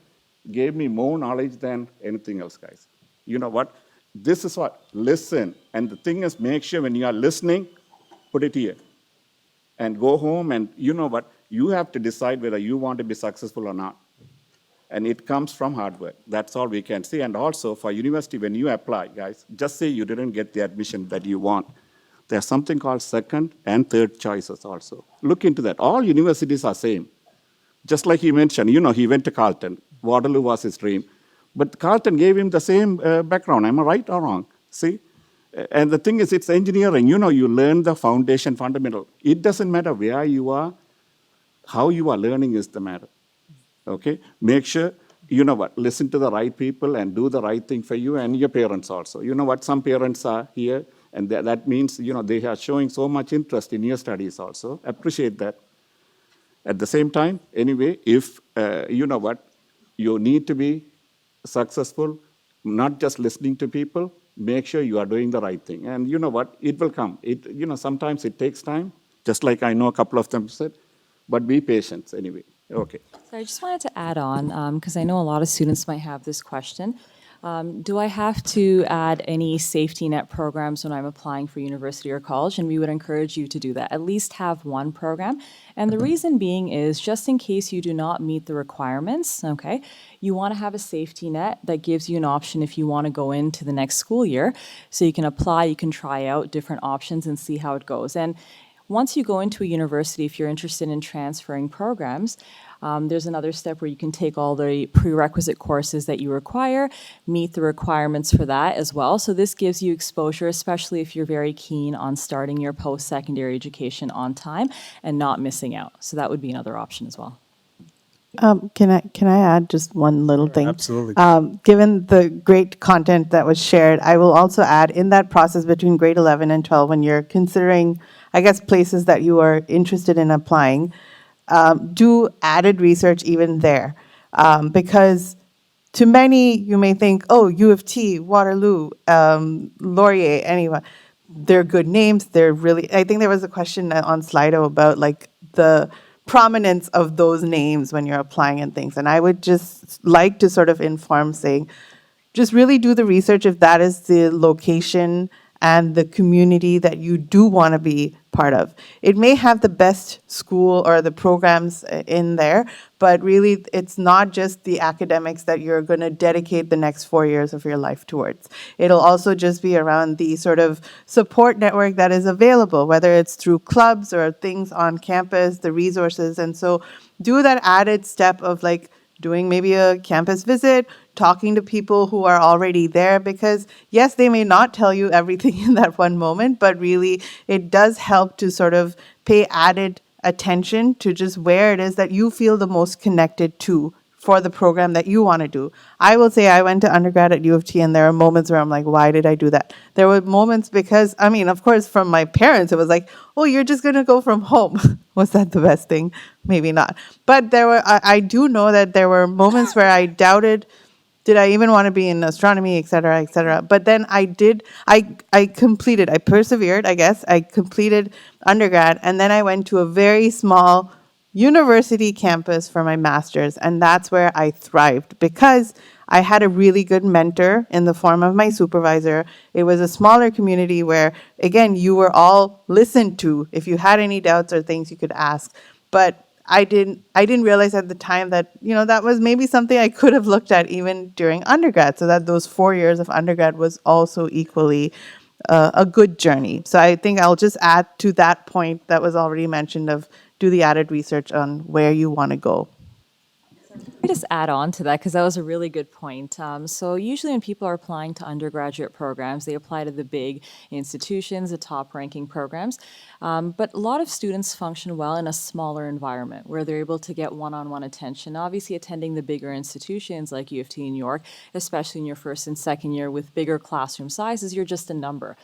gave me more knowledge than anything else, guys. You know what? This is what, listen. And the thing is, make sure when you are listening, put it here. And go home and you know what? You have to decide whether you want to be successful or not. And it comes from hard work. That's all we can say. And also for university, when you apply, guys, just say you didn't get the admission that you want. There's something called second and third choices also. Look into that. All universities are same. Just like he mentioned, you know, he went to Carleton. Waterloo was his dream. But Carleton gave him the same background. Am I right or wrong? See? And the thing is, it's engineering. You know, you learn the foundation, fundamental. It doesn't matter where you are. How you are learning is the matter. Okay? Make sure, you know what, listen to the right people and do the right thing for you and your parents also. You know what, some parents are here, and that means, you know, they are showing so much interest in your studies also. Appreciate that. At the same time, anyway, if, you know what, you need to be successful, not just listening to people, make sure you are doing the right thing. And you know what, it will come. You know, sometimes it takes time, just like I know a couple of them said, but be patient anyway. Okay. So I just wanted to add on, because I know a lot of students might have this question. Do I have to add any safety net programs when I'm applying for university or college? And we would encourage you to do that. At least have one program. And the reason being is just in case you do not meet the requirements, okay, you want to have a safety net that gives you an option if you want to go into the next school year. So you can apply, you can try out different options and see how it goes. And once you go into a university, if you're interested in transferring programs, there's another step where you can take all the prerequisite courses that you require, meet the requirements for that as well. So this gives you exposure, especially if you're very keen on starting your post-secondary education on time and not missing out. So that would be another option as well. Can I add just one little thing? Absolutely. Given the great content that was shared, I will also add in that process between grade 11 and 12, when you're considering, I guess, places that you are interested in applying, do added research even there. Because to many, you may think, oh, U of T, Waterloo, Laurier, anyone. They're good names. They're really, I think there was a question on Slido about like the prominence of those names when you're applying and things. And I would just like to sort of inform saying, just really do the research if that is the location and the community that you do want to be part of. It may have the best school or the programs in there, but really it's not just the academics that you're going to dedicate the next 4 years of your life towards. It'll also just be around the sort of support network that is available, whether it's through clubs or things on campus, the resources. And so do that added step of like doing maybe a campus visit, talking to people who are already there, because yes, they may not tell you everything in that one moment, but really it does help to sort of pay added attention to just where it is that you feel the most connected to for the program that you want to do. I will say I went to undergrad at U of T, and there are moments where I'm like, why did I do that? There were moments because, I mean, of course, from my parents, it was like, oh, you're just going to go from home. Was that the best thing? Maybe not. But I do know that there were moments where I doubted, did I even want to be in astronomy, et cetera, et cetera. But then I persevered, I guess. I completed undergrad, and then I went to a very small university campus for my master's, and that's where I thrived because I had a really good mentor in the form of my supervisor. It was a smaller community where, again, you were all listened to. If you had any doubts or things, you could ask. But I didn't realize at the time that, that was maybe something I could have looked at even during undergrad, so that those 4 years of undergrad was also equally a good journey. So I think I'll just add to that point that was already mentioned of do the added research on where you want to go. Let me just add on to that because that was a really good point. So usually when people are applying to undergraduate programs, they apply to the big institutions, the top-ranking programs. But a lot of students function well in a smaller environment where they're able to get one-on-one attention. Obviously, attending the bigger institutions like U of T in New York, especially in your first and second year with bigger classroom sizes, you're just a number.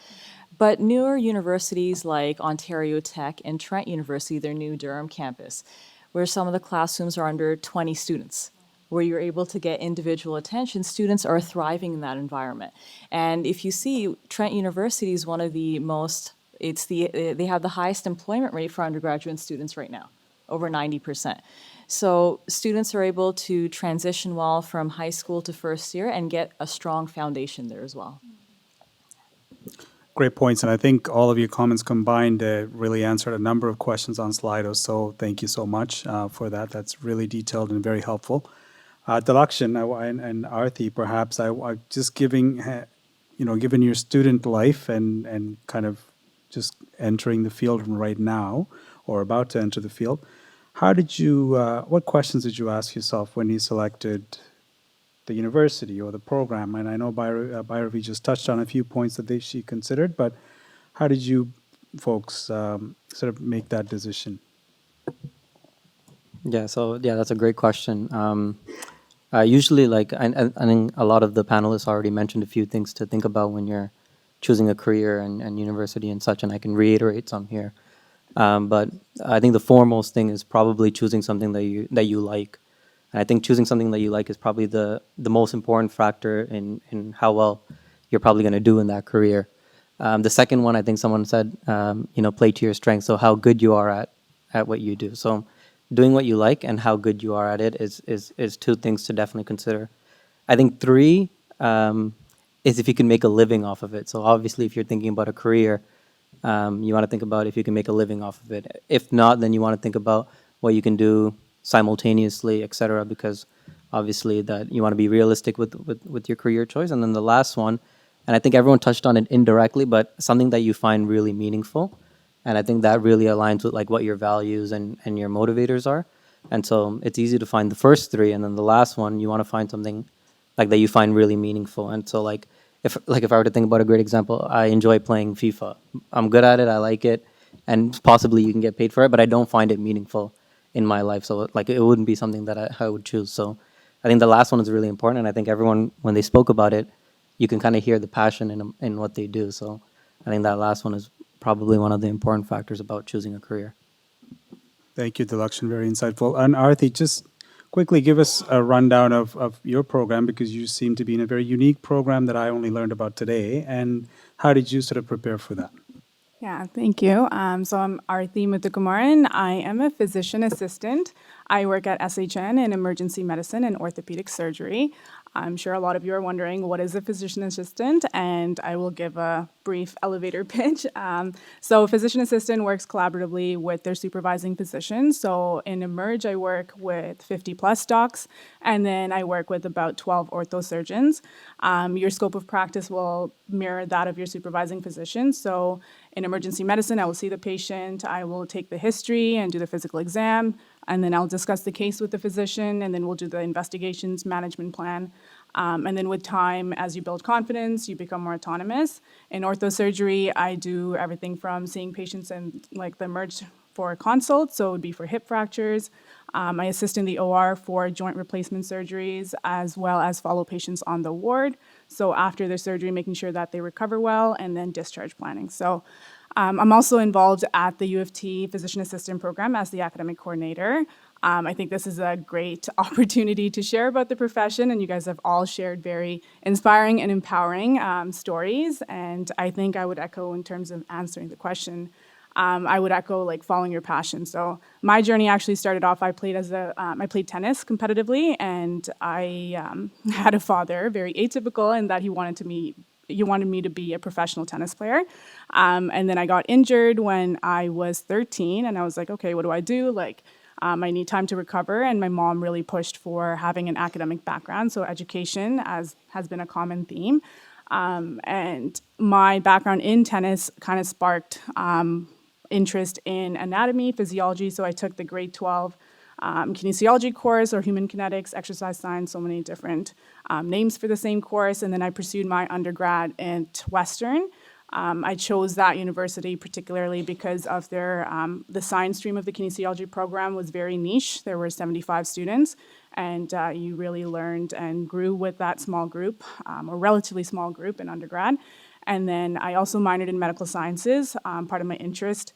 But newer universities like Ontario Tech and Trent University, their new Durham campus, where some of the classrooms are under 20 students, where you're able to get individual attention, students are thriving in that environment. And if you see, Trent University is one of the most, they have the highest employment rate for undergraduate students right now, over 90%. So students are able to transition well from high school to first year and get a strong foundation there as well. Great points, and I think all of your comments combined really answered a number of questions on Slido, so thank you so much for that. That's really detailed and very helpful. Dalakshan and Arthi, perhaps, I just given your student life and kind of just entering the field right now, or about to enter the field, what questions did you ask yourself when you selected the university or the program? And I know Bhairavi just touched on a few points that she considered, but how did you folks sort of make that decision? Yeah, that's a great question. Usually, I think a lot of the panelists already mentioned a few things to think about when you're choosing a career and university and such, and I can reiterate some here. But I think the foremost thing is probably choosing something that you like. And I think choosing something that you like is probably the most important factor in how well you're probably going to do in that career. The second one, I think someone said, play to your strengths. So how good you are at what you do. So doing what you like and how good you are at it is two things to definitely consider. I think three is if you can make a living off of it. So obviously, if you're thinking about a career, you want to think about if you can make a living off of it. If not, then you want to think about what you can do simultaneously, et cetera, because obviously that you want to be realistic with your career choice. And then the last one, and I think everyone touched on it indirectly, but something that you find really meaningful. And I think that really aligns with what your values and your motivators are. And so it's easy to find the first three, and then the last one, you want to find something that you find really meaningful. And so if I were to think about a great example, I enjoy playing FIFA. I'm good at it, I like it, and possibly you can get paid for it, but I don't find it meaningful in my life. So it wouldn't be something that I would choose. So I think the last one is really important, and I think everyone, when they spoke about it, you can kind of hear the passion in what they do. So I think that last one is probably one of the important factors about choosing a career. Thank you, Dalakshan, very insightful. And Arthi, just quickly give us a rundown of your program, because you seem to be in a very unique program that I only learned about today. And how did you sort of prepare for that? Yeah, thank you. So I'm Arthi Muthukumaran. I am a physician assistant. I work at SHN in emergency medicine and orthopedic surgery. I'm sure a lot of you are wondering, what is a physician assistant? And I will give a brief elevator pitch. So a physician assistant works collaboratively with their supervising physician. So in Emerge, I work with 50 plus docs, and then I work with about 12 orthosurgeons. Your scope of practice will mirror that of your supervising physician. So in emergency medicine, I will see the patient, I will take the history and do the physical exam, and then I'll discuss the case with the physician, and then we'll do the investigations management plan. And then with time, as you build confidence, you become more autonomous. In orthosurgery, I do everything from seeing patients in the Emerge for consults, so it would be for hip fractures, I assist in the OR for joint replacement surgeries as well as follow patients on the ward. So after their surgery, making sure that they recover well, and then discharge planning. So I'm also involved at the U of T Physician Assistant Program as the academic coordinator. I think this is a great opportunity to share about the profession, and you guys have all shared very inspiring and empowering stories. And I think I would echo in terms of answering the question. I would echo like following your passion. So my journey actually started off. I played I played tennis competitively, and I had a father, very atypical in that he wanted me to be a professional tennis player. And then I got injured when I was 13, and I was like, okay, what do I do? Like, I need time to recover, and my mom really pushed for having an academic background. So education has been a common theme. And my background in tennis kind of sparked interest in anatomy, physiology. So I took the grade 12 kinesiology course, or human kinetics, exercise science, so many different names for the same course. And then I pursued my undergrad at Western. I chose that university particularly because of their, the science stream of the kinesiology program was very niche. There were 75 students, and you really learned and grew with that small group, or relatively small group in undergrad. And then I also minored in medical sciences. Part of my interest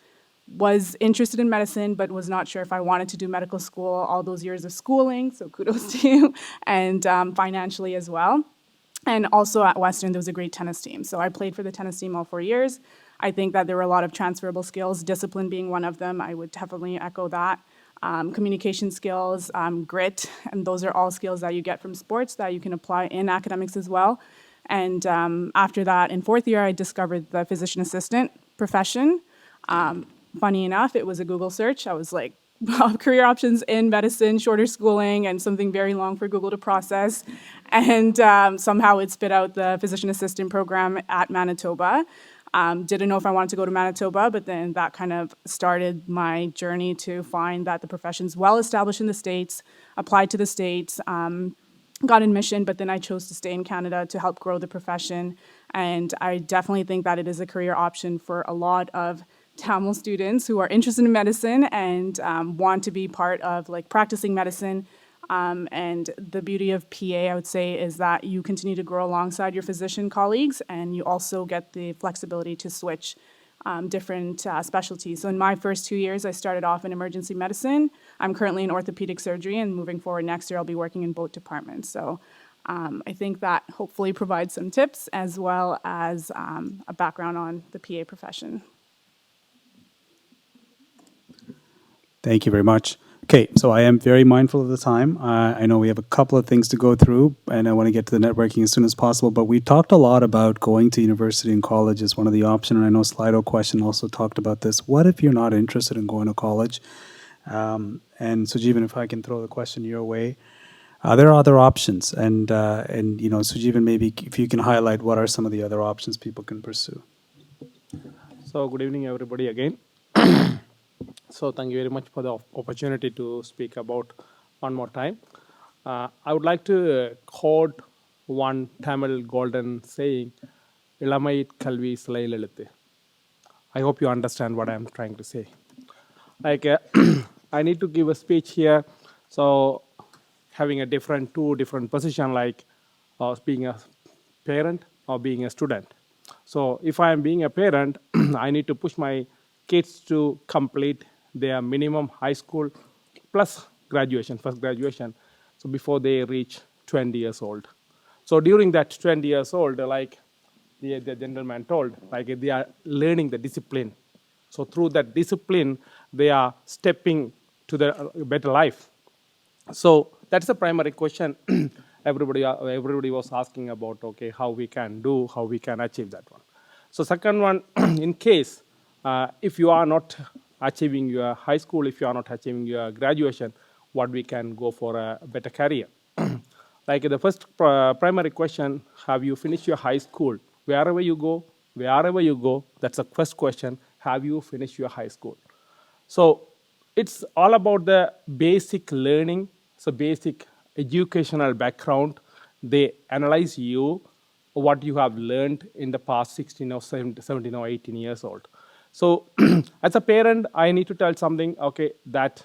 was interested in medicine, but was not sure if I wanted to do medical school, all those years of schooling, so kudos to you, and financially as well. And also at Western, there was a great tennis team. So I played for the tennis team all 4 years. I think that there were a lot of transferable skills, discipline being one of them. I would definitely echo that. Communication skills, grit, and those are all skills that you get from sports that you can apply in academics as well. And after that, in 4th year, I discovered the physician assistant profession. Funny enough, it was a Google search. I was like, career options in medicine, shorter schooling, and something very long for Google to process. And somehow it spit out the physician assistant program at Manitoba. Didn't know if I wanted to go to Manitoba, but then that kind of started my journey to find that the profession's well established in the States, applied to the States, got admission, but then I chose to stay in Canada to help grow the profession. And I definitely think that it is a career option for a lot of Tamil students who are interested in medicine and want to be part of like practicing medicine. And the beauty of PA, I would say, is that you continue to grow alongside your physician colleagues, and you also get the flexibility to switch different specialties. So in my first 2 years, I started off in emergency medicine. I'm currently in orthopedic surgery, and moving forward next year, I'll be working in both departments. So I think that hopefully provides some tips as well as a background on the PA profession. Thank you very much. Okay, so I am very mindful of the time. I know we have a couple of things to go through, and I want to get to the networking as soon as possible, but we talked a lot about going to university and college as one of the options, and I know Slido question also talked about this. What if you're not interested in going to college? And Sujeevan, if I can throw the question your way, there are other options, and you know, Sujeevan, maybe if you can highlight what are some of the other options people can pursue. So good evening, everybody, again. So thank you very much for the opportunity to speak about one more time. I would like to quote one Tamil golden saying, "Ilamai kalvi silaileluthu." I hope you understand what I'm trying to say. Like, I need to give a speech here, so having a two different position, like being a parent or being a student. So if I am being a parent, I need to push my kids to complete their minimum high school plus graduation, first graduation, so before they reach 20 years old. So during that 20 years old, like the gentleman told, like they are learning the discipline. So through that discipline, they are stepping to the better life. So that's the primary question everybody was asking about, okay, how we can achieve that one. So second one, in case, if you are not achieving your high school, if you are not achieving your graduation, what we can go for a better career. Like the first primary question, have you finished your high school? Wherever you go, that's the first question, have you finished your high school? So it's all about the basic learning, so basic educational background. They analyze you, what you have learned in the past 16 or 17 or 18 years old. So as a parent, I need to tell something, okay, that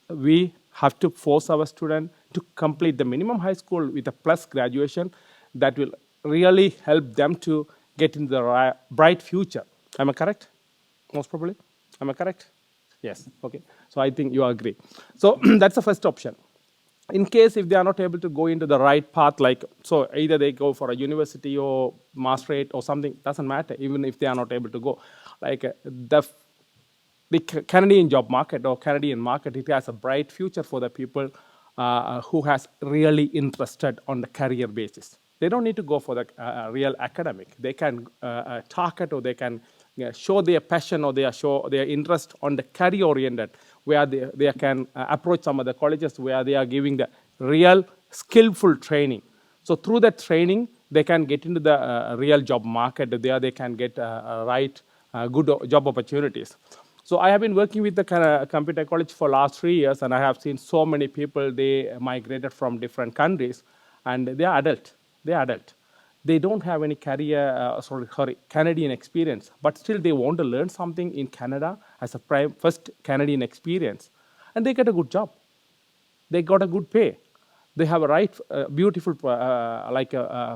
we have to force our student to complete the minimum high school with a plus graduation that will really help them to get in the bright future. Am I correct? Most probably. Am I correct? Yes. Okay. So I think you agree. So that's the first option. In case if they are not able to go into the right path, like, so either they go for a university or masterate or something, doesn't matter, even if they are not able to go. Like the Canadian job market or Canadian market, it has a bright future for the people who has really interested on the career basis. They don't need to go for the real academic. They can target or they can show their passion or they show their interest on the career oriented, where they can approach some of the colleges where they are giving the real skillful training. So through that training, they can get into the real job market. There they can get good job opportunities. So I have been working with the computer college for last 3 years, and I have seen so many people, they migrated from different countries, and they are adult. They are adult. They don't have any career, Canadian experience, but still they want to learn something in Canada as a first Canadian experience, and they get a good job. They got a good pay. They have a beautiful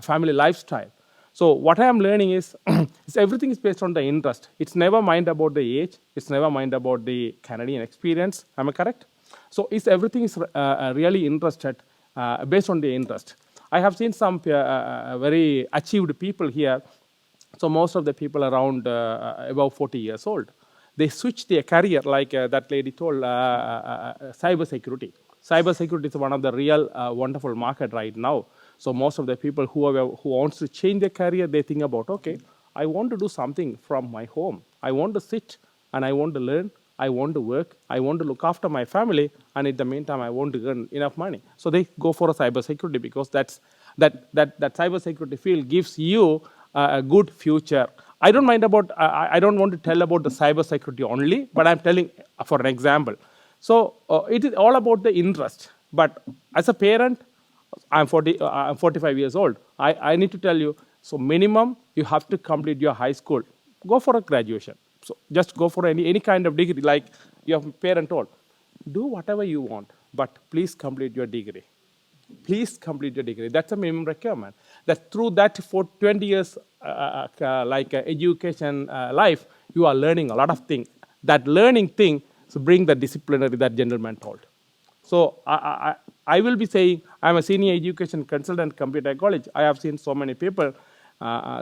family lifestyle. So what I am learning is everything is based on the interest. It's never mind about the age. It's never mind about the Canadian experience. Am I correct? So everything is really interested based on the interest. I have seen some very achieved people here. So most of the people around about 40 years old, they switch their career, like that lady told, cybersecurity. Cybersecurity is one of the real wonderful market right now. So most of the people who wants to change their career, they think about, okay, I want to do something from my home. I want to sit and I want to learn. I want to work. I want to look after my family. And in the meantime, I want to earn enough money. So they go for a cybersecurity because that cybersecurity field gives you a good future. I don't mind about, I don't want to tell about the cybersecurity only, but I'm telling for an example. So it is all about the interest. But as a parent, I'm 45 years old. I need to tell you, so minimum, you have to complete your high school. Go for a graduation. So just go for any kind of degree, like your parent told. Do whatever you want, but please complete your degree. Please complete your degree. That's a minimum requirement. That through that for 20 years, education life, you are learning a lot of things. That learning thing, so bring the disciplinary that gentleman told. So I will be saying, I'm a senior education consultant, computer college. I have seen so many people.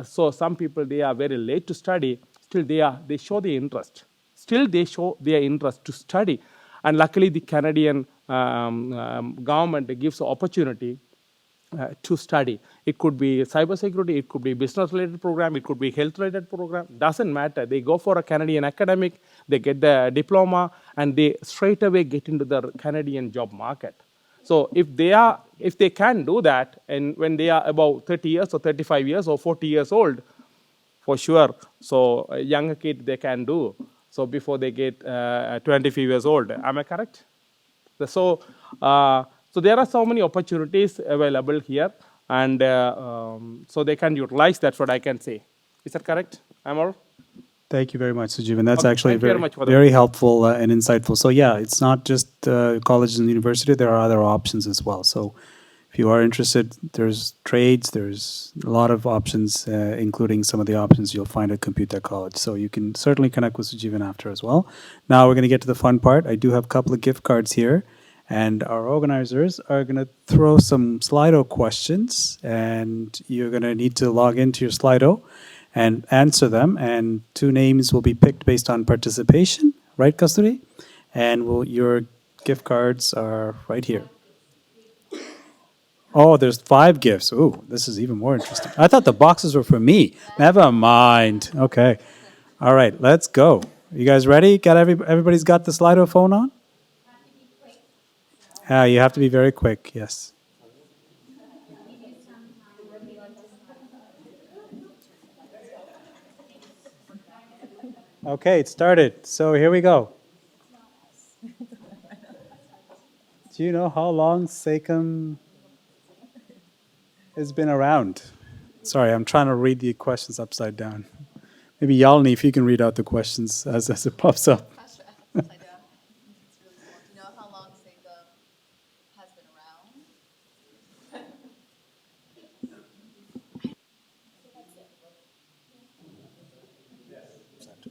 So some people, they are very late to study. Still they show their interest. Still they show their interest to study. And luckily the Canadian government gives opportunity to study. It could be cybersecurity, it could be business-related program, it could be health-related program. Doesn't matter. They go for a Canadian academic, they get the diploma, and they straight away get into the Canadian job market. So if they can do that, and when they are about 30 years or 35 years or 40 years old, for sure, so a younger kid they can do. So before they get 25 years old, am I correct? So there are so many opportunities available here, and so they can utilize. That's what I can say. Is that correct, Amar? Thank you very much, Sujeevan. That's Okay, actually very very helpful and insightful. So yeah, it's not just colleges and university. There are other options as well. So if you are interested, there's trades. There's a lot of options, including some of the options you'll find at Computer College. So you can certainly connect with Sujeevan after as well. Now we're going to get to the fun part. I do have a couple of gift cards here. And our organizers are going to throw some Slido questions, and you're going to need to log into your Slido and answer them. And 2 names will be picked based on participation, right, Kasturi? And your gift cards are right here. Oh, there's 5 gifts. Ooh, this is even more interesting. I thought the boxes were for me. Never mind. Okay. All right, let's go. You guys ready? Everybody's got the Slido phone on? You have to be very quick, yes. Okay, it started. So here we go. Do you know how long SACEM has been around? Sorry, I'm trying to read the questions upside down. Maybe Yalini, if you can read out the questions as it pops up.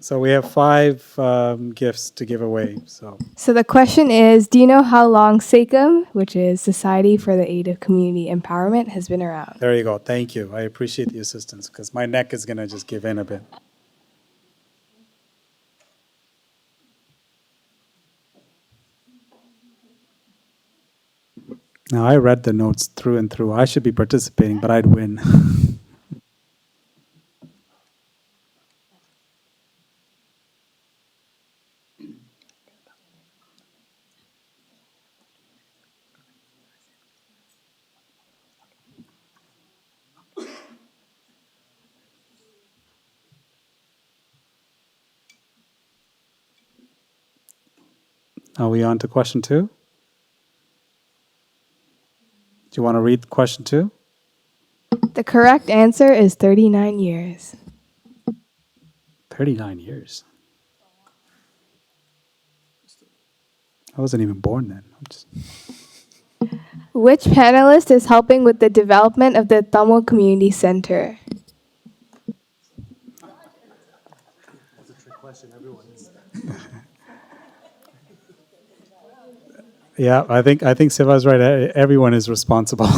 So we have 5 gifts to give away. So the question is, do you know how long SACEM, which is Society for the Aid of Community Empowerment, has been around? There you go. Thank you. I appreciate the assistance because my neck is going to just give in a bit. Now, I read the notes through and through. I should be participating, but I'd win. Are we on to question 2? Do you want to read question 2? The correct answer is 39 years. 39 years. I wasn't even born then. Which panelist is helping with the development of the Tamil Community Center? That's a trick question. Everyone is. Yeah, I think Siva's right. Everyone is responsible.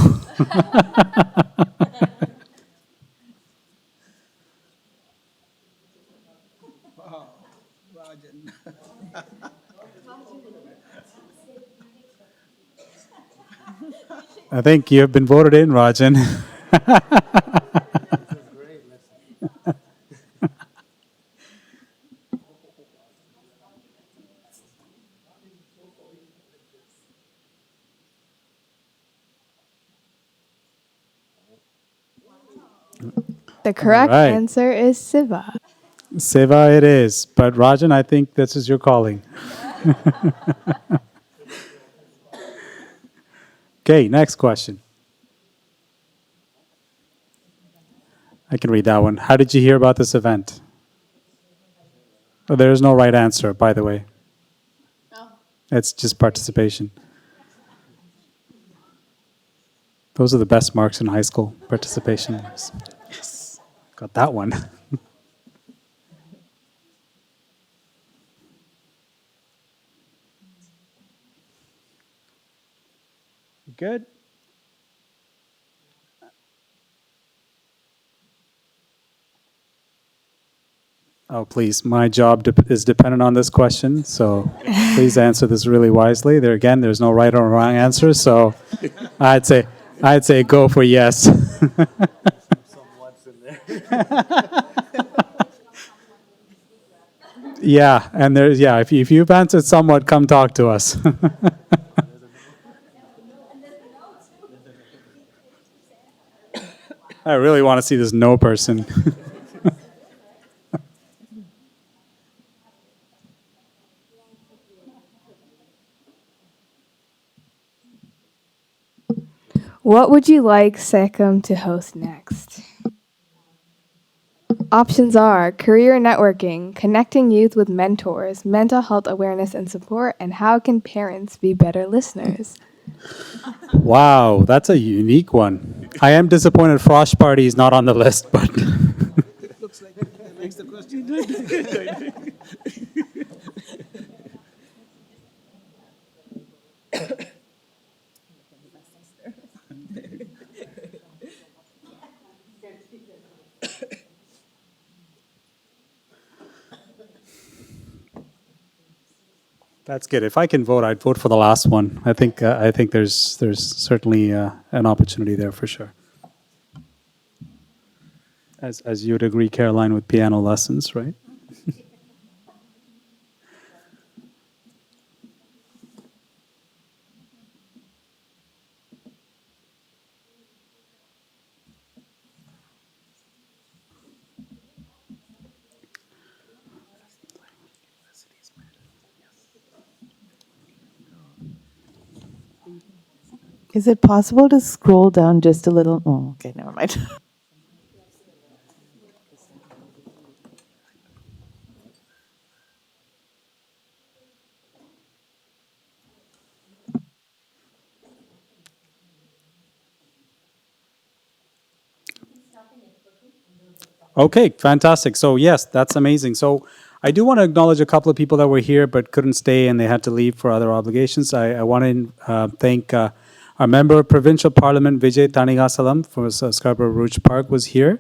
I think you have been voted in, Rajan. The correct All right. answer is Siva. Siva it is, but Rajan, I think this is your calling. Okay, next question. I can read that one. How did you hear about this event? Oh, there is no right answer, by the way. It's just participation. Those are the best marks in high school, participation. Yes, got that one. Good. Oh, please, my job is dependent on this question, so please answer this really wisely. There's no right or wrong answer, so I'd say go for yes. Yeah, and if you've answered somewhat, come talk to us. I really want to see this no person. What would you like SACEM to host next? Options are career networking, connecting youth with mentors, mental health awareness and support, and how can parents be better listeners? Wow, that's a unique one. I am disappointed Frosh Party is not on the list, but Looks like that makes the question. that's good. If I can vote, I'd vote for the last one. I think there's certainly an opportunity there for sure. As you would agree, Caroline, with piano lessons, right? Is it possible to scroll down just a little? Oh, okay, never mind. Okay, fantastic. So yes, that's amazing. So I do want to acknowledge a couple of people that were here but couldn't stay and they had to leave for other obligations. I want to thank our member of Provincial Parliament, Vijay Tanigasalam, for Scarborough Rouge Park was here.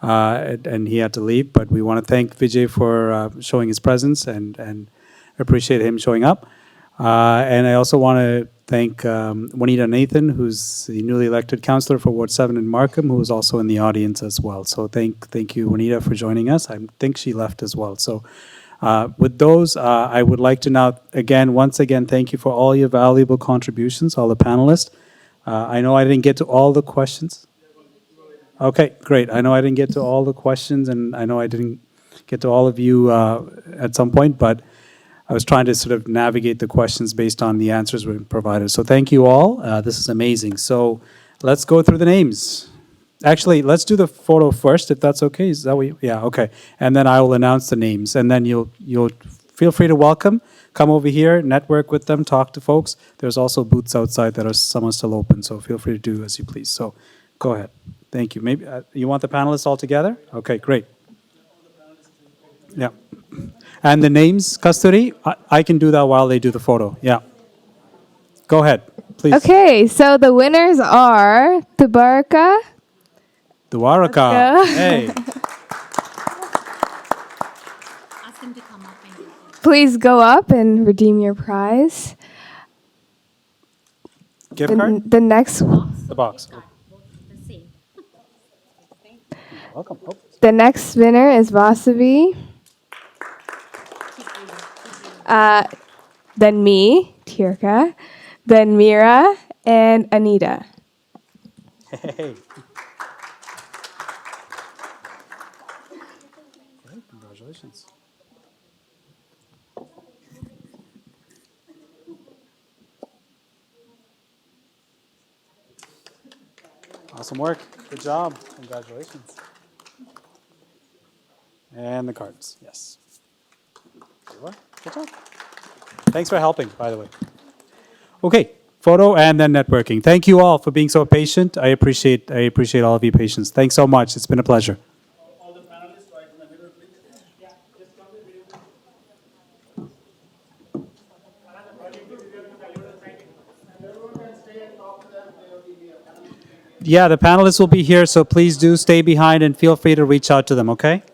And he had to leave, but we want to thank Vijay for showing his presence and appreciate him showing up. And I also want to thank Juanita Nathan, who's the newly elected councillor for Ward 7 in Markham, who is also in the audience as well. So thank you, Juanita, for joining us. I think she left as well. So with those, I would like to now, once again, thank you for all your valuable contributions, all the panelists. I know I didn't get to all the questions. Okay, great. I know I didn't get to all the questions, and I know I didn't get to all of you at some point, but I was trying to sort of navigate the questions based on the answers we provided. So thank you all. This is amazing. So let's go through the names. Actually, let's do the photo first, if that's okay. Is that what you, yeah, okay. And then I will announce the names, and then you'll feel free to come over here, network with them, talk to folks. There's also booths outside that are some are still open, so feel free to do as you please. So go ahead. Thank you. Maybe you want the panelists all together? Okay, great. Yeah. And the names, Kasturi, I can do that while they do the photo. Yeah. Go ahead, please. Okay, so the winners are Tubarka. Dwaraka. Hey. Please go up and redeem your prize. Gift card? The next The box. Welcome. Oh. The next winner is Vasavi. Then me, Tirka, then Mira, and Anita. Hey. Great, congratulations. Awesome work. Good job. Congratulations. And the cards, yes. There you are. Good job. Thanks for helping, by the way. Okay, photo and then networking. Thank you all for being so patient. I appreciate all of your patience. Thanks so much. It's been a pleasure. Yeah, the panelists will be here, so please do stay behind and feel free to reach out to them, okay?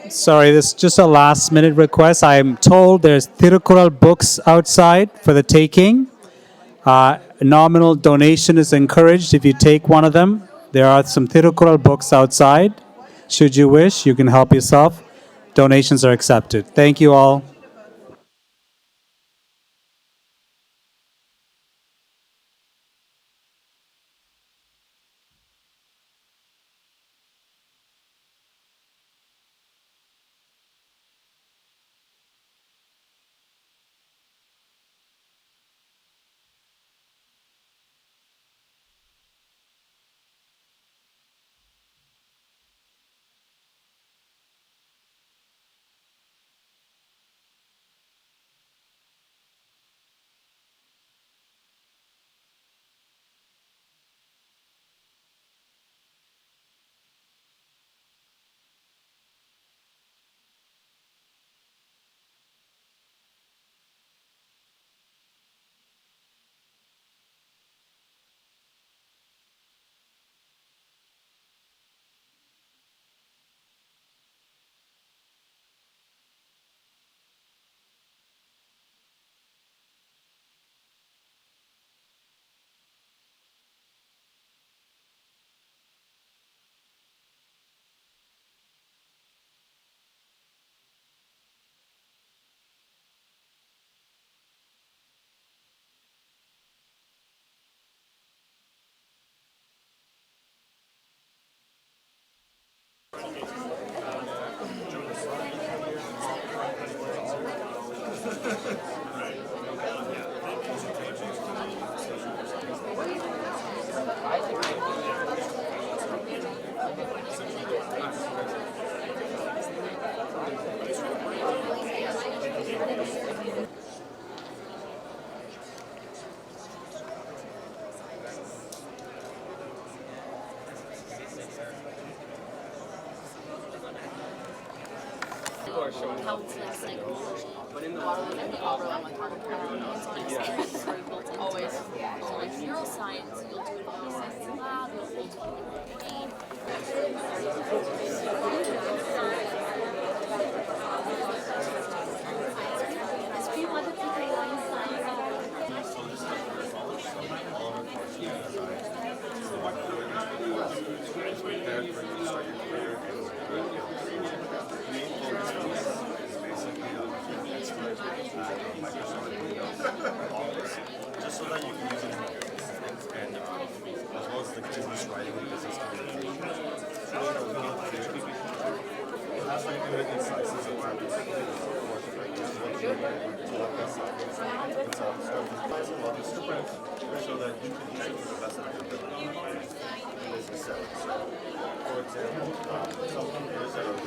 Sorry, this is just a last minute request. I'm told there's Tirukural books outside for the taking. Nominal donation is encouraged if you take one of them. There are some Tirukural books outside. Should you wish, you can help yourself. Donations are accepted. Thank you all. Always. So like neuroscience, you'll do it in the science lab, you'll hold the brain. There's a few other people on just so that you can use it and as well as the business writing and business communication. It has like good insights and practice. So that you can use it to the best of your ability. For example, some companies that are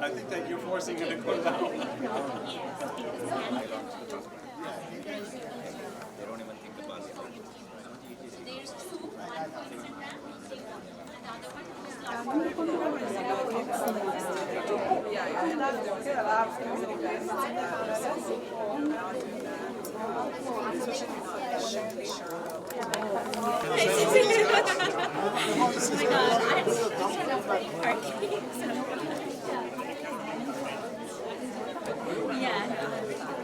I think that you're forcing her to go down. They don't even think about it. Yeah,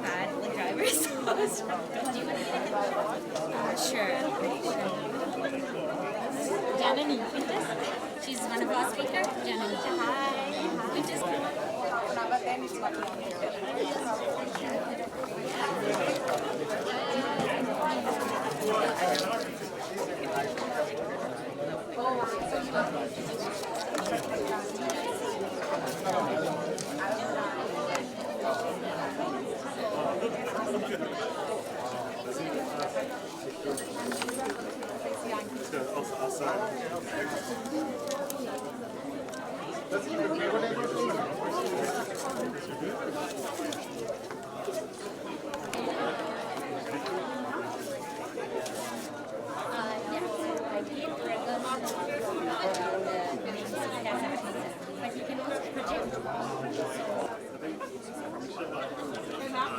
bad like drivers. Sure. Janani, she's one of our speakers. Janani, hi. We just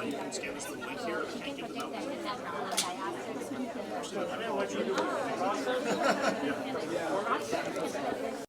You can scan this little link here.